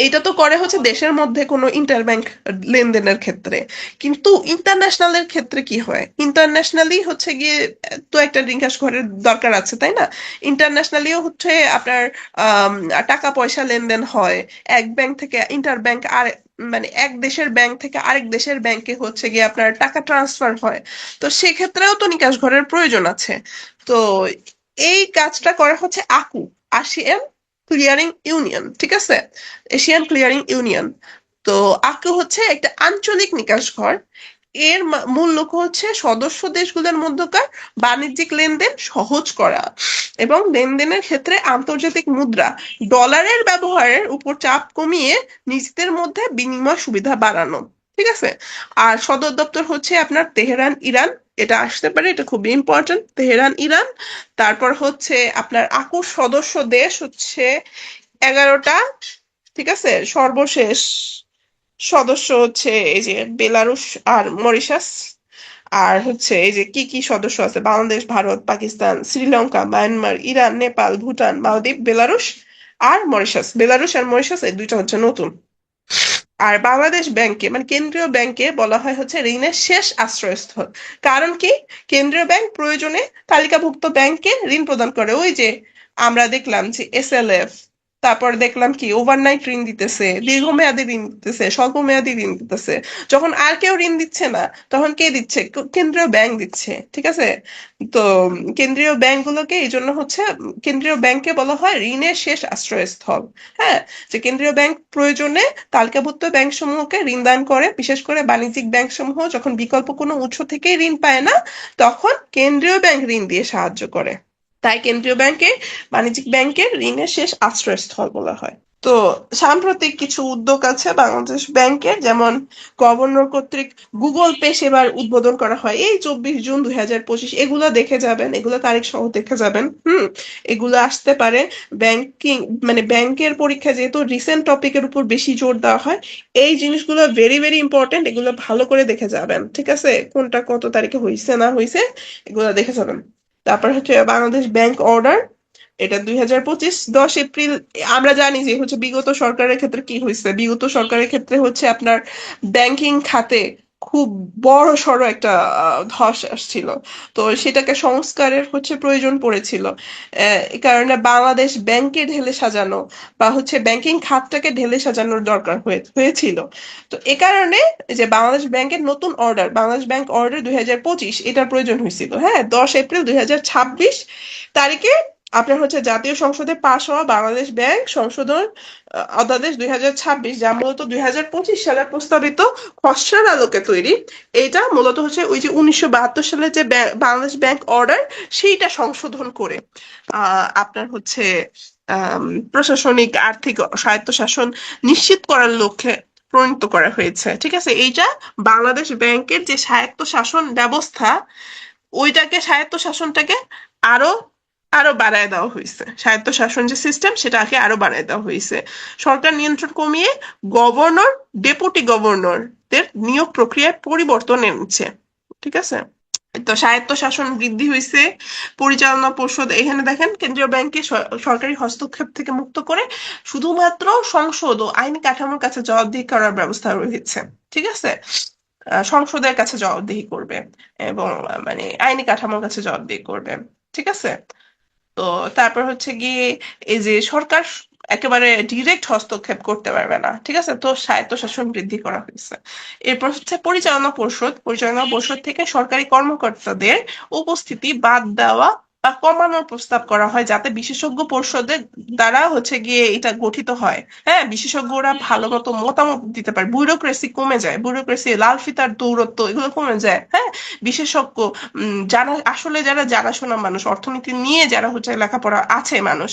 এইটা তো করে হচ্ছে দেশের মধ্যে কোনো ইন্টারব্যাংক লেনদেনের ক্ষেত্রে, কিন্তু ইন্টারন্যাশনালের ক্ষেত্রে কি হয়? ইন্টারন্যাশনালি হচ্ছে গিয়ে তো একটা নিকাশ ঘরের দরকার আছে, তাই না? ইন্টারন্যাশনালিও হচ্ছে আপনার আম, টাকা পয়সা লেনদেন হয় এক ব্যাংক থেকে ইন্টার ব্যাংক, আর মানে এক দেশের ব্যাংক থেকে আরেক দেশের ব্যাংকে হচ্ছে গিয়ে আপনার টাকা ট্রান্সফার হয়। তো সেক্ষেত্রেও তো নিকাশ ঘরের প্রয়োজন আছে। তো এই কাজটা করা হচ্ছে আকু, আসিয়ান ক্লিয়ারিং ইউনিয়ন, ঠিক আছে? Asian clearing union. তো আকু হচ্ছে একটা আঞ্চলিক নিকাশ ঘর। এর মূল লক্ষ্য হচ্ছে সদস্য দেশগুলোর মধ্যকার বাণিজ্যিক লেনদেন সহজ করা এবং লেনদেনের ক্ষেত্রে আন্তর্জাতিক মুদ্রা ডলারের ব্যবহারের উপর চাপ কমিয়ে নিজেদের মধ্যে বিনিময় সুবিধা বাড়ানো, ঠিক আছে? আর সদর দপ্তর হচ্ছে আপনার তেহরান, ইরান। এটা আসতে পারে, এটা খুবই ইম্পর্টেন্ট, তেহরান, ইরান। তারপর হচ্ছে আপনার আকুর সদস্য দেশ হচ্ছে 11টা, ঠিক আছে? সর্বশেষ সদস্য হচ্ছে এই যে বেলারুশ আর মরিশাস। আর হচ্ছে এই যে কি কি সদস্য আছে: বাংলাদেশ, ভারত, পাকিস্তান, শ্রীলঙ্কা, মায়ানমার, ইরান, নেপাল, ভুটান, মালদ্বীপ, বেলারুশ আর মরিশাস। বেলারুশ আর মরিশাস এই দুইটা হচ্ছে নতুন। আর বাংলাদেশ ব্যাংকে মানে কেন্দ্রীয় ব্যাংকে বলা হয় হচ্ছে ঋণের শেষ আশ্রয়স্থল। কারণ কি? কেন্দ্রীয় ব্যাংক প্রয়োজনে তালিকাভুক্ত ব্যাংককে ঋণ প্রদান করে। ওই যে আমরা দেখলাম যে এসএলএফ, তারপর দেখলাম কি ওভারনাইট ঋণ দিতেছে, দীর্ঘমেয়াদী ঋণ দিতেছে, স্বল্প মেয়াদী ঋণ দিতেছে। যখন আর কেউ ঋণ দিচ্ছে না, তখন কে দিচ্ছে? কেন্দ্রীয় ব্যাংক দিচ্ছে, ঠিক আছে? তো কেন্দ্রীয় ব্যাংকগুলোকে এই জন্য হচ্ছে কেন্দ্রীয় ব্যাংককে বলা হয় ঋণের শেষ আশ্রয়স্থল। হ্যাঁ, যে কেন্দ্রীয় ব্যাংক প্রয়োজনে তালিকাভুক্ত ব্যাংক সমূহকে ঋণ দান করে। বিশেষ করে বাণিজ্যিক ব্যাংক সমূহ যখন বিকল্প কোনো উৎস থেকেই ঋণ পায় না, তখন কেন্দ্রীয় ব্যাংক ঋণ দিয়ে সাহায্য করে। তাই কেন্দ্রীয় ব্যাংকে বাণিজ্যিক ব্যাংকের ঋণের শেষ আশ্রয়স্থল বলা হয়। তো সাম্প্রতিক কিছু উদ্যোগ আছে বাংলাদেশ ব্যাংকের, যেমন গভর্নর কর্তৃক গুগল পে সেবার উদ্বোধন করা হয় এই 24 জুন 2025। এগুলো দেখে যাবেন, এগুলো তারিখ সহ দেখে যাবেন। এগুলো আসতে পারে। ব্যাংকিং মানে ব্যাংকের পরীক্ষা যেহেতু রিসেন্ট টপিকের উপর বেশি জোর দেওয়া হয়, এই জিনিসগুলো ভেরি ভেরি ইম্পর্টেন্ট। এগুলো ভালো করে দেখে যাবেন, ঠিক আছে? কোনটা কত তারিখে হয়েছে না হয়েছে এগুলো দেখে যাবেন। তারপর হচ্ছে বাংলাদেশ ব্যাংক অর্ডার, এটা 2025 10 এপ্রিল। আমরা জানি যে হচ্ছে বিগত সরকারের ক্ষেত্রে কি হয়েছে। বিগত সরকারের ক্ষেত্রে হচ্ছে আপনার ব্যাংকিং খাতে খুব বড় সড় একটা ধস আসছিল। তো সেটাকে সংস্কারের হচ্ছে প্রয়োজন পড়েছিল। এই কারণে বাংলাদেশ ব্যাংকে ঢেলে সাজানো বা হচ্ছে ব্যাংকিং খাতটাকে ঢেলে সাজানোর দরকার হয়েছিল। তো এ কারণে যে বাংলাদেশ ব্যাংকের নতুন অর্ডার, বাংলাদেশ ব্যাংক অর্ডার 2025, এটার প্রয়োজন হয়েছিল। হ্যাঁ, 10 এপ্রিল 2026 তারিখে আপনার হচ্ছে জাতীয় সংসদে পাশ হওয়া বাংলাদেশ ব্যাংক সংশোধন অধ্যাদেশ 2026, যা মূলত 2025 সালে প্রস্তাবিত খসড়ার আলোকে তৈরি। এটা মূলত হচ্ছে ওই যে 1972 সালে যে বাংলাদেশ ব্যাংক অর্ডার, সেইটা সংশোধন করে আপনার হচ্ছে আম, প্রশাসনিক আর্থিক স্বায়ত্তশাসন নিশ্চিত করার লক্ষ্যে প্রণীত করা হয়েছে, ঠিক আছে? এইটা বাংলাদেশ ব্যাংকের যে স্বায়ত্তশাসন ব্যবস্থা, ওইটাকে স্বায়ত্তশাসনটাকে আরো আরো বাড়ায় দেওয়া হয়েছে। স্বায়ত্তশাসন যে সিস্টেম সেটাকে আরো বাড়ায় দেওয়া হয়েছে। সরকার নিয়ন্ত্রণ কমিয়ে গভর্নর, ডেপুটি গভর্নরদের নিয়োগ প্রক্রিয়ায় পরিবর্তন এনেছে, ঠিক আছে? তো স্বায়ত্তশাসন বৃদ্ধি হয়েছে। পরিচালনা পর্ষদ, এখানে দেখেন কেন্দ্রীয় ব্যাংকে সরকারি হস্তক্ষেপ থেকে মুক্ত করে শুধুমাত্র সংসদ ও আইনি কাঠামোর কাছে জবাবদিহি করার ব্যবস্থা রয়েছে, ঠিক আছে? সংসদের কাছে জবাবদিহি করবে এবং মানে আইনি কাঠামোর কাছে জবাবদিহি করবে, ঠিক আছে? তো তারপর হচ্ছে গিয়ে এই যে সরকার একেবারে ডিরেক্ট হস্তক্ষেপ করতে পারবে না, ঠিক আছে? তো স্বায়ত্তশাসন বৃদ্ধি করা হয়েছে। এরপর হচ্ছে পরিচালনা পর্ষদ। পরিচালনা পর্ষদ থেকে সরকারি কর্মকর্তাদের উপস্থিতি বাদ দেওয়া বা কমানোর প্রস্তাব করা হয়, যাতে বিশেষজ্ঞ পর্ষদের দ্বারা হচ্ছে গিয়ে এটা গঠিত হয়। হ্যাঁ, বিশেষজ্ঞরা ভালো মতো মতামত দিতে পারে, ব্যুরোক্রেসি কমে যায়, ব্যুরোক্রেসি, লাল ফিতার দৌরত্ব, এগুলো কমে যায়। হ্যাঁ, বিশেষজ্ঞ যারা আসলে যারা জানাশোনা মানুষ, অর্থনীতি নিয়ে যারা হচ্ছে লেখাপড়া আছে মানুষ,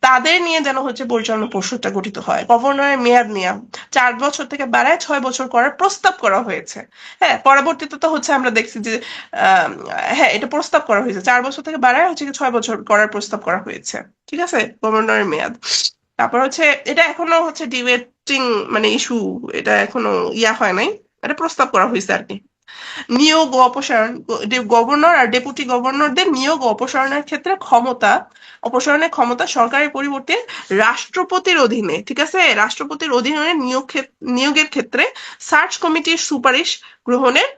তাদের নিয়ে যেন হচ্ছে পরিচালনা পর্ষদটা গঠিত হয়। গভর্নরের মেয়াদ নিয়ে 4 বছর থেকে বাড়ায় 6 বছর করার প্রস্তাব করা হয়েছে। হ্যাঁ, পরবর্তীতে তো হচ্ছে আমরা দেখছি যে আহ হ্যাঁ, এটা প্রস্তাব করা হয়েছে 4 বছর থেকে বাড়ায় হচ্ছে কি 6 বছর করার প্রস্তাব করা হয়েছে, ঠিক আছে? গভর্নরের মেয়াদ। তারপর হচ্ছে এটা এখনো হচ্ছে ডিবেটিং মানে ইস্যু, এটা এখনো ইয়া হয় নাই, এটা প্রস্তাব করা হয়েছে আর কি। নিয়োগ ও অপসারণ, গভর্নর আর ডেপুটি গভর্নরদের নিয়োগ ও অপসারণের ক্ষেত্রে অপসারণের ক্ষমতা সরকারের পরিবর্তে রাষ্ট্রপতির অধীনে, ঠিক আছে, রাষ্ট্রপতির অধীনে নিয়োগের ক্ষেত্রে সার্চ কমিটির সুপারিশ গ্রহণের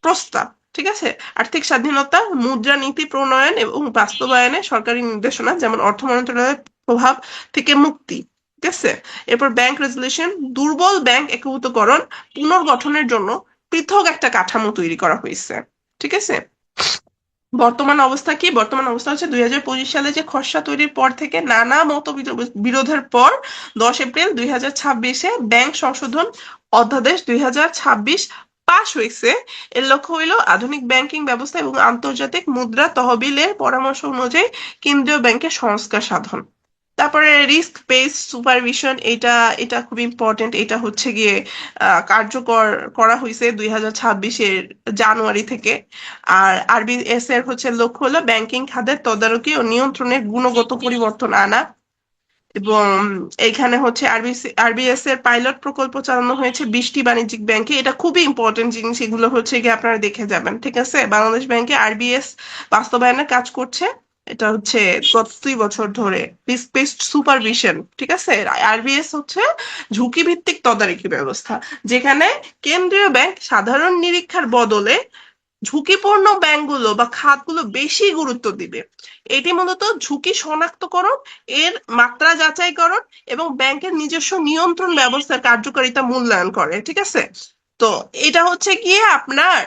প্রস্তাব, ঠিক আছে। আর্থিক স্বাধীনতা, মুদ্রানীতি প্রণয়ন এবং বাস্তবায়নে সরকারি নির্দেশনা, যেমন অর্থ মন্ত্রণালয়ের প্রভাব থেকে মুক্তি, ঠিক আছে। এরপর ব্যাংক রেজুলেশন, দুর্বল ব্যাংক একীভূতকরণ পুনর্গঠনের জন্য পৃথক একটা কাঠামো তৈরি করা হয়েছে, ঠিক আছে। বর্তমান অবস্থা কি? বর্তমান অবস্থা হচ্ছে 2025 সালে যে খসড়া তৈরির পর থেকে নানা মত বিরোধের পর 10 এপ্রিল 2026-এ ব্যাংক সংশোধন অধ্যাদেশ 2026 পাশ হয়েছে। এর লক্ষ্য হইল আধুনিক ব্যাংকিং ব্যবস্থা এবং আন্তর্জাতিক মুদ্রা তহবিলের পরামর্শ অনুযায়ী কেন্দ্রীয় ব্যাংকের সংস্কার সাধন। তারপরে রিস্ক বেসড সুপারভিশন, এটা এটা খুব ইম্পর্টেন্ট। এটা হচ্ছে গিয়ে কার্যকর করা হয়েছে 2026-এর জানুয়ারি থেকে। আর আরবিএস এর হচ্ছে লক্ষ্য হলো ব্যাংকিং খাতের তদারকি ও নিয়ন্ত্রণের গুণগত পরিবর্তন আনা। এবং এখানে হচ্ছে আরবিএস এর পাইলট প্রকল্প চালানো হয়েছে 20টি বাণিজ্যিক ব্যাংকে। এটা খুবই ইম্পর্টেন্ট জিনিস, এগুলো হচ্ছে গিয়ে আপনারা দেখে যাবেন, ঠিক আছে। বাংলাদেশ ব্যাংকে আরবিএস বাস্তবায়নের কাজ করছে। এটা হচ্ছে গত 2 বছর ধরে রিস্ক বেসড সুপারভিশন, ঠিক আছে। আরবিএস হচ্ছে ঝুঁকি ভিত্তিক তদারকি ব্যবস্থা, যেখানে কেন্দ্রীয় ব্যাংক সাধারণ নিরীক্ষার বদলে ঝুঁকিপূর্ণ ব্যাংকগুলো বা খাতগুলো বেশি গুরুত্ব দিবে। এটি মূলত ঝুঁকি শনাক্তকরণ, এর মাত্রা যাচাইকরণ এবং ব্যাংকের নিজস্ব নিয়ন্ত্রণ ব্যবস্থার কার্যকারিতা মূল্যায়ন করে, ঠিক আছে। তো এটা হচ্ছে গিয়ে আপনার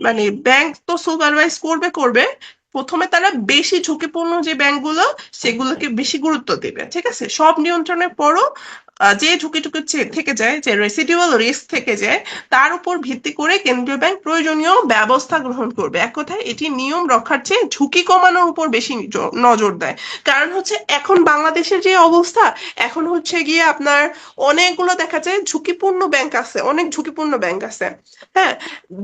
মানে ব্যাংক তো সুপারভাইজ করবে, প্রথমে তারা বেশি ঝুঁকিপূর্ণ যে ব্যাংকগুলো সেগুলোকে বেশি গুরুত্ব দিবে, ঠিক আছে। সব নিয়ন্ত্রণের পরও যে ঝুঁকিটুকু থেকে যায়, যে রেসিডুয়াল রিস্ক থেকে যায়, তার উপর ভিত্তি করে কেন্দ্রীয় ব্যাংক প্রয়োজনীয় ব্যবস্থা গ্রহণ করবে। এক কথায় এটি নিয়ম রক্ষার চেয়ে ঝুঁকি কমানোর উপর বেশি নজর দেয়। কারণ হচ্ছে এখন বাংলাদেশের যে অবস্থা, এখন হচ্ছে গিয়ে আপনার অনেকগুলো দেখা যায় ঝুঁকিপূর্ণ ব্যাংক আছে, অনেক ঝুঁকিপূর্ণ ব্যাংক আছে। হ্যাঁ,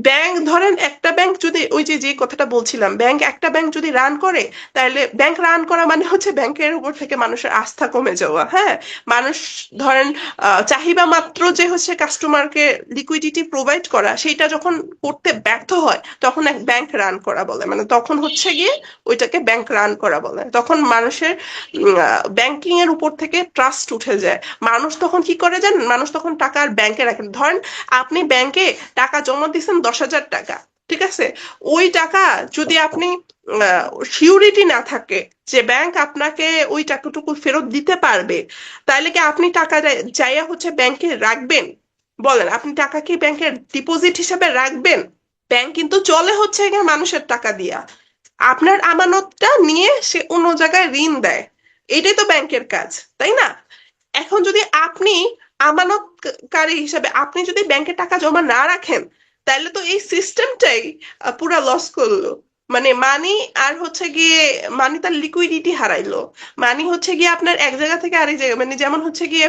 ব্যাংক ধরেন একটা ব্যাংক যদি, ওই যে যে কথাটা বলছিলাম, একটা ব্যাংক যদি রান করে, তাহলে ব্যাংক রান করা মানে হচ্ছে ব্যাংকের উপর থেকে মানুষের আস্থা কমে যাওয়া। হ্যাঁ, মানুষ ধরেন চাহিদা মাত্র যে হচ্ছে কাস্টমারকে লিকুইডিটি প্রোভাইড করা, সেইটা যখন করতে ব্যর্থ হয়, তখন এক ব্যাংক রান করা বলে, মানে তখন হচ্ছে গিয়ে ওইটাকে ব্যাংক রান করা বলে। তখন মানুষের ব্যাংকিং এর উপর থেকে ট্রাস্ট উঠে যায়। মানুষ তখন কি করে জানেন? মানুষ তখন টাকা আর ব্যাংকে রাখেন। ধরেন আপনি ব্যাংকে টাকা জমা দিচ্ছেন 10,000 টাকা, ঠিক আছে। ওই টাকা যদি আপনি সিউরিটি না থাকে যে ব্যাংক আপনাকে ওই টাকাটুকু ফেরত দিতে পারবে, তাহলে কি আপনি টাকা চাইয়া হচ্ছে ব্যাংকে রাখবেন? বলেন, আপনি টাকা কি ব্যাংকের ডিপোজিট হিসাবে রাখবেন? ব্যাংক কিন্তু চলে হচ্ছে গিয়ে মানুষের টাকা দিয়া। আপনার আমানতটা নিয়ে সে অন্য জায়গায় ঋণ দেয়, এটাই তো ব্যাংকের কাজ, তাই না? এখন যদি আপনি আমানতকারী হিসেবে আপনি যদি ব্যাংকে টাকা জমা না রাখেন, তাহলে তো এই সিস্টেমটাই পুরা লস করলো। মানে মানি আর হচ্ছে গিয়ে মানি তার লিকুইডিটি হারাইলো। মানি হচ্ছে গিয়ে আপনার এক জায়গা থেকে আরেক জায়গায়, মানে যেমন হচ্ছে গিয়ে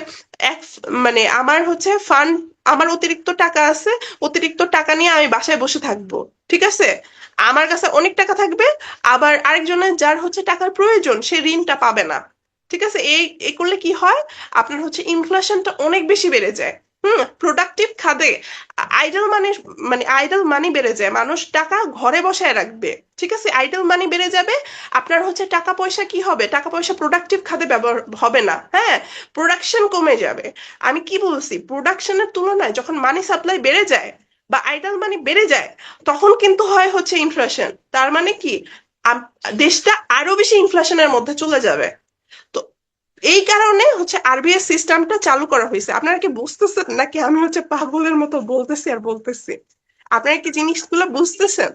এক, মানে আমার হচ্ছে ফান্ড, আমার অতিরিক্ত টাকা আছে, অতিরিক্ত টাকা নিয়ে আমি বাসায় বসে থাকবো, ঠিক আছে। আমার কাছে অনেক টাকা থাকবে, আবার আরেকজনের যার হচ্ছে টাকার প্রয়োজন সে ঋণটা পাবে না, ঠিক আছে। এই করলে কি হয়, আপনার হচ্ছে ইনফ্লেশনটা অনেক বেশি বেড়ে যায়। প্রোডাক্টিভ খাতে আইডল মানি, মানে আইডল মানি বেড়ে যায়, মানুষ টাকা ঘরে বসায় রাখবে, ঠিক আছে। আইডল মানি বেড়ে যাবে, আপনার হচ্ছে টাকা পয়সা কি হবে, টাকা পয়সা প্রোডাক্টিভ খাতে ব্যবহার হবে না। হ্যাঁ, প্রোডাকশন কমে যাবে। আমি কি বলছি, প্রোডাকশনের তুলনায় যখন মানি সাপ্লাই বেড়ে যায় বা আইডল মানি বেড়ে যায়, তখন কিন্তু হয় হচ্ছে ইনফ্লেশন। তার মানে কি, দেশটা আরো বেশি ইনফ্লেশনের মধ্যে চলে যাবে। তো এই কারণে হচ্ছে আরবিএস সিস্টেমটা চালু করা হয়েছে। আপনারা কি বুঝতেছেন নাকি আমি হচ্ছে পাগলের মতো বলতেছি আর বলতেছি? আপনারা কি জিনিসগুলো বুঝতেছেন?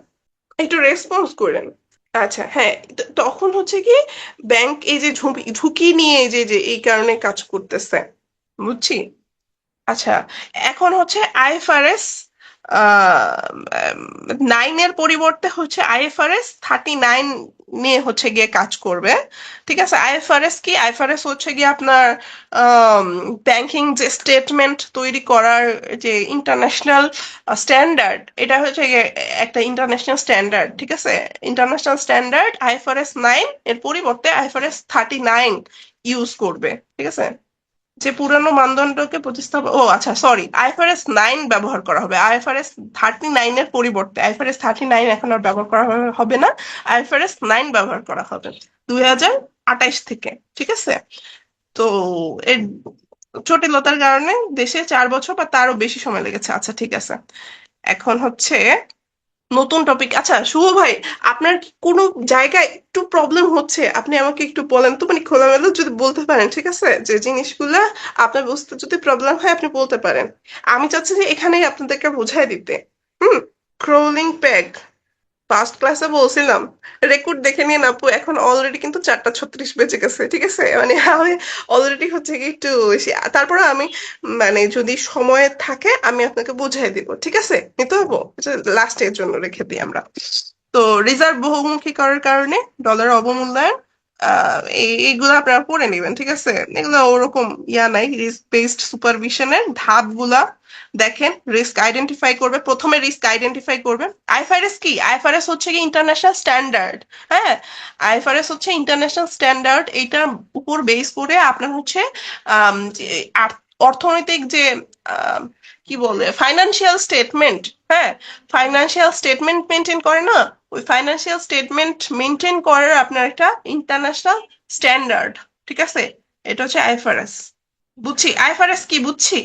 একটু রেসপন্স করেন। আচ্ছা, হ্যাঁ, তখন হচ্ছে কি ব্যাংক এই যে ঝুঁকি নিয়ে যে যে এই কারণে কাজ করতেছে, বুঝছি। আচ্ছা, এখন হচ্ছে আইএফআরএস 9 এর পরিবর্তে হচ্ছে আইএফআরএস 39 নিয়ে হচ্ছে গিয়ে কাজ করবে, ঠিক আছে। আইএফআরএস কি? আইএফআরএস হচ্ছে গিয়ে আপনার ব্যাংকিং যে স্টেটমেন্ট তৈরি করার যে ইন্টারন্যাশনাল স্ট্যান্ডার্ড, এটা হচ্ছে গিয়ে একটা ইন্টারন্যাশনাল স্ট্যান্ডার্ড, ঠিক আছে। ইন্টারন্যাশনাল স্ট্যান্ডার্ড আইএফআরএস 9 এর পরিবর্তে আইএফআরএস 39 ইউজ করবে, ঠিক আছে। যে পুরানো মানদণ্ডকে প্রতিস্থাপন, ও আচ্ছা সরি, আইএফআরএস 9 ব্যবহার করা হবে। আইএফআরএস 39 এর পরিবর্তে আইএফআরএস 39 এখন আর ব্যবহার করা হবে না, আইএফআরএস 9 ব্যবহার করা হবে 2028 থেকে। ঠিক আছে? তো এর জটিলতার কারণে দেশে 4 বছর বা তারও বেশি সময় লেগেছে। আচ্ছা ঠিক আছে, এখন হচ্ছে নতুন টপিক। আচ্ছা শুভ ভাই, আপনার কি কোনো জায়গায় একটু প্রবলেম হচ্ছে? আপনি আমাকে একটু বলেন তো, মানে খোলামেলা যদি বলতে পারেন, ঠিক আছে? যে জিনিসগুলা আপনার বুঝতে যদি প্রবলেম হয় আপনি বলতে পারেন। আমি চাচ্ছি যে এখানেই আপনাদেরকে বোঝাই দিতে। হুম। ক্রোলিং প্যাক ফার্স্ট ক্লাসে বলছিলাম, রেকর্ড দেখে নিন আপু, এখন অলরেডি কিন্তু 4:36 বেজে গেছে। ঠিক আছে, মানে আমি অলরেডি হচ্ছে কি একটু বেশি, তারপরে আমি মানে যদি সময় থাকে আমি আপনাকে বুঝাই দিব। ঠিক আছে, নিতে হবো, লাস্টের জন্য রেখে দিই আমরা। তো রিজার্ভ বহুমুখী করার কারণে ডলার অবমূল্যায়ন, এইগুলো আপনারা পড়ে নেবেন। ঠিক আছে, এগুলো ওরকম ইয়া নাই, রিস্ক বেসড সুপারভিশনের ধাপগুলা দেখেন। রিস্ক আইডেন্টিফাই করবে, প্রথমে রিস্ক আইডেন্টিফাই করবে। আইএফআরএস কি? আইএফআরএস হচ্ছে কি ইন্টারন্যাশনাল স্ট্যান্ডার্ড। হ্যাঁ, আইএফআরএস হচ্ছে ইন্টারন্যাশনাল স্ট্যান্ডার্ড, এইটার উপর বেস করে আপনার হচ্ছে যে অর্থনৈতিক যে আম, কি বলে ফাইনান্সিয়াল স্টেটমেন্ট, হ্যাঁ, ফাইনান্সিয়াল স্টেটমেন্ট মেনটেন করে না, ওই ফাইনান্সিয়াল স্টেটমেন্ট মেনটেন করার আপনার একটা ইন্টারন্যাশনাল স্ট্যান্ডার্ড। ঠিক আছে, এটা হচ্ছে আইএফআরএস। বুঝছি আইএফআরএস কি, বুঝছি।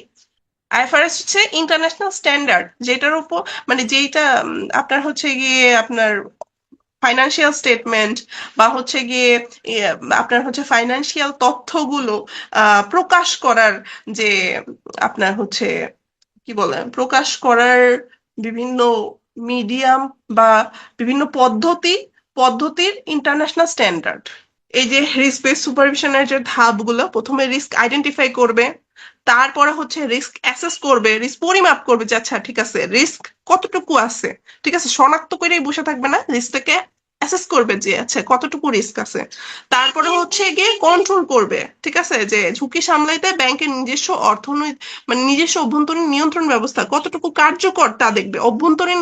আইএফআরএস হচ্ছে ইন্টারন্যাশনাল স্ট্যান্ডার্ড, যেটার উপর মানে যেটা আপনার হচ্ছে গিয়ে আপনার ফাইনান্সিয়াল স্টেটমেন্ট বা হচ্ছে গিয়ে ইয়ে, আপনার হচ্ছে ফাইনান্সিয়াল তথ্যগুলো প্রকাশ করার যে আপনার হচ্ছে কি বলে প্রকাশ করার বিভিন্ন মিডিয়াম বা বিভিন্ন পদ্ধতির ইন্টারন্যাশনাল স্ট্যান্ডার্ড। এই যে রিস্ক বেস সুপারভিশনের যে ধাপগুলো, প্রথমে রিস্ক আইডেন্টিফাই করবে, তারপরে হচ্ছে রিস্ক অ্যাসেস করবে, রিস্ক পরিমাপ করবে যে আচ্ছা ঠিক আছে রিস্ক কতটুকু আছে। ঠিক আছে, শনাক্ত করেই বসে থাকবে না, রিস্কটাকে অ্যাসেস করবে যে আচ্ছা কতটুকু রিস্ক আছে। তারপরে হচ্ছে গিয়ে কন্ট্রোল করবে। ঠিক আছে, যে ঝুঁকি সামলাইতে ব্যাংকের নিজস্ব অর্থনৈতিক মানে নিজস্ব অভ্যন্তরীণ নিয়ন্ত্রণ ব্যবস্থা কতটুকু কার্যকর তা দেখবে। অভ্যন্তরীণ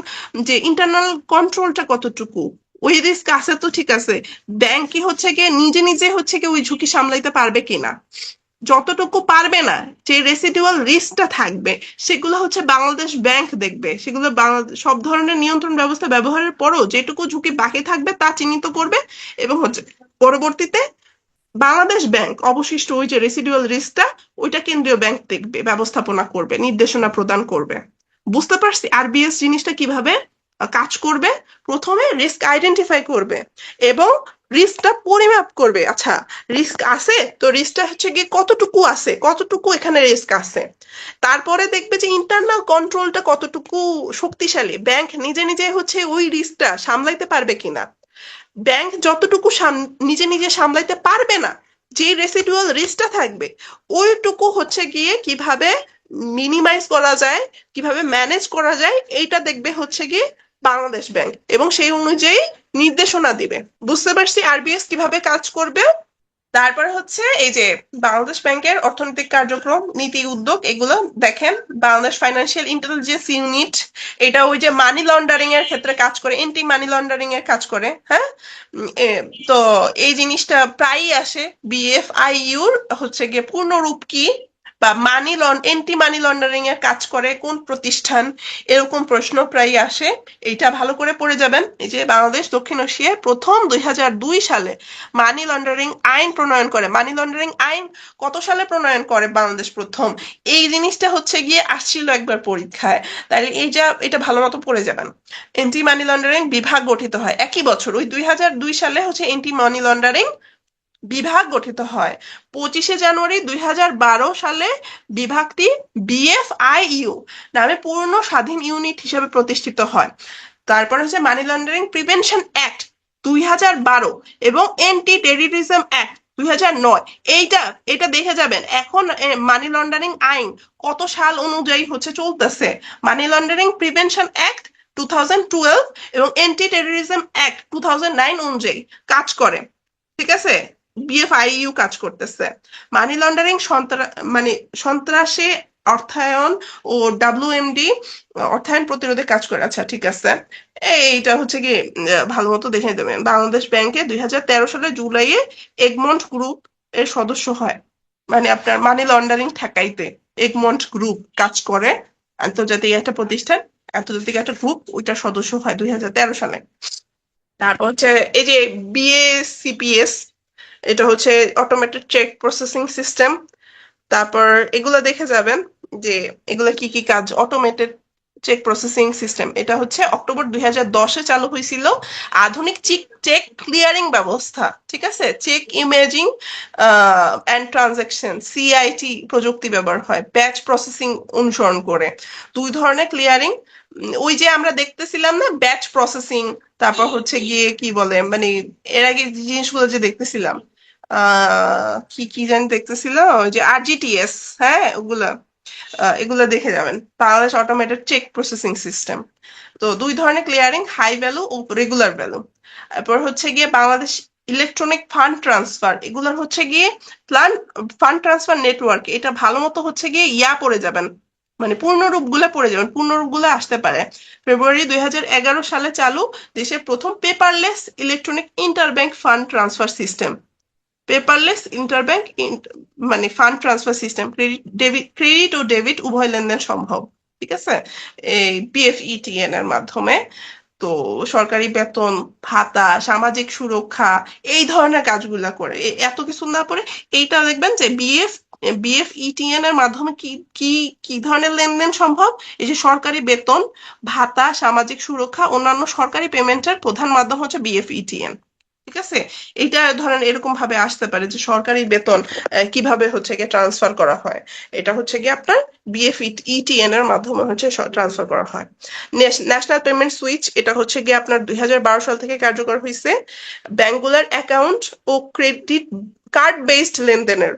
যে ইন্টারনাল কন্ট্রোলটা কতটুকু, ওই রিস্ক আছে তো ঠিক আছে, ব্যাংক কি হচ্ছে গিয়ে নিজে নিজে হচ্ছে গিয়ে ওই ঝুঁকি সামলাইতে পারবে কিনা। যতটুকু পারবে না, যে রেসিডুয়াল রিস্কটা থাকবে, সেগুলো হচ্ছে বাংলাদেশ ব্যাংক দেখবে। সেগুলো সব ধরনের নিয়ন্ত্রণ ব্যবস্থা ব্যবহারের পরও যেটুকু ঝুঁকি বাকি থাকবে তা চিহ্নিত করবে, এবং হচ্ছে পরবর্তীতে বাংলাদেশ ব্যাংক অবশিষ্ট ওই যে রেসিডুয়াল রিস্কটা, ওইটা কেন্দ্রীয় ব্যাংক দেখবে, ব্যবস্থাপনা করবে, নির্দেশনা প্রদান করবে। বুঝতে পারছি আরবিএস জিনিসটা কিভাবে কাজ করবে। প্রথমে রিস্ক আইডেন্টিফাই করবে এবং রিস্কটা পরিমাপ করবে। আচ্ছা রিস্ক আছে তো রিস্কটা হচ্ছে গিয়ে কতটুকু আছে, কতটুকু এখানে রিস্ক আছে। তারপরে দেখবে যে ইন্টারনাল কন্ট্রোলটা কতটুকু শক্তিশালী, ব্যাংক নিজে নিজে হচ্ছে ওই রিস্কটা সামলাইতে পারবে কিনা। ব্যাংক যতটুকু নিজে নিজে সামলাইতে পারবে না, যে রেসিডুয়াল রিস্কটা থাকবে, ওইটুকু হচ্ছে গিয়ে কিভাবে মিনিমাইজ করা যায়, কিভাবে ম্যানেজ করা যায়, এইটা দেখবে হচ্ছে গিয়ে বাংলাদেশ ব্যাংক, এবং সেই অনুযায়ী নির্দেশনা দিবে। বুঝতে পারছি আরবিএস কিভাবে কাজ করবে। তারপরে হচ্ছে এই যে বাংলাদেশ ব্যাংকের অর্থনৈতিক কার্যক্রম, নীতি, উদ্যোগ, এগুলো দেখেন। বাংলাদেশ ফাইন্যান্সিয়াল ইন্টেলিজেন্স ইউনিট, এটা ওই যে মানি লন্ডারিং এর ক্ষেত্রে কাজ করে, এন্টি মানি লন্ডারিং এর কাজ করে। হ্যাঁ, তো এই জিনিসটা প্রায়ই আসে। বিএফআইইউর হচ্ছে গিয়ে পূর্ণরূপ কি, বা এন্টি মানি লন্ডারিং এর কাজ করে কোন প্রতিষ্ঠান, এরকম প্রশ্ন প্রায়ই আসে। এইটা ভালো করে পড়ে যাবেন। এই যে বাংলাদেশ দক্ষিণ এশিয়ায় প্রথম 2002 সালে মানি লন্ডারিং আইন প্রণয়ন করে। মানি লন্ডারিং আইন কত সালে প্রণয়ন করে বাংলাদেশ প্রথম, এই জিনিসটা হচ্ছে গিয়ে আসছিল একবার পরীক্ষায়। তাহলে এটা ভালো মতো পড়ে যাবেন। এন্টি মানি লন্ডারিং বিভাগ গঠিত হয় একই বছর, ওই 2002 সালে হচ্ছে এন্টি মানি লন্ডারিং বিভাগ গঠিত হয়। 25শে জানুয়ারি 2012 সালে বিভাগটি বিএফআইইউ নামে পূর্ণ স্বাধীন ইউনিট হিসেবে প্রতিষ্ঠিত হয়। তারপর হচ্ছে মানি লন্ডারিং প্রিভেনশন অ্যাক্ট 2012 এবং এন্টি টেররিজম অ্যাক্ট 2009। এটা দেখে যাবেন এখন মানি লন্ডারিং আইন কত সাল অনুযায়ী হচ্ছে চলতেছে। মানি লন্ডারিং প্রিভেনশন অ্যাক্ট 2012 এবং এন্টি টেররিজম অ্যাক্ট 2009 অনুযায়ী কাজ করে। ঠিক আছে, বিএফআইইউ কাজ করতেছে। মানি লন্ডারিং মানে সন্ত্রাসী অর্থায়ন ও ডাব্লিউএমডি অর্থায়ন প্রতিরোধে কাজ করে। আচ্ছা ঠিক আছে, এইটা হচ্ছে কি ভালো মতো দেখে দেবেন। বাংলাদেশ ব্যাংকে 2013 সালে জুলাইয়ে এগমন্ট গ্রুপ এর সদস্য হয়। মানে আপনার মানি লন্ডারিং ঠেকাইতে এগমন্ট গ্রুপ কাজ করে। আন্তর্জাতিক একটা প্রতিষ্ঠান, আন্তর্জাতিক একটা গ্রুপ, ওইটার সদস্য হয় 2013 সালে। তারপর হচ্ছে এই যে বিএসিপিএস, এটা হচ্ছে অটোমেটেড চেক প্রসেসিং সিস্টেম। তারপর এগুলা দেখে যাবেন যে এগুলা কি কি কাজ। অটোমেটেড চেক প্রসেসিং সিস্টেম, এটা হচ্ছে অক্টোবর 2010-এ চালু হয়েছিল। আধুনিক চেক চেক ক্লিয়ারিং ব্যবস্থা, ঠিক আছে। Cheque imaging and transaction, CIT প্রযুক্তি ব্যবহার হয় ব্যাচ প্রসেসিং অনুসরণ করে। দুই ধরনের ক্লিয়ারিং, ওই যে আমরা দেখতেছিলাম না ব্যাচ প্রসেসিং, তারপর হচ্ছে গিয়ে কি বলে মানে এর আগে যে জিনিসগুলো যে দেখতেছিলাম, কি কি জানি দেখতেছিল, ওই যে আরজিটিএস, হ্যাঁ ওগুলা, এগুলা দেখে যাবেন। Bangladesh automated cheque processing system. তো দুই ধরনের ক্লিয়ারিং, হাই ভ্যালু ও রেগুলার ভ্যালু। তারপর হচ্ছে গিয়ে বাংলাদেশ ইলেকট্রনিক ফান্ড ট্রান্সফার, এগুলোর হচ্ছে গিয়ে প্ল্যান ফান্ড ট্রান্সফার নেটওয়ার্ক, এটা ভালো মতো হচ্ছে গিয়ে পড়ে যাবেন, মানে পূর্ণরূপ গুলা পড়ে যাবেন, পূর্ণরূপ গুলা আসতে পারে। ফেব্রুয়ারি 2011 সালে চালু দেশের প্রথম paperless electronic interbank fund transfer system. Paperless interbank মানে ফান্ড ট্রান্সফার সিস্টেম, ক্রেডিট ও ডেবিট উভয় লেনদেন সম্ভব, ঠিক আছে, এই পিএফইটিএন এর মাধ্যমে। তো সরকারি বেতন ভাতা, সামাজিক সুরক্ষা, এই ধরনের কাজগুলা করে। এত কিছু না করে এইটা দেখবেন যে বিএফইটিএন এর মাধ্যমে কি কি কি ধরনের লেনদেন সম্ভব। এই যে সরকারি বেতন ভাতা, সামাজিক সুরক্ষা, অন্যান্য সরকারি পেমেন্টের প্রধান মাধ্যম হচ্ছে বিএফইটিএন, ঠিক আছে। এইটা ধরেন এরকম ভাবে আসতে পারে যে সরকারি বেতন কিভাবে হচ্ছে গিয়ে ট্রান্সফার করা হয়। এটা হচ্ছে গিয়ে আপনার বিএফইটিএন এর মাধ্যমে হচ্ছে ট্রান্সফার করা হয়। ন্যাশনাল পেমেন্ট সুইচ, এটা হচ্ছে গিয়ে আপনার 2012 সাল থেকে কার্যকর হয়েছে। ব্যাংকগুলোর অ্যাকাউন্ট ও ক্রেডিট কার্ড বেসড লেনদেনের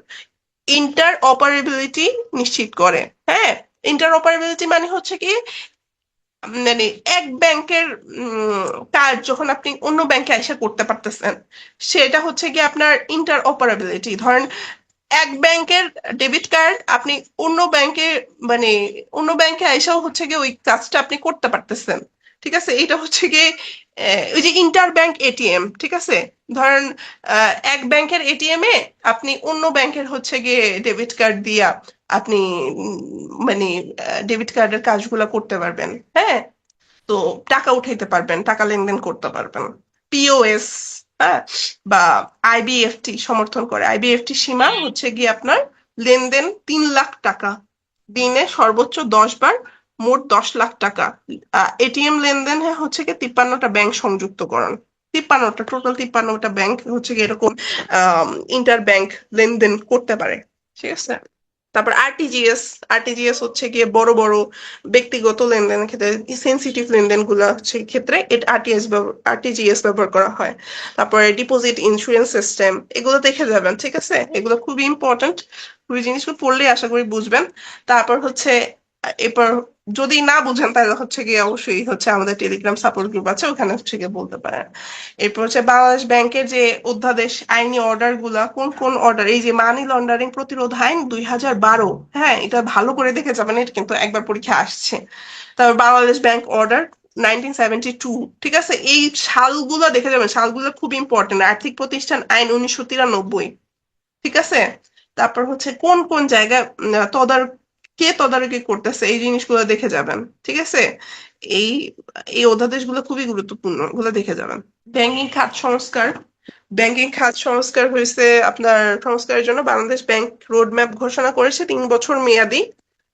ইন্টার অপারেবিলিটি নিশ্চিত করে। হ্যাঁ, ইন্টার অপারেবিলিটি মানে হচ্ছে কি, মানে এক ব্যাংকের কাজ যখন আপনি অন্য ব্যাংকে এসে করতে পারতেছেন, সেটা হচ্ছে কি আপনার ইন্টার অপারেবিলিটি। ধরেন এক ব্যাংকের ডেবিট কার্ড আপনি অন্য ব্যাংকে, মানে অন্য ব্যাংকে এসেও হচ্ছে কি ওই কাজটা আপনি করতে পারতেছেন, ঠিক আছে। এটা হচ্ছে কি ওই যে ইন্টার ব্যাংক এটিএম, ঠিক আছে। ধরেন এক ব্যাংকের এটিএম এ আপনি অন্য ব্যাংকের হচ্ছে গিয়ে ডেবিট কার্ড দিয়া আপনি মানে ডেবিট কার্ডের কাজগুলো করতে পারবেন, হ্যাঁ। তো টাকা উঠাইতে পারবেন, টাকা লেনদেন করতে পারবেন। পিওএস, হ্যাঁ, বা আইবিএফটি সমর্থন করে। আইবিএফটি সীমা হচ্ছে গিয়ে আপনার লেনদেন 3 লাখ টাকা, দিনে সর্বোচ্চ 10 বার, মোট 10 লাখ টাকা। এটিএম লেনদেন হচ্ছে গিয়ে 53টা ব্যাংক সংযুক্তকরণ, 53টা, টোটাল 53টা ব্যাংক হচ্ছে গিয়ে এরকম ইন্টার ব্যাংক লেনদেন করতে পারে, ঠিক আছে। তারপর আরটিজিএস, আরটিজিএস হচ্ছে গিয়ে বড় বড় ব্যক্তিগত লেনদেনের ক্ষেত্রে, সেন্সিটিভ লেনদেন গুলা হচ্ছে ক্ষেত্রে আরটিজিএস ব্যবহার করা হয়। তারপরে ডিপোজিট ইন্স্যুরেন্স সিস্টেম, এগুলো দেখে যাবেন, ঠিক আছে। এগুলো খুবই ইম্পর্টেন্ট, খুবই জিনিসগুলো পড়লে আশা করি বুঝবেন। তারপর হচ্ছে এরপর যদি না বুঝেন তাহলে হচ্ছে গিয়ে অবশ্যই হচ্ছে আমাদের টেলিগ্রাম সাপোর্ট গ্রুপ আছে, ওখানে হচ্ছে গিয়ে বলতে পারেন। এরপর হচ্ছে বাংলাদেশ ব্যাংকের যে অধ্যাদেশ, আইনি অর্ডার গুলা, কোন কোন অর্ডার, এই যে মানি লন্ডারিং প্রতিরোধ আইন 2012, হ্যাঁ এটা ভালো করে দেখে যাবেন, এটা কিন্তু একবার পরীক্ষা আসছে। তারপর বাংলাদেশ ব্যাংক অর্ডার 1972, ঠিক আছে। এই সালগুলো দেখে যাবেন, সালগুলো খুব ইম্পর্টেন্ট। আর্থিক প্রতিষ্ঠান আইন 1993, ঠিক আছে। তারপর হচ্ছে কোন কোন জায়গায় কে তদারকি করতেছে, এই জিনিসগুলো দেখে যাবেন, ঠিক আছে। এই এই অধ্যাদেশগুলো খুবই গুরুত্বপূর্ণ, এগুলো দেখে যাবেন। ব্যাংকিং খাত সংস্কার, ব্যাংকিং খাত সংস্কার হয়েছে আপনার, সংস্কারের জন্য বাংলাদেশ ব্যাংক রোড ম্যাপ ঘোষণা করেছে 3 বছর মেয়াদি।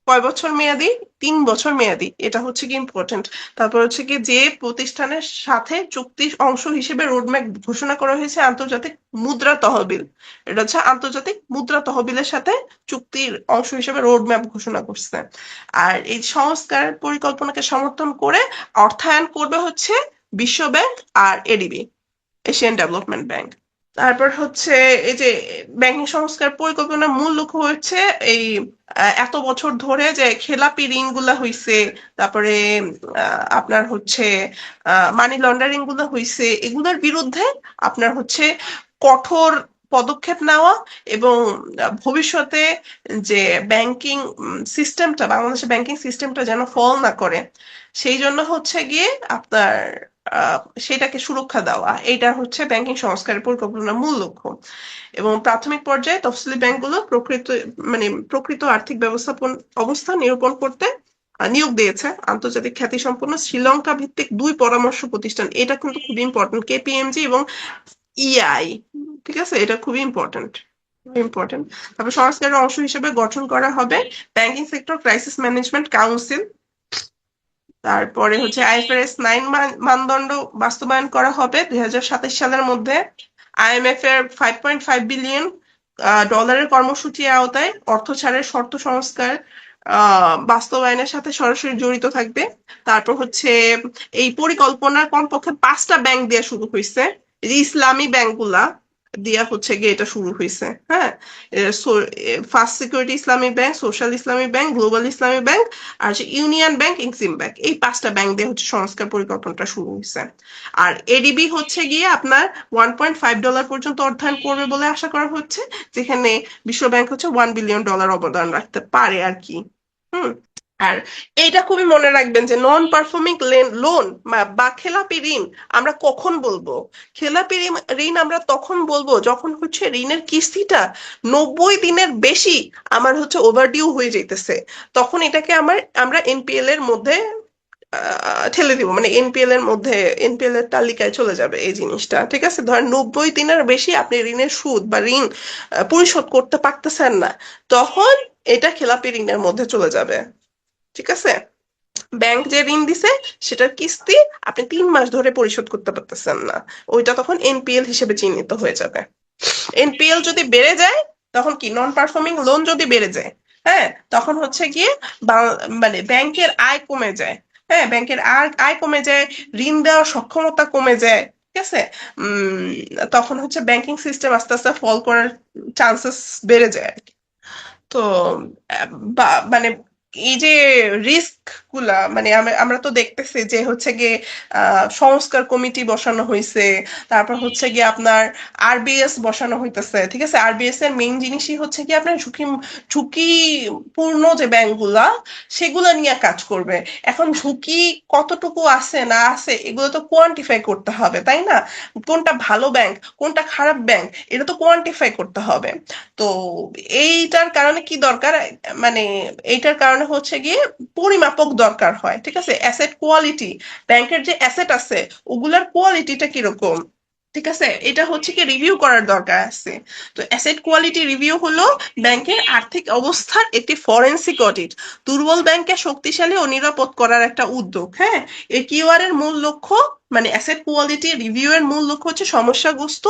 কয় বছর মেয়াদি? 3 বছর মেয়াদি, এটা হচ্ছে কি ইম্পর্টেন্ট। তারপর হচ্ছে কি যে প্রতিষ্ঠানের সাথে চুক্তির অংশ হিসেবে রোডম্যাপ ঘোষণা করা হয়েছে আন্তর্জাতিক মুদ্রা তহবিল, এটা হচ্ছে আন্তর্জাতিক মুদ্রা তহবিলের সাথে চুক্তির অংশ হিসেবে রোডম্যাপ ঘোষণা করছে। আর এই সংস্কার পরিকল্পনাকে সমর্থন করে অর্থায়ন করবে হচ্ছে বিশ্ব ব্যাংক আর এডিবি, এশিয়ান ডেভেলপমেন্ট ব্যাংক। তারপর হচ্ছে এই যে ব্যাংকিং সংস্কার পরিকল্পনার মূল লক্ষ্য হচ্ছে এই এত বছর ধরে যে খেলাপি ঋণ গুলা হইছে, তারপরে আপনার হচ্ছে মানি লন্ডারিং গুলো হইছে, এগুলোর বিরুদ্ধে আপনার হচ্ছে কঠোর পদক্ষেপ নেওয়া এবং ভবিষ্যতে যে ব্যাংকিং সিস্টেমটা, বাংলাদেশের ব্যাংকিং সিস্টেমটা যেন ফল না করে, সেই জন্য হচ্ছে গিয়ে আপনার আহ, সেটাকে সুরক্ষা দেওয়া, এইটা হচ্ছে ব্যাংকিং সংস্কারের পরিকল্পনার মূল লক্ষ্য। এবং প্রাথমিক পর্যায়ে তফসিলি ব্যাংকগুলো প্রকৃত আর্থিক ব্যবস্থাপন অবস্থা নিরূপণ করতে নিয়োগ দিয়েছে আন্তর্জাতিক খ্যাতিসম্পন্ন শ্রীলঙ্কা ভিত্তিক 2 পরামর্শ প্রতিষ্ঠান। এটা কিন্তু খুবই ইম্পর্টেন্ট, কেপিএমজি এবং ইআই। ঠিক আছে, এটা খুবই ইম্পর্টেন্ট, ইম্পর্টেন্ট। তারপর সংস্কারের অংশ হিসেবে গঠন করা হবে banking sector crisis management council. তারপরে হচ্ছে আইএফআরএস 9 মানদণ্ড বাস্তবায়ন করা হবে 2027 সালের মধ্যে। আইএমএফ এর 5.5 বিলিয়ন ডলারের কর্মসূচির আওতায় অর্থ ছাড়ের শর্ত সংস্কার বাস্তবায়নের সাথে সরাসরি জড়িত থাকবে। তারপর হচ্ছে এই পরিকল্পনার কমপক্ষে 5টা ব্যাংক দিয়ে শুরু হয়েছে, এই যে ইসলামী ব্যাংকগুলা দিয়া হচ্ছে গিয়ে এটা শুরু হয়েছে। হ্যাঁ, ফার্স্ট সিকিউরিটি ইসলামী bank, social Islami bank, global ইসলামী ব্যাংক, আর হচ্ছে ইউনিয়ন ব্যাংক, এক্সিম ব্যাংক, এই 5টা ব্যাংক দিয়ে হচ্ছে সংস্কার পরিকল্পনাটা শুরু হয়েছে। আর এডিবি হচ্ছে গিয়ে আপনার $1.5 পর্যন্ত অর্থায়ন করবে বলে আশা করা হচ্ছে, যেখানে বিশ্ব ব্যাংক হচ্ছে $1 বিলিয়ন অবদান রাখতে পারে আর কি। হুম। আর এইটা খুবই মনে রাখবেন যে নন পারফর্মিং লোন বা খেলাপি ঋণ আমরা কখন বলবো? খেলাপি ঋণ আমরা তখন বলবো যখন হচ্ছে ঋণের কিস্তিটা 90 দিনের বেশি আমার হচ্ছে ওভারডিউ হয়ে যেতেছে, তখন এটাকে আমরা এনপিএল এর মধ্যে ঠেলে দিব, মানে এনপিএল এর মধ্যে, এনপিএল এর তালিকায় চলে যাবে এই জিনিসটা। ঠিক আছে, ধরেন 90 দিনের বেশি আপনি ঋণের সুদ বা ঋণ পরিশোধ করতে পারতেছেন না, তখন এটা খেলাপি ঋণের মধ্যে চলে যাবে। ঠিক আছে, ব্যাংক যে ঋণ দিছে সেটার কিস্তি আপনি 3 মাস ধরে পরিশোধ করতে পারতেছেন না, ওইটা তখন এনপিএল হিসেবে চিহ্নিত হয়ে যাবে। এনপিএল যদি বেড়ে যায়, তখন কি নন পারফর্মিং লোন যদি বেড়ে যায়, হ্যাঁ, তখন হচ্ছে গিয়ে মানে ব্যাংকের আয় কমে যায়। হ্যাঁ, ব্যাংকের আয় কমে যায়, ঋণ দেওয়ার সক্ষমতা কমে যায়। ঠিক আছে, তখন হচ্ছে ব্যাংকিং সিস্টেম আস্তে আস্তে ফল করার চান্সেস বেড়ে যায় আর কি। তো মানে এই যে রিস্ক গুলা, মানে আমরা তো দেখতেছি যে হচ্ছে গিয়ে সংস্কার কমিটি বসানো হয়েছে, তারপর হচ্ছে গিয়ে আপনার আরবিএস বসানো হইতেছে। ঠিক আছে, আরবিএস এর মেইন জিনিসই হচ্ছে কি আপনার ঝুঁকিপূর্ণ যে ব্যাংকগুলা সেগুলা নিয়ে কাজ করবে। এখন ঝুঁকি কতটুকু আছে না আছে এগুলো তো কোয়ান্টিফাই করতে হবে, তাই না? কোনটা ভালো ব্যাংক, কোনটা খারাপ ব্যাংক, এটা তো কোয়ান্টিফাই করতে হবে। তো এইটার কারণে কি দরকার, মানে এইটার কারণে হচ্ছে গিয়ে পরিমাপক দরকার হয়। ঠিক আছে, অ্যাসেট কোয়ালিটি, ব্যাংকের যে অ্যাসেট আছে ওগুলার কোয়ালিটিটা কিরকম, ঠিক আছে, এটা হচ্ছে কি রিভিউ করার দরকার আছে। তো অ্যাসেট কোয়ালিটি রিভিউ হলো ব্যাংকের আর্থিক অবস্থার একটি ফরেনসিক অডিট, দুর্বল ব্যাংককে শক্তিশালী ও নিরাপদ করার একটা উদ্যোগ। হ্যাঁ, এই কিউআর এর মূল লক্ষ্য, মানে অ্যাসেট কোয়ালিটি রিভিউ এর মূল লক্ষ্য হচ্ছে সমস্যাগ্রস্ত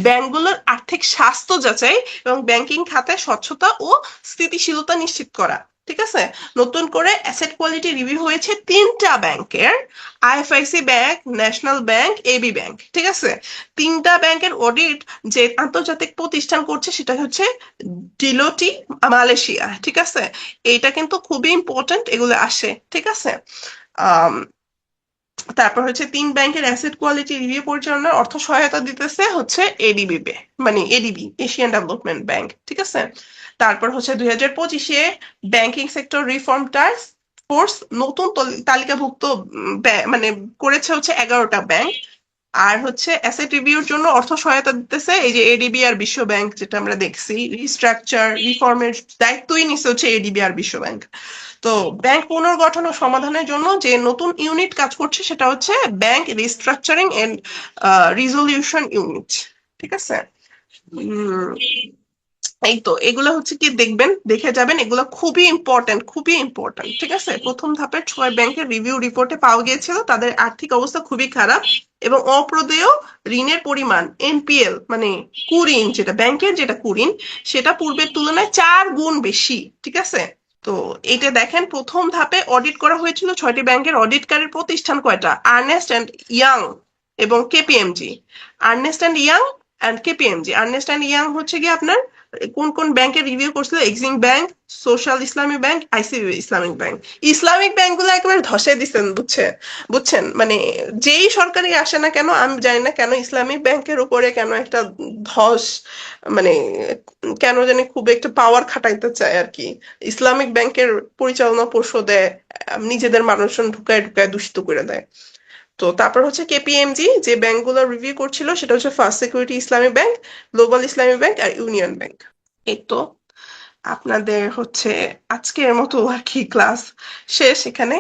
ব্যাংকগুলোর আর্থিক স্বাস্থ্য যাচাই এবং ব্যাংকিং খাতে স্বচ্ছতা ও স্থিতিশীলতা নিশ্চিত করা। ঠিক আছে, নতুন করে অ্যাসেট কোয়ালিটি রিভিউ হয়েছে 3টা ব্যাংকের, IFIC bank, national bank, AB bank. ঠিক আছে, 3টা ব্যাংকের অডিট যে আন্তর্জাতিক প্রতিষ্ঠান করছে সেটা হচ্ছে ডিলোটি, মালয়েশিয়া। ঠিক আছে, এইটা কিন্তু খুবই ইম্পর্টেন্ট, এগুলো আসে। ঠিক আছে, আহ তারপর হচ্ছে 3 ব্যাংকের অ্যাসেট কোয়ালিটি রিভিউ পরিচালনার অর্থ সহায়তা দিতেছে হচ্ছে এডিবি মানে এডিবি, এশিয়ান ডেভেলপমেন্ট ব্যাংক। ঠিক আছে, তারপর হচ্ছে 2025-এ banking sector reform task force নতুন তালিকাভুক্ত মানে করেছে হচ্ছে 11টা ব্যাংক। আর হচ্ছে অ্যাসেট রিভিউর জন্য অর্থ সহায়তা দিতেছে এই যে এডিবি আর বিশ্ব ব্যাংক, যেটা আমরা দেখছি রিস্ট্রাকচার রিফর্মের দায়িত্বই নিচ্ছে হচ্ছে এডিবি আর বিশ্ব ব্যাংক। তো ব্যাংক পুনর্গঠন ও সমাধানের জন্য যে নতুন ইউনিট কাজ করছে সেটা হচ্ছে bank restructuring and resolution unit. ঠিক আছে, উম, এই তো এগুলো হচ্ছে কি দেখবেন, দেখে যাবেন, এগুলো খুবই ইম্পর্টেন্ট, খুবই ইম্পর্টেন্ট। ঠিক আছে, প্রথম ধাপের 6 ব্যাংকের রিভিউ রিপোর্টে পাওয়া গিয়েছিল তাদের আর্থিক অবস্থা খুবই খারাপ এবং অপ্রদেয় ঋণের পরিমাণ, এনপিএল মানে কুঋণ, যেটা ব্যাংকের যেটা কুঋণ, সেটা পূর্বের তুলনায় 4 গুণ বেশি। ঠিক আছে, তো এটা দেখেন প্রথম ধাপে অডিট করা হয়েছিল 6টি ব্যাংকের, অডিটকারী প্রতিষ্ঠান কয়টা, আর্নেস্ট অ্যান্ড ইয়াং এবং KPMG. Ernst and Young and KPMG, Ernst and Young হচ্ছে কি আপনার কোন কোন ব্যাংকের রিভিউ করছিল? Exim bank, social Islami bank, ICB Islamic bank. Islamic bank গুলো একেবারে ধসে দিচ্ছেন, বুঝছেন মানে যেই সরকারি আসে না কেন, আমি জানি না কেন ইসলামিক ব্যাংকের উপরে কেন একটা ধস, মানে কেন জানি খুব একটা পাওয়ার খাটাইতে চায় আর কি। ইসলামিক ব্যাংকের পরিচালনা পর্ষদে নিজেদের মানুষজন ঢুকায় ঢুকায় দূষিত করে দেয়। তো তারপর হচ্ছে কেপিএমজি, যে ব্যাংকগুলো রিভিউ করছিল সেটা হচ্ছে ফার্স্ট সিকিউরিটি ইসলামী ব্যাংক, গ্লোবাল ইসলামী ব্যাংক আর ইউনিয়ন ব্যাংক। এই তো আপনাদের হচ্ছে আজকের মতো আর কি ক্লাস শেষ এখানে।